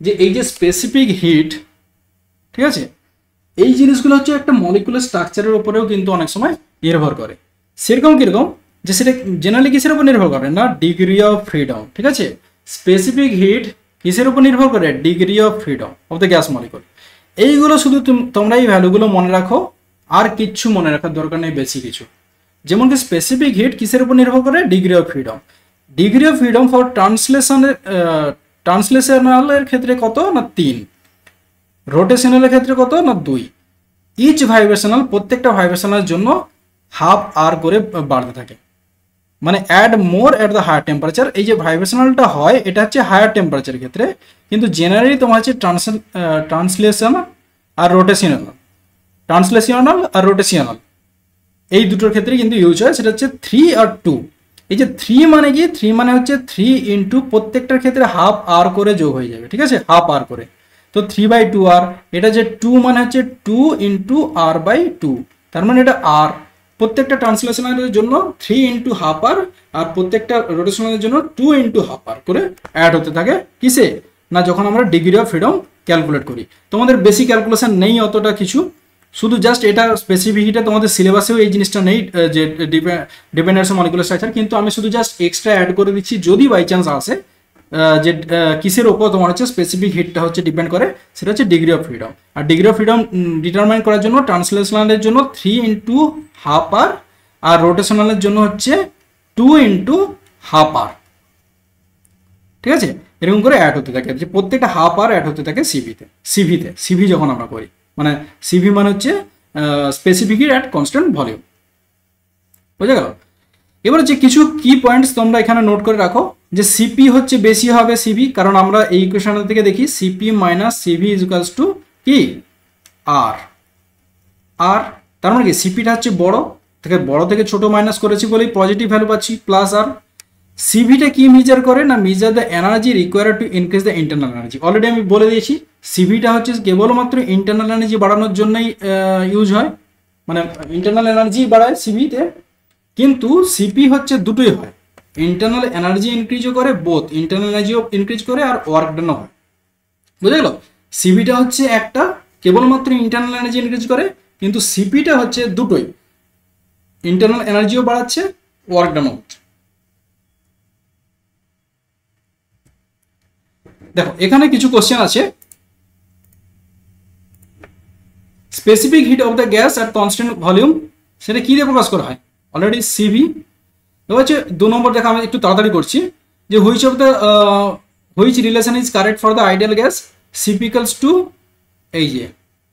যে এই যে স্পেসিফিক হিট, ঠিক আছে, এই জিনিসগুলো হচ্ছে একটা মলিকুলার স্ট্রাকচারের উপরেও কিন্তু অনেক সময় নির্ভর করে। সেরকম কিরকম, যে সেটা জেনারেলি কিসের উপর নির্ভর করে না ডিগ্রি অফ ফ্রিডম, ঠিক আছে। স্পেসিফিক হিট কিসের উপর নির্ভর করে? Degree of freedom of the gas molecule. এইগুলো শুধু তোমরা এই ভ্যালুগুলো মনে রাখো, আর কিচ্ছু মনে রাখার দরকার নেই বেশি কিছু। যেমন কি স্পেসিফিক হিট কিসের উপর নির্ভর করে? Degree of freedom. Degree of freedom for ট্রান্সলেশনালের ক্ষেত্রে কত না 3, রোটেশনালের ক্ষেত্রে কত না 2। ইচ ভাইব্রেশনাল, প্রত্যেকটা ভাইব্রেশনালের জন্য হাফ আর করে বাড়তে থাকে, মানে add more at the higher temperature. এই যে ভাইব্রেশনালটা হয় এটা হচ্ছে হায়ার টেম্পারেচারের ক্ষেত্রে, কিন্তু জেনারেলি তোমার হচ্ছে ট্রান্সলেশনাল আর রোটেশনাল এই দুটোর ক্ষেত্রে কিন্তু ইউজ হয়। সেটা হচ্ছে 3 আর 2। এই যে 3 মানে কি? 3 মানে হচ্ছে 3 ইন্টু প্রত্যেকটার ক্ষেত্রে হাফ আর করে যোগ হয়ে যাবে, ঠিক আছে, হাফ আর করে। তো 3/2 আর, এটা যে 2 মানে হচ্ছে 2 ইন্টু r/2, তার মানে এটা আর। প্রত্যেকটা ট্রান্সলেশনালের জন্য 3 ইন্টু হাফ আর, আর প্রত্যেকটা রোটেশনালের জন্য 2 ইন্টু হাফ আর করে অ্যাড হতে থাকে। কিসে না? যখন আমরা ডিগ্রি অফ ফ্রিডম ক্যালকুলেট করি। তোমাদের বেশি ক্যালকুলেশন নেই অতটা কিছু, শুধু জাস্ট এটা স্পেসিফিকটা তোমাদের সিলেবাসেও এই জিনিসটা নেই যে ডিপেন্ডেন্স অন মলিকুলার স্ট্রাকচার, কিন্তু আমি শুধু জাস্ট এক্সট্রা অ্যাড করে দিচ্ছি যদি বাই চান্স আসে যে কিসের ওপর তোমার হচ্ছে স্পেসিফিক হিটটা হচ্ছে ডিপেন্ড করে, সেটা হচ্ছে ডিগ্রি অফ ফ্রিডম। আর ডিগ্রি অফ ফ্রিডম ডিটারমাইন করার জন্য ট্রান্সলেশনালের জন্য 3 ইন্টু হাফ আর, আর রোটেশনালের জন্য হচ্ছে 2 ইন্টু হাফ আর, ঠিক আছে। এরকম করে অ্যাড হতে থাকে, যে প্রত্যেকটা হাফ আর অ্যাড হতে থাকে সিভি যখন আমরা করি, মানে সিভি মানে হচ্ছে specific heat at constant volume. বুঝে গেল? এবার যে কিছু কি পয়েন্টস তোমরা এখানে নোট করে রাখো, যে সিপি হচ্ছে বেশি হবে সিভি, কারণ আমরা এই ইকুয়েশন থেকে দেখি CP minus CV is equals to কি আর। তার মানে কি সিপিটা হচ্ছে বড় থেকে ছোট মাইনাস করেছি বলেই পজিটিভ ভ্যালু পাচ্ছি, প্লাস আর। সিভিটা কি মেজার করে না? Measure the energy required to increase the internal energy. Already আমি বলে দিয়েছি সিভিটা হচ্ছে কেবলমাত্র ইন্টারনাল এনার্জি বাড়ানোর জন্যই ইউজ হয়, মানে ইন্টারনাল এনার্জি বাড়ায় সিভিতে। কিন্তু সিপি হচ্ছে দুটোই হয়, ইন্টারনাল এনার্জি ইনক্রিজও করে, বোথ ইন্টারনাল এনার্জিও ইনক্রিজ করে আর ওয়ার্ক ডানও হয়। বুঝে গেল? সিভিটা হচ্ছে একটা কেবলমাত্র ইন্টারনাল এনার্জি ইনক্রিজ করে, কিন্তু সিপিটা হচ্ছে দুটোই, ইন্টারনাল এনার্জিও বাড়াচ্ছে, ওয়ার্ক ডানও হচ্ছে। দেখো এখানে কিছু কোশ্চেন আছে। Specific heat of the gas at constant volume, সেটা কি দিয়ে প্রকাশ করা হয়? Already CV. এবার হচ্ছে 2 নম্বর দেখা, আমি একটু তাড়াতাড়ি করছি, যে which relation is correct for the ideal gas? CP equals to, এই যে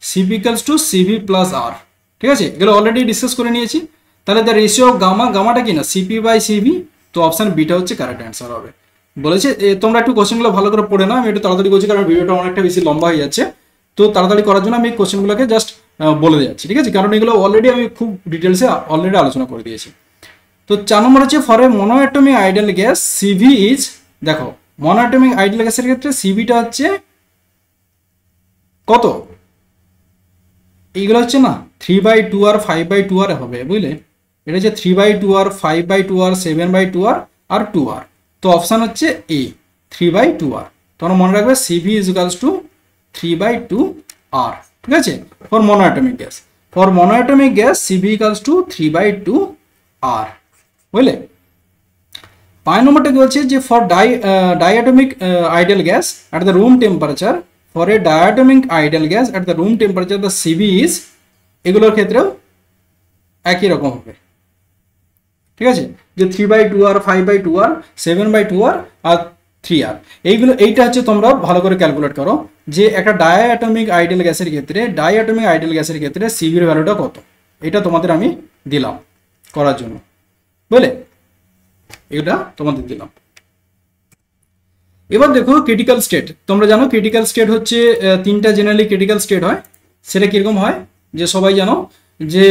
CP equals to CV plus R, ঠিক আছে। এগুলো অলরেডি ডিসকাস করে নিয়েছি। তাহলে দ্য রেশিও অফ গামাটা কি না? সিপি/সিভি। তো অপশন বিটা হচ্ছে কারেক্ট অ্যান্সার হবে। বলেছে তোমরা একটু কোশ্চেনগুলো ভালো করে পড়ে না, আমি একটু তাড়াতাড়ি করছি কারণ ভিডিওটা অনেকটা বেশি লম্বা হয়ে যাচ্ছে। তো তাড়াতাড়ি করার জন্য আমি কোশ্চেনগুলোকে জাস্ট বলে যাচ্ছি, ঠিক আছে, কারণ এগুলো অলরেডি আমি খুব ডিটেলসে অলরেডি আলোচনা করে দিয়েছি। তো 4 নম্বর হচ্ছে for a monoatomic ideal gas CV is, দেখো মনোঅ্যাটমিক আইডিয়াল গ্যাসের ক্ষেত্রে সিভিটা হচ্ছে কত? এইগুলো হচ্ছে না 3/2 আর 5/2 আর হবে, বুঝলে? এটা হচ্ছে 3/2 আর 5/2 আর 7/2 আর 2 আর। তো অপশান হচ্ছে এ 3/2 আর। তোমরা মনে রাখবে CV is equals to 3/2 R, ঠিক আছে, for monoatomic gas CV equals to 3/2 R, বুঝলে? 5 নম্বরটা কি বলছে, যে for diatomic ideal gas at the room temperature, for a diatomic ideal gas at the room temperature the CV is, এগুলোর ক্ষেত্রেও একই রকম হবে, ঠিক আছে, যে 3/2 আর 5/2 আর 7/2 আর 3 আর। এইটা হচ্ছে তোমরা ভালো করে ক্যালকুলেট করো, যে একটা ডায়াটমিক আইডিয়াল গ্যাসের ক্ষেত্রে সিভির ভ্যালুটা কত। এটা তোমাদের আমি দিলাম করার জন্য, বুঝলে? এটা তোমাদের দিলাম। এবার দেখো ক্রিটিক্যাল স্টেট। তোমরা জানো ক্রিটিক্যাল স্টেট হচ্ছে 3টা জেনারেলি ক্রিটিক্যাল স্টেট হয়। সেটা কিরকম হয়, যে সবাই জানো যে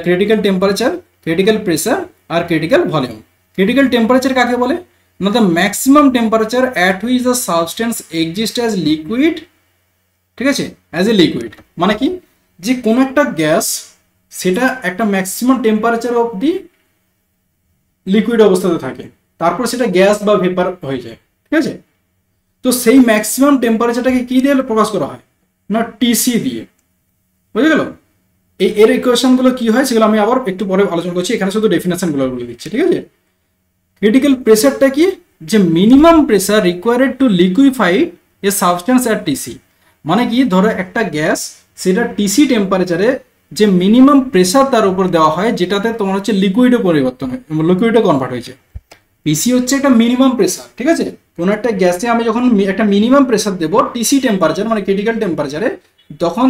ক্রিটিক্যাল টেম্পারেচার, ক্রিটিক্যাল প্রেসার আর ক্রিটিক্যাল ভলিউম। ক্রিটিক্যাল টেম্পারেচার কাকে বলে না? The maximum temperature at which the substance exist as liquid, ঠিক আছে, অ্যাজ এ লিকুইড। মানে কি, যে কোনো একটা গ্যাস সেটা একটা ম্যাক্সিমাম টেম্পারেচার অবধি লিকুইড অবস্থাতে থাকে, তারপর সেটা গ্যাস বা ভেপার হয়ে যায়, ঠিক আছে। তো সেই ম্যাক্সিমাম টেম্পারেচারটাকে কি দিয়ে প্রকাশ করা হয় না? টিসি দিয়ে, বুঝে গেল? এর ইকুয়েশনগুলো কি হয় সেগুলো আমি আবার একটু পরে আলোচনা করছি, এখানে শুধু ডেফিনেশনগুলো বলে দিচ্ছি, ঠিক আছে। ক্রিটিক্যাল প্রেসারটা কি, যে minimum pressure required to liquefy A substance at TC, মানে কি ধরো একটা গ্যাস সেটা টিসি টেম্পারেচারে যে মিনিমাম প্রেসার তার উপর দেওয়া হয়, যেটাতে তোমার হচ্ছে লিকুইডে পরিবর্তন হয়, লিকুইডে কনভার্ট হয়েছে। পিসি হচ্ছে একটা মিনিমাম প্রেসার, ঠিক আছে? কোনো একটা গ্যাসে আমি যখন একটা মিনিমাম প্রেসার দেবো টিসি টেম্পারেচার মানে ক্রিটিক্যাল টেম্পারেচারে, তখন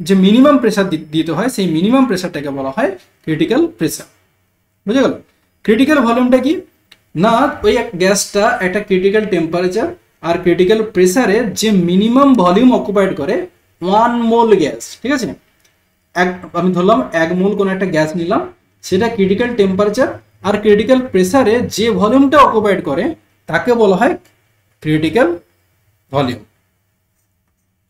যে মিনিমাম প্রেসার দিতে হয় সেই মিনিমাম প্রেসারটাকে বলা হয় ক্রিটিক্যাল প্রেসার। বুঝে গেল? ক্রিটিক্যাল ভলিউমটা কি না, ওই গ্যাসটা একটা ক্রিটিক্যাল টেম্পারেচার আর ক্রিটিক্যাল প্রেসারে যে মিনিমাম ভলিউম অকুপাইড করে 1 মোল গ্যাস, ঠিক আছে? আমি ধরলাম 1 মোল কোনো একটা গ্যাস নিলাম, সেটা ক্রিটিক্যাল টেম্পারেচার আর ক্রিটিক্যাল প্রেসারে যে ভলিউমটা অকুপাইড করে তাকে বলা হয় ক্রিটিক্যাল ভলিউম।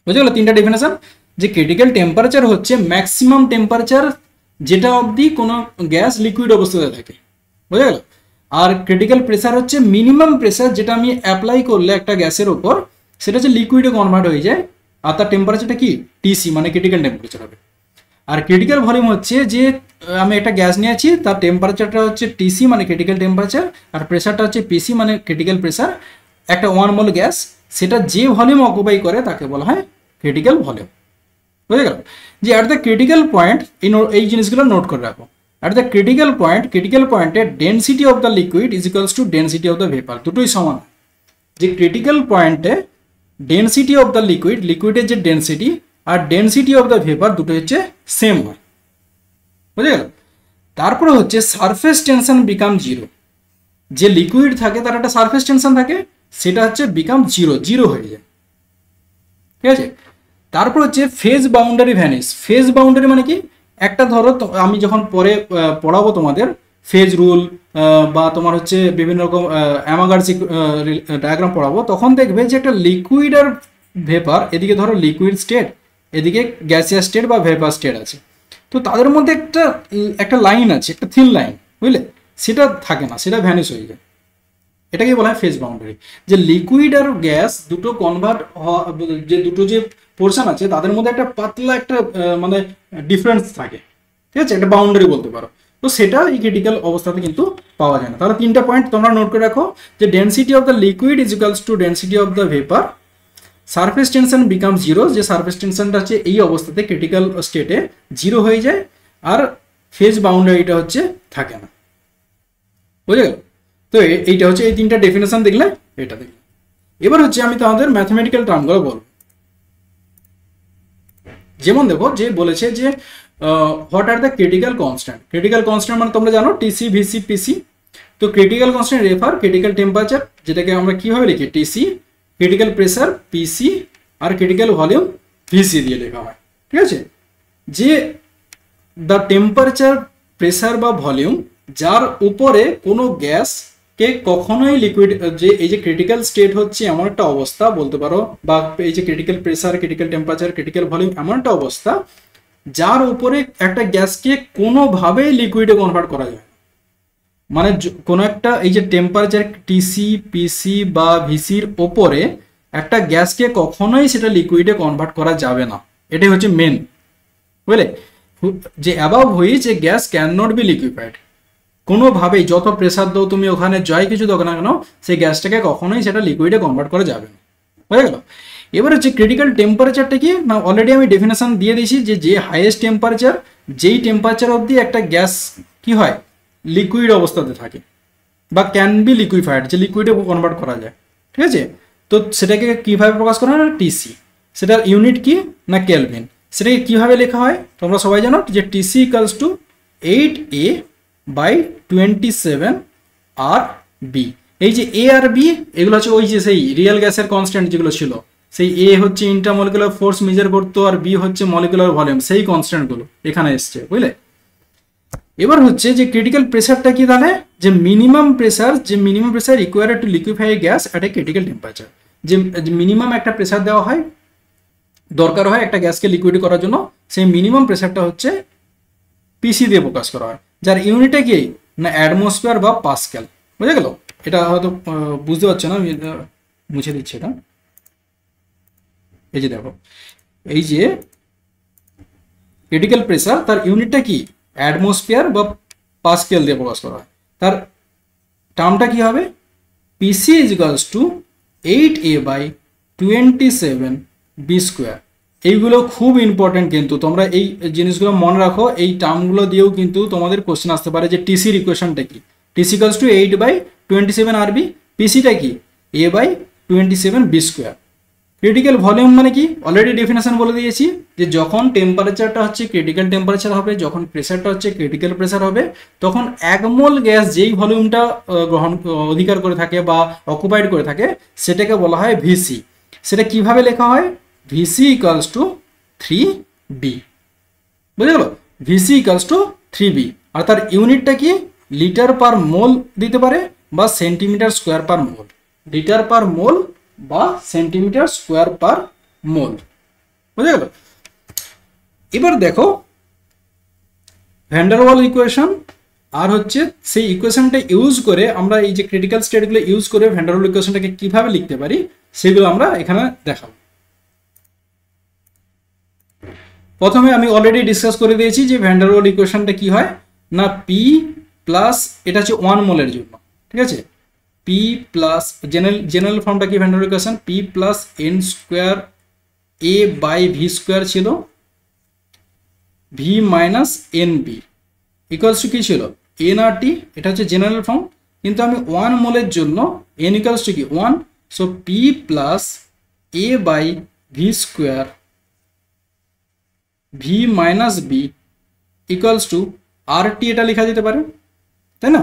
বুঝে গেল তিনটা ডেফিনেশন? যে ক্রিটিক্যাল টেম্পারেচার হচ্ছে ম্যাক্সিমাম টেম্পারেচার যেটা অবধি কোনো গ্যাস লিকুইড অবস্থাতে থাকে, বুঝে গেল? আর ক্রিটিক্যাল প্রেসার হচ্ছে মিনিমাম প্রেসার যেটা আমি অ্যাপ্লাই করলে একটা গ্যাসের ওপর সেটা হচ্ছে লিকুইডে কনভার্ট হয়ে যায়, আর তার টেম্পারেচারটা কি টিসি মানে ক্রিটিক্যাল টেম্পারেচার হবে। আর ক্রিটিক্যাল ভলিউম হচ্ছে যে আমি একটা গ্যাস নিয়েছি, তার টেম্পারেচারটা হচ্ছে টিসি মানে ক্রিটিক্যাল টেম্পারেচার, আর প্রেসারটা হচ্ছে পিসি মানে ক্রিটিক্যাল প্রেসার। একটা 1 মোল গ্যাস সেটা যে ভলিউম অকুপাই করে তাকে বলা হয় ক্রিটিক্যাল ভলিউম। বুঝে গেল? যে অ্যাট দ্য ক্রিটিক্যাল পয়েন্ট এই জিনিসগুলো নোট করে রাখো। অ্যাট দ্য ক্রিটিক্যাল পয়েন্টে density of the liquid is equals two density of the vapour, দুটোই সমান। যে ক্রিটিক্যাল পয়েন্টে ডেন্সিটি অফ দ্য লিকুইডের যে ডেন্সিটি আর ডেন্সিটি অফ দ্য ভেপার দুটো হচ্ছে সেম হয়। বুঝে গেল? তারপরে হচ্ছে সারফেস টেনশন বিকাম জিরো। যে লিকুইড থাকে তার একটা সারফেস টেনশন থাকে, সেটা হচ্ছে বিকাম জিরো হয়ে যায়, ঠিক আছে? তারপর হচ্ছে phase boundary vanish. Phase boundary মানে কি, একটা ধরো আমি যখন পরে পড়াবো তোমাদের ফেজ রুল বা তোমার হচ্ছে বিভিন্ন রকম অ্যামাগার্সি ডায়াগ্রাম পড়াবো, তখন দেখবে যে একটা লিকুইড আর ভেপার, এদিকে ধরো লিকুইড স্টেট, এদিকে গ্যাসিয়াস স্টেট বা ভেপার স্টেট আছে, তো তাদের মধ্যে একটা লাইন আছে, একটা থিন লাইন, বুঝলে? সেটা থাকে না, সেটা ভ্যানিশ হয়ে যায়। এটাকে বলা হয় ফেজ বাউন্ডারি। যে লিকুইড আর গ্যাস দুটো কনভার্ট যে দুটো যে পোর্শন আছে তাদের মধ্যে একটা পাতলা একটা মানে ডিফারেন্স থাকে, ঠিক আছে? একটা বাউন্ডারি বলতে পারো। তো সেটা এই ক্রিটিক্যাল অবস্থাতে কিন্তু পাওয়া যায় না। তাহলে তিনটা পয়েন্ট তোমরা নোট করে রাখো, যে density of the liquid is equals two density of the vapour, surface tension become zero, যে সারফেস টেনশনটা হচ্ছে এই অবস্থাতে ক্রিটিক্যাল স্টেটে জিরো হয়ে যায়, আর ফেজ বাউন্ডারিটা হচ্ছে থাকে না। বুঝে গেল? তো এইটা হচ্ছে এই তিনটা ডেফিনেশন দেখলে এটা দেখলে। এবার হচ্ছে আমি তোমাদের ম্যাথমেটিক্যাল টার্মগুলো বলবো। যেমন দেখো, যে বলেছে যে what are the critical constant. Critical constant মানে তোমরা জানো টিসি ভিসি পিসি। তো critical constant refer critical temperature, যেটাকে আমরা কিভাবে লিখি টিসি, ক্রিটিক্যাল প্রেসার পিসি, আর ক্রিটিক্যাল ভলিউম ভিসি দিয়ে লেখা হয়, ঠিক আছে? যে দ্য টেম্পারেচার প্রেসার বা ভলিউম যার উপরে কোনো গ্যাসকে কখনোই লিকুইড, যে এই যে ক্রিটিক্যাল স্টেট হচ্ছে এমন একটা অবস্থা বলতে পারো, বা এই যে critical pressure critical temperature critical volume এমন একটা অবস্থা যার উপরে একটা গ্যাসকে কোনোভাবেই লিকুইডে কনভার্ট করা যায়। মানে কোনো একটা এই যে টেম্পারেচার টিসি পিসি বা ভিসির ওপরে একটা গ্যাসকে কখনোই সেটা লিকুইডে কনভার্ট করা যাবে না, এটাই হচ্ছে মেন, বুঝলে? যে above which a gas can not be liquefied, কোনোভাবেই যত প্রেসার দাও তুমি ওখানে যাই কিছু দাও না কেন, সেই গ্যাসটাকে কখনোই সেটা লিকুইডে কনভার্ট করা যাবে না। হয়ে গেল? এবার হচ্ছে ক্রিটিক্যাল টেম্পারেচারটা কি না, অলরেডি আমি ডেফিনেশন দিয়ে দিয়েছি, যে হাইয়েস্ট টেম্পারেচার, যেই টেম্পারেচার অবধি একটা গ্যাস কি হয় লিকুইড অবস্থাতে থাকে বা ক্যান বি লিকুইফাইড, যে লিকুইডে কনভার্ট করা যায়, ঠিক আছে? তো সেটাকে কিভাবে প্রকাশ করা হয়? টিসি। সেটার ইউনিট কি না কেলভিন। সেটাকে কিভাবে লেখা হয় তোমরা সবাই জানো, যে TC equals two 8A/27 RB। এই যে এ আর বি এগুলো হচ্ছে ওই যে সেই রিয়েল গ্যাসের কনস্ট্যান্ট যেগুলো ছিল, সেই এ হচ্ছে ইন্টারমলিকুলার ফোর্স মেজার করতো, আর বি হচ্ছে মলিকুলার ভলিউম, সেই কনস্ট্যান্টগুলো এখানে এসছে, বুঝলে? এবার হচ্ছে যে ক্রিটিক্যাল প্রেসারটা কি তাহলে, যে minimum pressure required to liquefy gas at a critical temperature. যে মিনিমাম একটা প্রেসার দেওয়া হয়, দরকার হয় একটা গ্যাসকে লিকুইড করার জন্য, সেই মিনিমাম প্রেসারটা হচ্ছে পিসি দিয়ে প্রকাশ করা হয়, যার ইউনিটে কি না অ্যাটমসফিয়ার বা পাস্কেল। বুঝে গেল? এটা হয়তো বুঝতে পারছো না, আমি মুছে দিচ্ছি এটা। এই যে দেখো, এই যে ক্রিটিক্যাল প্রেসার তার ইউনিটটা কি অ্যাটমসফিয়ার বা পাস্কেল দিয়ে প্রকাশ করা হয়। তার টার্মটা কি হবে? PC is equals to 8A/27 27b²। এইগুলো খুব ইম্পর্টেন্ট, কিন্তু তোমরা এই জিনিসগুলো মনে রাখো। এই টার্মগুলো দিয়েও কিন্তু তোমাদের কোশ্চেন আসতে পারে যে টিসির ইকুয়েশনটা কি। টিসি ইকুয়ালস টু 8/27 RB, পিসিটা কি a/27b²। ক্রিটিক্যাল ভলিউম মানে কি অলরেডি ডেফিনেশন বলে দিয়েছি, যে যখন টেম্পারেচারটা হচ্ছে ক্রিটিক্যাল টেম্পারেচার হবে, যখন প্রেসারটা হচ্ছে ক্রিটিক্যাল প্রেসার হবে, তখন 1 মোল গ্যাস যেই ভলিউমটা অধিকার করে থাকে বা অকুপাইড করে থাকে সেটাকে বলা হয় ভিসি। সেটা কিভাবে লেখা হয়, ভিসি ইকুয়ালস টু 3b। বুঝে গেল, ভিসি ইকুয়ালস টু 3b। আর তার ইউনিটটা কি লিটার পার মোল দিতে পারে বা সেন্টিমিটার স্কোয়ার পার মোল, লিটার পার মোল বা সেন্টিমিটার স্কোয়ার পার মোল। বুঝে গেল। এবার দেখো ভ্যান ডার ওয়াল ইকুয়েশন, আর হচ্ছে সেই ইকুয়েশনটা ইউজ করে আমরা এই যে ক্রিটিক্যাল স্টেটগুলো ইউজ করে ভ্যান ডার ওয়াল ইকুয়েশনটাকে কিভাবে লিখতে পারি সেগুলো আমরা এখানে দেখাবো। প্রথমে আমি অলরেডি ডিসকাস করে দিয়েছি যে ভ্যান ডার ওয়াল ইকুয়েশনটা কি হয় না, পি প্লাস, এটা হচ্ছে 1 মোলের জন্য, ঠিক আছে, পি প্লাস জেনারেল ফর্মটা কি van der wall equation, P plus N square A by V square ছিল, V minus N B equals to কি ছিল এন আর টি। এটা হচ্ছে জেনারেল ফর্ম, কিন্তু আমি 1 মোলের জন্য এন ইকুয়ালস টু কি 1, so P plus A by V square V minus B equals to R T, এটা লেখা যেতে পারে, তাই না?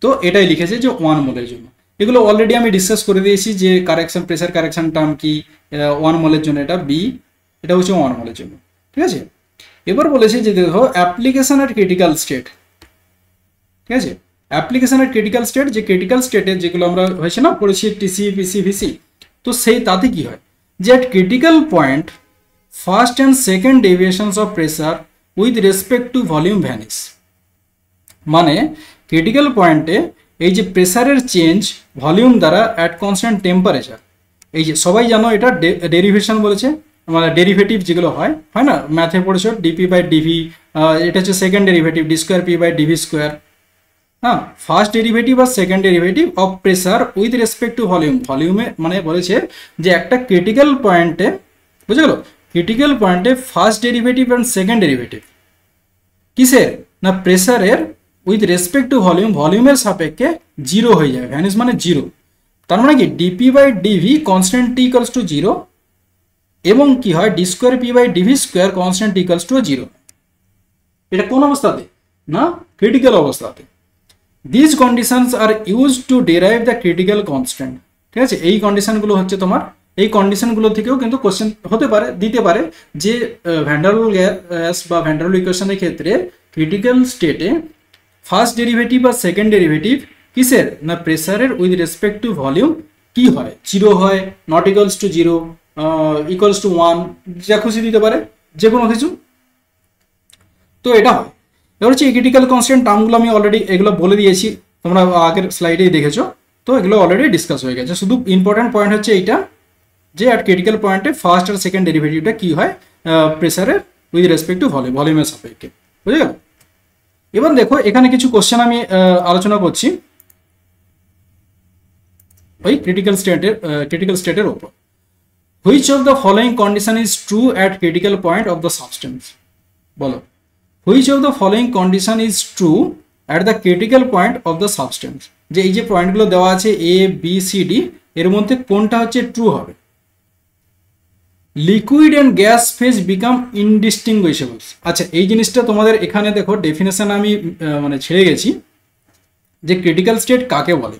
তো এটাই লিখেছে যে 1 মোলের জন্য। এগুলো অলরেডি আমি ডিসকাস করে দিয়েছি যে কারেকশন, প্রেসার কারেকশন টার্ম কি 1 মোলের জন্য এটা বি, এটা হচ্ছে 1 মোলের জন্য, ঠিক আছে। এবার বলেছে যে দেখো অ্যাপ্লিকেশন আর ক্রিটিক্যাল স্টেট, ঠিক আছে, অ্যাপ্লিকেশন আর ক্রিটিক্যাল স্টেট, যে ক্রিটিক্যাল স্টেটে যেগুলো আমরা হয়েছে না পড়েছি টিসি পিসি ভিসি, তো সেই তাতে কি হয় যে at critical point first and second deviations of pressure with respect to volume vanish. মানে ক্রিটিক্যাল পয়েন্টে এই যে প্রেসারের চেঞ্জ ভলিউম দ্বারা অ্যাট কনস্ট্যান্ট টেম্পারেচার, এই যে সবাই জানো এটা ডেরিভেশন বলেছে, মানে ডেরিভেটিভ যেগুলো হয় না ম্যাথে পড়েছো ডিপি বাই ডিভি, এটা হচ্ছে second derivative D square P by DV square. হ্যাঁ, ফার্স্ট ডেরিভেটিভ আর second derivative of pressure with respect to volume. ভলিউমে মানে বলেছে যে একটা ক্রিটিক্যাল পয়েন্টে, বুঝে গেল, ক্রিটিক্যাল পয়েন্টে first derivative and second derivative কিসের না প্রেসারের উইথ রেসপেক্ট টু ভলিউম, ভলিউমের সাপেক্ষে 0 হয়ে যাবে, ভ্যানিশ মানে 0। তার মানে কি DP by DV constant T equals to 0, এবং কি হয় D square P by DV square constant T equals to 0। এটা কোন অবস্থাতে না ক্রিটিক্যাল অবস্থাতে। This conditions are use to derive the critical constant, ঠিক আছে। এই কন্ডিশনগুলো হচ্ছে তোমার, এই কন্ডিশনগুলো থেকেও কিন্তু কোশ্চেন হতে পারে, দিতে পারে যে ভ্যান ডার ওয়াল গ্যাস বা ভ্যান ডার ওয়াল ইকুয়েশনের ক্ষেত্রে ক্রিটিক্যাল স্টেটে ফার্স্ট ডেরিভেটিভ আর সেকেন্ড ডেরিভেটিভ কিসের না প্রেসারের উইথ রেসপেক্ট টু ভলিউম কি হয় 0 হয়, not equals to 0, equals to 1, যা খুশি দিতে পারে যে কোনো কিছু। তো এটা হয়। এবার হচ্ছে ক্রিটিক্যাল কনস্ট্যান্ট টার্মগুলো আমি অলরেডি এগুলো বলে দিয়েছি, তোমরা আগের স্লাইডেই দেখেছো, তো এগুলো অলরেডি ডিসকাস হয়ে গেছে। শুধু ইম্পর্টেন্ট পয়েন্ট হচ্ছে এইটা যে অ্যাট ক্রিটিক্যাল পয়েন্টে ফার্স্ট আর সেকেন্ড ডেরিভেটিভটা কি হয় প্রেসারের উইথ রেসপেক্ট টু ভলিউমের সাপেক্ষে, বুঝে গেল। এবার দেখো এখানে কিছু কোশ্চেন আমি আলোচনা করছি ওই ক্রিটিক্যাল স্টেটের উপর। Which of the following condition is true at critical point of the substance, বলো which of the following condition is true at the critical point of the substance. যে এই যে পয়েন্টগুলো দেওয়া আছে এ বি সি ডি, এর মধ্যে কোনটা হচ্ছে ট্রু হবে। Liquid and gas phase become indistinguishable. আচ্ছা, এই জিনিসটা তোমাদের এখানে দেখো ডেফিনেশন আমি মানে ছেড়ে গেছি যে ক্রিটিক্যাল স্টেট কাকে বলে।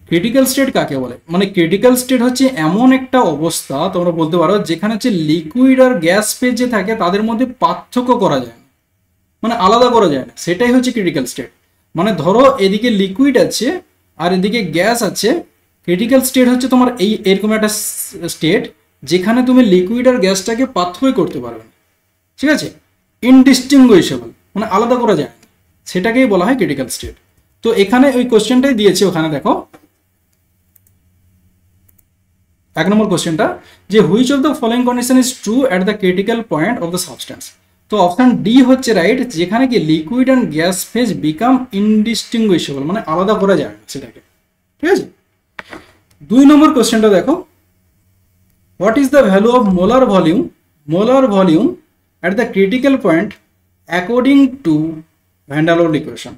ক্রিটিক্যাল স্টেট কাকে বলে মানে ক্রিটিক্যাল স্টেট হচ্ছে এমন একটা অবস্থা তোমরা বলতে পারো যেখানে হচ্ছে লিকুইড আর গ্যাস ফেজ যে থাকে তাদের মধ্যে পার্থক্য করা যায় না, মানে আলাদা করা যায় না, সেটাই হচ্ছে ক্রিটিক্যাল স্টেট। মানে ধরো এদিকে লিকুইড আছে আর এদিকে গ্যাস আছে, ক্রিটিক্যাল স্টেট হচ্ছে তোমার এই এরকম একটা স্টেট যেখানে তুমি লিকুইড আর গ্যাসটাকে পার্থক্য করতে পারবে না, ঠিক আছে, ইনডিস্টিংগুইশেবল মানে আলাদা করা যায় না, সেটাকেই বলা হয় ক্রিটিক্যাল স্টেট। তো এখানে ওই কোশ্চেনটাই দিয়েছে, ওখানে দেখো 1 নম্বর কোশ্চেনটা যে which of the following condition is true at the critical point of the substance. তো অপশন ডি হচ্ছে রাইট, যেখানে কি liquid and gas phase become indistinguishable মানে আলাদা করা যায় না সেটাকে, ঠিক আছে। 2 নম্বর কোশ্চেনটা দেখো, what is the value of molar volume at the critical point according to van der Rohe equation?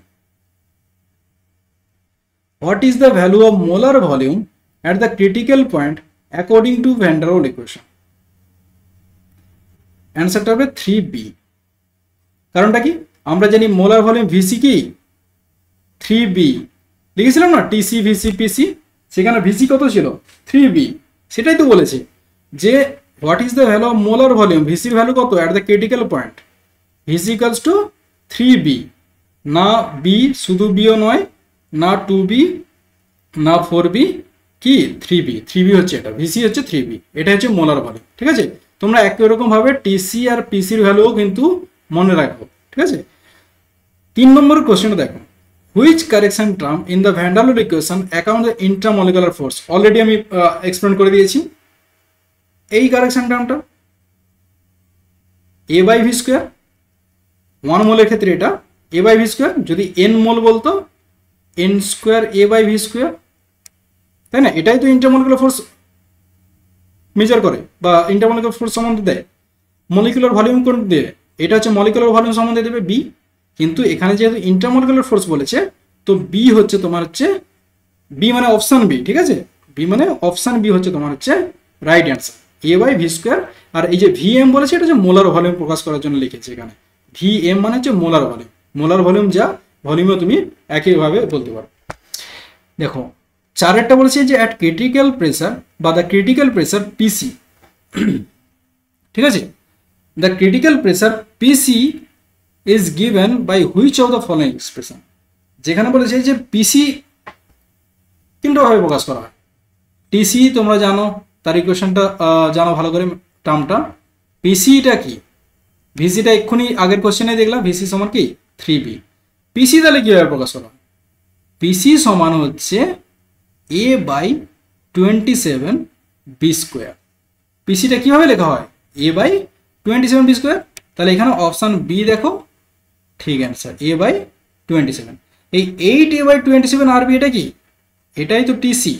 What is the value of molar volume at the critical point according to van der Rohe equation? অ্যান্সারটা হবে 3b। কারণটা কি, আমরা জানি molar volume VC কি 3b, লিখেছিলাম না TC VC পিসি, সেখানে ভিসি কত ছিল 3b, সেটাই তো বলেছি যে what is the value of molar volume, ভিসির ভ্যালু কত at the critical point, VC equals to 3b, না বি শুধু বিও নয়, না 2b, না 4b, কি 3b হচ্ছে এটা, ভিসি হচ্ছে 3b, এটা হচ্ছে মোলার ভলিউম। ঠিক আছে, তোমরা একই রকম ভাবে টিসি আর পিসির ভ্যালুও কিন্তু মনে রাখো। ঠিক আছে, 3 নম্বর কোশ্চেনটা দেখো, which correction term in the van der Waals equation account the intramolecular force, already আমি এক্সপ্লেন করে দিয়েছি। এই কারেকশন টার্মটা এ বাই ভি স্কোয়ার, 1 মোলের ক্ষেত্রে এটা এ বাই ভি স্কোয়ার, যদি এন মোল বলতো N square A by V square, তাই না? এটাই তো ইন্টারমলিকুলার ফোর্স মেজার করে বা ইন্টারমলিকুলার ফোর্স সম্বন্ধে দেয়। মলিকুলার ভলিউম কোন দেবে, এটা হচ্ছে মলিকুলার ভলিউম সম্বন্ধে দেবে বি, কিন্তু এখানে যেহেতু ইন্টারমলিকুলার ফোর্স বলেছে তো বি হচ্ছে তোমার হচ্ছে বি মানে অপশন বি। ঠিক আছে, বি মানে অপশন বি হচ্ছে তোমার হচ্ছে right answer, A by V square. আর এই যে ভি এম বলেছে এটা হচ্ছে মোলার ভলিউম প্রকাশ করার জন্য লিখেছে এখানে, ভি এম মানে হচ্ছে মোলার ভলিউম, মোলার ভলিউম যা ভলিউমও তুমি একইভাবে বলতে পারো। দেখো 4 বলেছে যে অ্যাট ক্রিটিক্যাল প্রেসার বা দ্য ক্রিটিক্যাল প্রেসার পিসি। ঠিক আছে, the critical pressure PC is given by which of the following expression, যেখানে বলেছে যে পিসি 3টা ভাবে প্রকাশ করা হয়। টিসি তোমরা জানো, তার ইকুয়েশনটা জানো ভালো করে, টার্মটা পিসিটা কি, ভিসিটা এক্ষুনি আগের কোশ্চেনে দেখলাম, ভিসি সমান কি 3b। পিসি তাহলে কীভাবে প্রকাশ করা হয়, পিসি সমান হচ্ছে এ বাই 27 বি স্কোয়ার। পিসিটা কীভাবে লেখা হয়, এ বাই 27 বি স্কোয়ার, তাহলে এখানে অপশান বি দেখো ঠিক অ্যান্সার, এ বাই 27। এই 8 এ বাই 27 আর বি এটা কি, এটাই তো টিসি,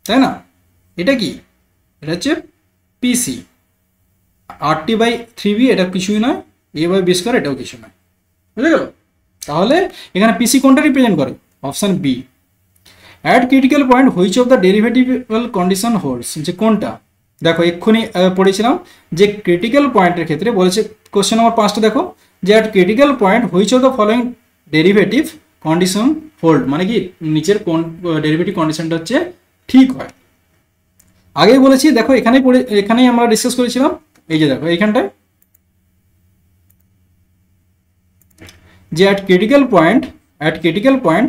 তাই না? এটা কি, এটা হচ্ছে পিসি। 8t বাই 3b এটা কিছুই নয়, এ বাই বি স্কোয়ার এটাও কিছু নয়, বুঝে গেল? তাহলে এখানে পিসি কোনটা রিপ্রেজেন্ট করে, option B. At critical point which of the derivative condition holds, যে কোনটা, দেখো এক্ষুনি পড়েছিলাম যে ক্রিটিক্যাল পয়েন্টের ক্ষেত্রে বলেছে, কোশ্চেন নম্বর 5টা দেখো, যে at critical point which of the following derivative condition hold, মানে কি নিচের কোন ডেরিভেটিভ কন্ডিশনটা হচ্ছে ঠিক হয়। আগেই বলেছি দেখো, এখানেই আমরা ডিসকাস করেছিলাম, এই যে দেখো এইখানটায়, যে at critical point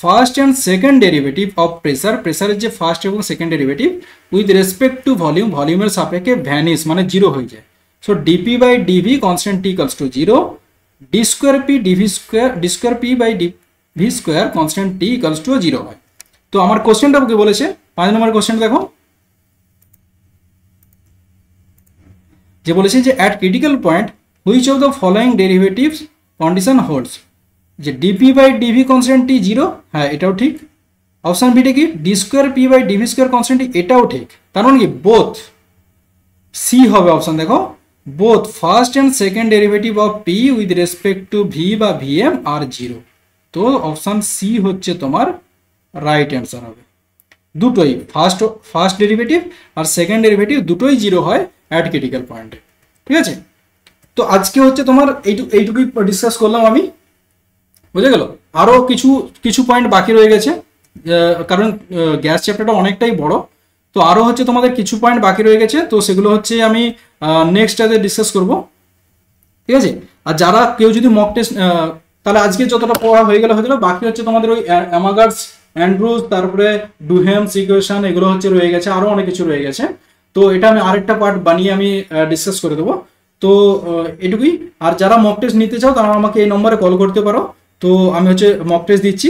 first and second derivative of প্রেসারের যে ফার্স্ট এবং second derivative with respect to ভলিউমের সাপেক্ষে ভ্যানিস মানে 0 হয়ে যায়। So DP by DV constant T equals to 0, D square P by DV square constant T equals to 0 হয়। তো আমার কোশ্চেনটা কি বলেছে, 5 নম্বর কোশ্চেন দেখো, যে বলেছে যে at critical point which of the following derivatives condition holds, যে DP by DV constant T 0, হ্যাঁ এটাও ঠিক। অপশান বিটা কি, D square P by DV square constant T, এটাও ঠিক। তার মানে কি বোথ, সি হবে অপশান দেখো, both first and second derivative of P with respect to V বা ভিএম আর 0। তো অপশান সি হচ্ছে তোমার রাইট অ্যান্সার হবে। দুটোই ফার্স্ট ডেরিভেটিভ আর সেকেন্ড ডেরিভেটিভ দুটোই 0 হয় অ্যাট ক্রিটিক্যাল পয়েন্টে। ঠিক আছে, তো আজকে হচ্ছে তোমার এইটুকুই ডিসকাস করলাম আমি, বুঝে গেল? আরও কিছু পয়েন্ট বাকি রয়ে গেছে, কারণ গ্যাস চ্যাপ্টারটা অনেকটাই বড়, তো আরও হচ্ছে তোমাদের কিছু পয়েন্ট বাকি রয়ে গেছে, তো সেগুলো হচ্ছে আমি নেক্সট ডেতে ডিসকাস করব। ঠিক আছে, আর যারা কেউ যদি মক টেস্ট, তাহলে আজকে যতটা পড়া হয়ে গেল, বাকি হচ্ছে তোমাদের ওই অ্যামাগার্স, অ্যান্ড্রুজ, তারপরে ডুহেমস ইকুয়েশন, এগুলো হচ্ছে রয়ে গেছে, আরও অনেক কিছু রয়ে গেছে। তো এটা আমি আরেকটা পার্ট বানিয়ে আমি ডিসকাস করে দেবো। তো এটুকুই। আর যারা মক টেস্ট নিতে চাও তারা আমাকে এই নম্বরে কল করতে পারো। তো আমি হচ্ছে মক টেস্ট দিচ্ছি,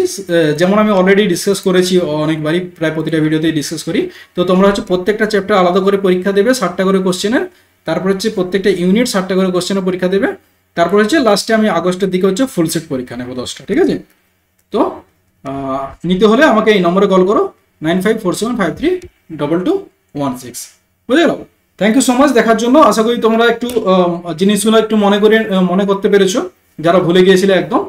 যেমন আমি অলরেডি ডিসকাস করেছি অনেকবারই, প্রায় প্রতিটা ভিডিওতেই ডিসকাস করি। তো তোমরা হচ্ছে প্রত্যেকটা চ্যাপ্টার আলাদা করে পরীক্ষা দেবে, 60টা করে কোশ্চেনের, তারপর হচ্ছে প্রত্যেকটা ইউনিট 60টা করে কোশ্চেনের পরীক্ষা দেবে, তারপর হচ্ছে লাস্টে আমি আগস্টের দিকে হচ্ছে ফুল সেট পরীক্ষা নেবো 10টা। ঠিক আছে, তো নিতে হলে আমাকে এই নম্বরে কল করো। 9547532216। বুঝে গেল? থ্যাংক ইউ সো মাচ দেখার জন্য। আশা করি তোমরা একটু জিনিসগুলো একটু মনে করতে পেরেছো যারা ভুলে গিয়েছিলে একদম।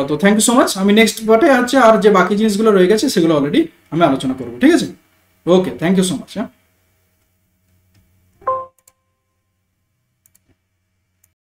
তো থ্যাংক ইউ সো মাচ। আমি নেক্সট পার্টে হচ্ছে আর যে বাকি জিনিসগুলো রয়ে গেছে সেগুলো অলরেডি আমি আলোচনা করবো, ঠিক আছে? ওকে, থ্যাংক ইউ সো মাচ। হ্যাঁ।